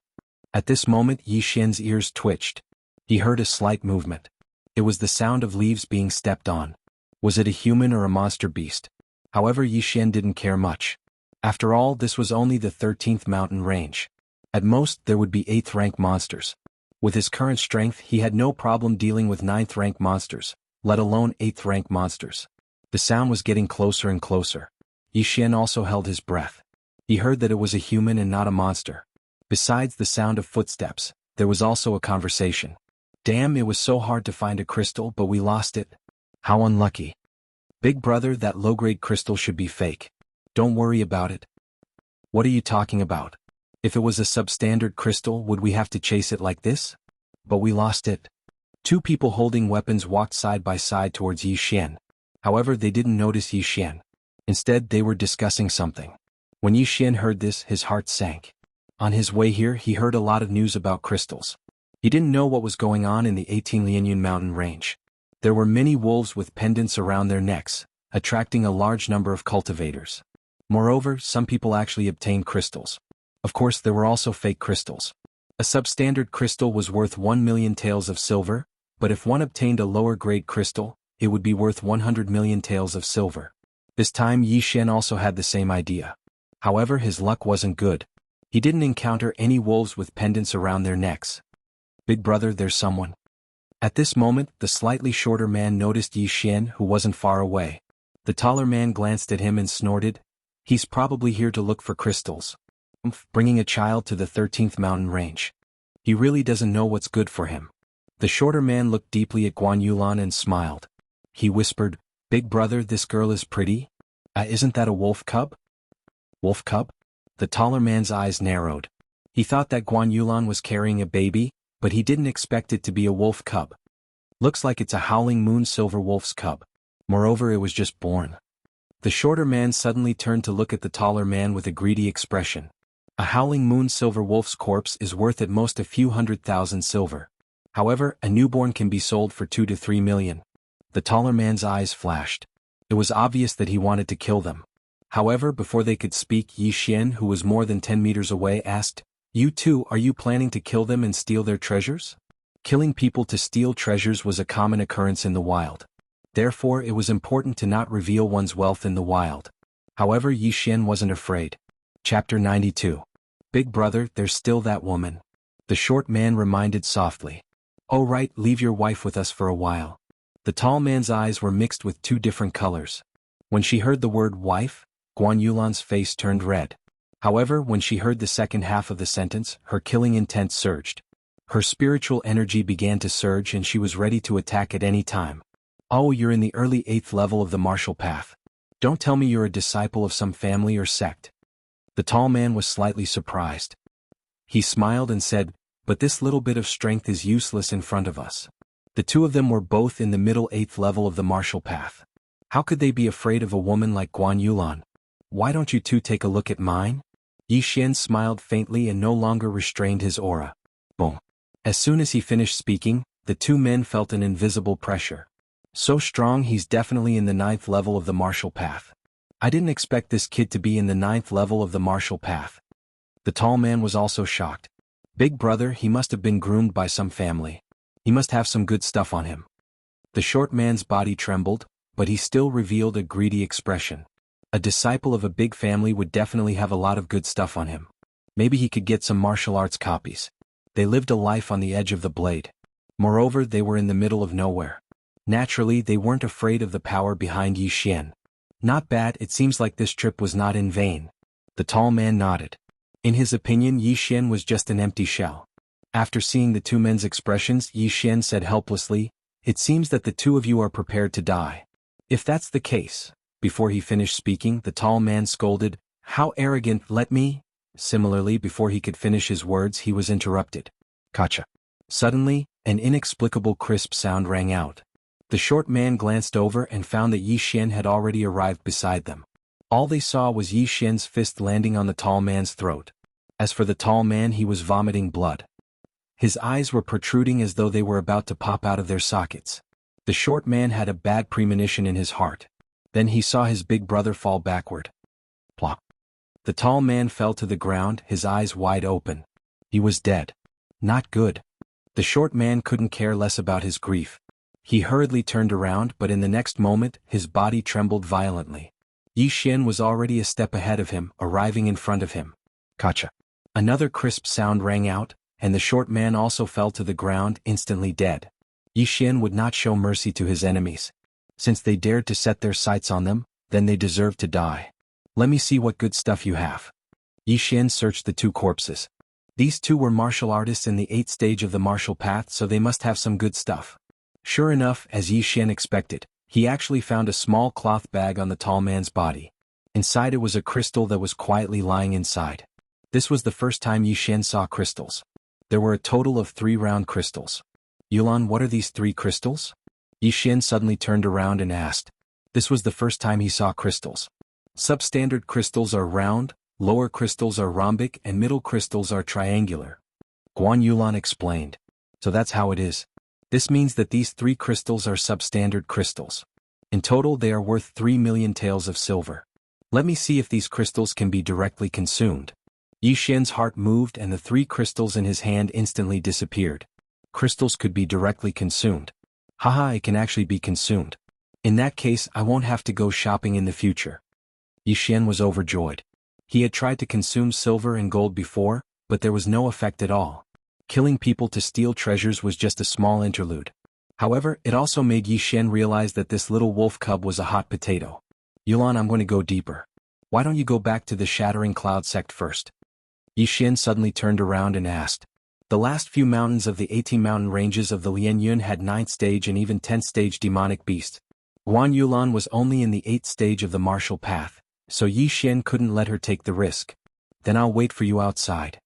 At this moment, Yi Xian's ears twitched. He heard a slight movement. It was the sound of leaves being stepped on. Was it a human or a monster beast? However, Yi Xian didn't care much. After all, this was only the 13th mountain range. At most, there would be 8th-rank monsters. With his current strength, he had no problem dealing with 9th-rank monsters, let alone 8th-rank monsters. The sound was getting closer and closer. Yi Xian also held his breath. He heard that it was a human and not a monster. Besides the sound of footsteps, there was also a conversation. Damn, it was so hard to find a crystal, but we lost it. How unlucky. Big brother, that low-grade crystal should be fake. Don't worry about it. What are you talking about? If it was a substandard crystal, would we have to chase it like this? But we lost it. Two people holding weapons walked side by side towards Yixian. However, they didn't notice Yixian. Instead, they were discussing something. When Yixian heard this, his heart sank. On his way here, he heard a lot of news about crystals. He didn't know what was going on in the 18 Lianyun mountain range. There were many wolves with pendants around their necks, attracting a large number of cultivators. Moreover, some people actually obtained crystals. Of course, there were also fake crystals. A substandard crystal was worth 1 million taels of silver, but if one obtained a lower-grade crystal, it would be worth 100 million taels of silver. This time Yixian also had the same idea. However, his luck wasn't good. He didn't encounter any wolves with pendants around their necks. Big brother, there's someone. At this moment, the slightly shorter man noticed Yixian, who wasn't far away. The taller man glanced at him and snorted, "He's probably here to look for crystals. Bringing a child to the 13th mountain range. He really doesn't know what's good for him." The shorter man looked deeply at Guan Yulan and smiled. He whispered, "Big brother, this girl is pretty. Isn't that a wolf cub?" Wolf cub? The taller man's eyes narrowed. He thought that Guan Yulan was carrying a baby, but he didn't expect it to be a wolf cub. Looks like it's a howling moon silver wolf's cub. Moreover, it was just born. The shorter man suddenly turned to look at the taller man with a greedy expression. A howling moon silver wolf's corpse is worth at most a few 100,000 silver. However, a newborn can be sold for 2 to 3 million. The taller man's eyes flashed. It was obvious that he wanted to kill them. However, before they could speak, Yixian, who was more than 10 meters away, asked, "You too, are you planning to kill them and steal their treasures?" Killing people to steal treasures was a common occurrence in the wild. Therefore, it was important to not reveal one's wealth in the wild. However, Yixian wasn't afraid. Chapter 92. Big brother, there's still that woman. The short man reminded softly. "Oh right, leave your wife with us for a while." The tall man's eyes were mixed with two different colors. When she heard the word wife, Guan Yulan's face turned red. However, when she heard the second half of the sentence, her killing intent surged. Her spiritual energy began to surge and she was ready to attack at any time. "Oh, you're in the early 8th level of the martial path. Don't tell me you're a disciple of some family or sect." The tall man was slightly surprised. He smiled and said, "But this little bit of strength is useless in front of us." The two of them were both in the middle 8th level of the martial path. How could they be afraid of a woman like Guan Yulan? "Why don't you two take a look at mine?" Yixian smiled faintly and no longer restrained his aura. Boom. As soon as he finished speaking, the two men felt an invisible pressure. "So strong, he's definitely in the 9th level of the martial path. I didn't expect this kid to be in the 9th level of the martial path." The tall man was also shocked. "Big brother, he must have been groomed by some family. He must have some good stuff on him." The short man's body trembled, but he still revealed a greedy expression. A disciple of a big family would definitely have a lot of good stuff on him. Maybe he could get some martial arts copies. They lived a life on the edge of the blade. Moreover, they were in the middle of nowhere. Naturally, they weren't afraid of the power behind Yixian. "Not bad, it seems like this trip was not in vain." The tall man nodded. In his opinion, Yixian was just an empty shell. After seeing the two men's expressions, Yixian said helplessly, "It seems that the two of you are prepared to die. If that's the case..." Before he finished speaking, the tall man scolded, "How arrogant, let me..." Similarly, before he could finish his words, he was interrupted. Kacha. Suddenly, an inexplicable crisp sound rang out. The short man glanced over and found that Yixian had already arrived beside them. All they saw was Yixian's fist landing on the tall man's throat. As for the tall man, he was vomiting blood. His eyes were protruding as though they were about to pop out of their sockets. The short man had a bad premonition in his heart. Then he saw his big brother fall backward. Plop. The tall man fell to the ground, his eyes wide open. He was dead. Not good. The short man couldn't care less about his grief. He hurriedly turned around, but in the next moment, his body trembled violently. Yixian was already a step ahead of him, arriving in front of him. Kacha. Another crisp sound rang out, and the short man also fell to the ground, instantly dead. Yixian would not show mercy to his enemies. Since they dared to set their sights on them, then they deserved to die. "Let me see what good stuff you have." Yixian searched the two corpses. These two were martial artists in the 8th stage of the martial path, so they must have some good stuff. Sure enough, as Yixian expected, he actually found a small cloth bag on the tall man's body. Inside it was a crystal that was quietly lying inside. This was the first time Yixian saw crystals. There were a total of 3 round crystals. Yulan, what are these 3 crystals? Yixian suddenly turned around and asked. This was the first time he saw crystals. Substandard crystals are round, lower crystals are rhombic and middle crystals are triangular. Guan Yulan explained. So that's how it is. This means that these 3 crystals are substandard crystals. In total they are worth 3 million taels of silver. Let me see if these crystals can be directly consumed. Yixian's heart moved and the 3 crystals in his hand instantly disappeared. Crystals could be directly consumed. Haha, it can actually be consumed. In that case I won't have to go shopping in the future. Yixian was overjoyed. He had tried to consume silver and gold before, but there was no effect at all. Killing people to steal treasures was just a small interlude. However, it also made Yixian realize that this little wolf cub was a hot potato. Yulan, I'm going to go deeper. Why don't you go back to the Shattering Cloud sect first? Yixian suddenly turned around and asked. The last few mountains of the 18 mountain ranges of the Lianyun had 9th stage and even 10th stage demonic beasts. Guan Yulan was only in the 8th stage of the martial path, so Yixian couldn't let her take the risk. Then I'll wait for you outside.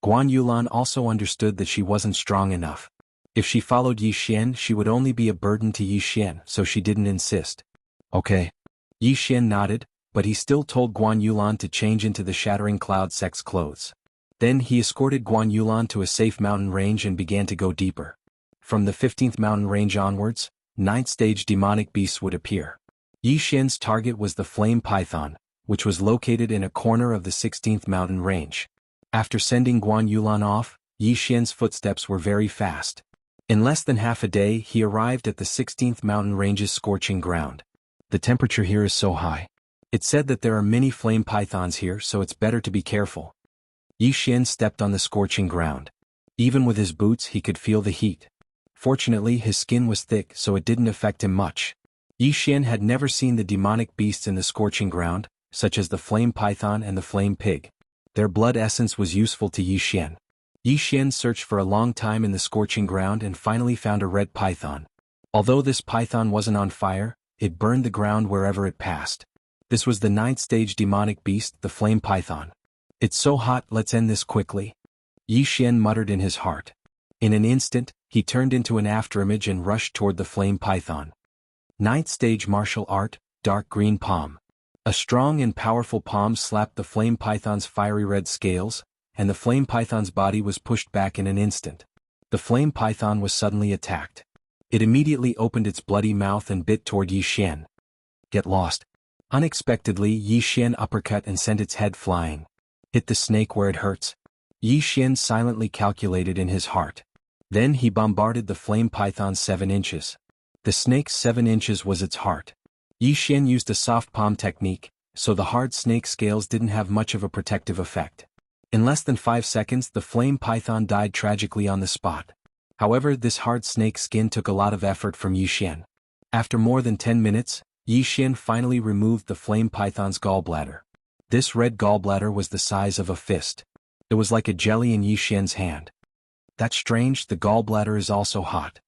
Guan Yulan also understood that she wasn't strong enough. If she followed Yixian, she would only be a burden to Yixian, so she didn't insist. Okay. Yixian nodded, but he still told Guan Yulan to change into the Shattering Cloud sect's clothes. Then he escorted Guan Yulan to a safe mountain range and began to go deeper. From the 15th mountain range onwards, 9th stage demonic beasts would appear. Yixian's target was the flame python, which was located in a corner of the 16th mountain range. After sending Guan Yulan off, Yixian's footsteps were very fast. In less than half a day he arrived at the 16th mountain range's scorching ground. The temperature here is so high. It's said that there are many flame pythons here, so it's better to be careful. Yixian stepped on the scorching ground. Even with his boots he could feel the heat. Fortunately his skin was thick so it didn't affect him much. Yixian had never seen the demonic beasts in the scorching ground, such as the flame python and the flame pig. Their blood essence was useful to Yixian. Yixian searched for a long time in the scorching ground and finally found a red python. Although this python wasn't on fire, it burned the ground wherever it passed. This was the 9th stage demonic beast, the flame python. It's so hot, let's end this quickly. Yixian muttered in his heart. In an instant, he turned into an afterimage and rushed toward the flame python. 9th stage martial art, dark green palm. A strong and powerful palm slapped the flame python's fiery red scales, and the flame python's body was pushed back in an instant. The flame python was suddenly attacked. It immediately opened its bloody mouth and bit toward Yixian. Get lost. Unexpectedly Yixian uppercut and sent its head flying. Hit the snake where it hurts. Yixian silently calculated in his heart. Then he bombarded the flame python 7 inches. The snake's 7 inches was its heart. Yixian used a soft palm technique, so the hard snake scales didn't have much of a protective effect. In less than 5 seconds the flame python died tragically on the spot. However, this hard snake skin took a lot of effort from Yixian. After more than 10 minutes, Yixian finally removed the flame python's gallbladder. This red gallbladder was the size of a fist. It was like a jelly in Yixian's hand. That's strange, the gallbladder is also hot.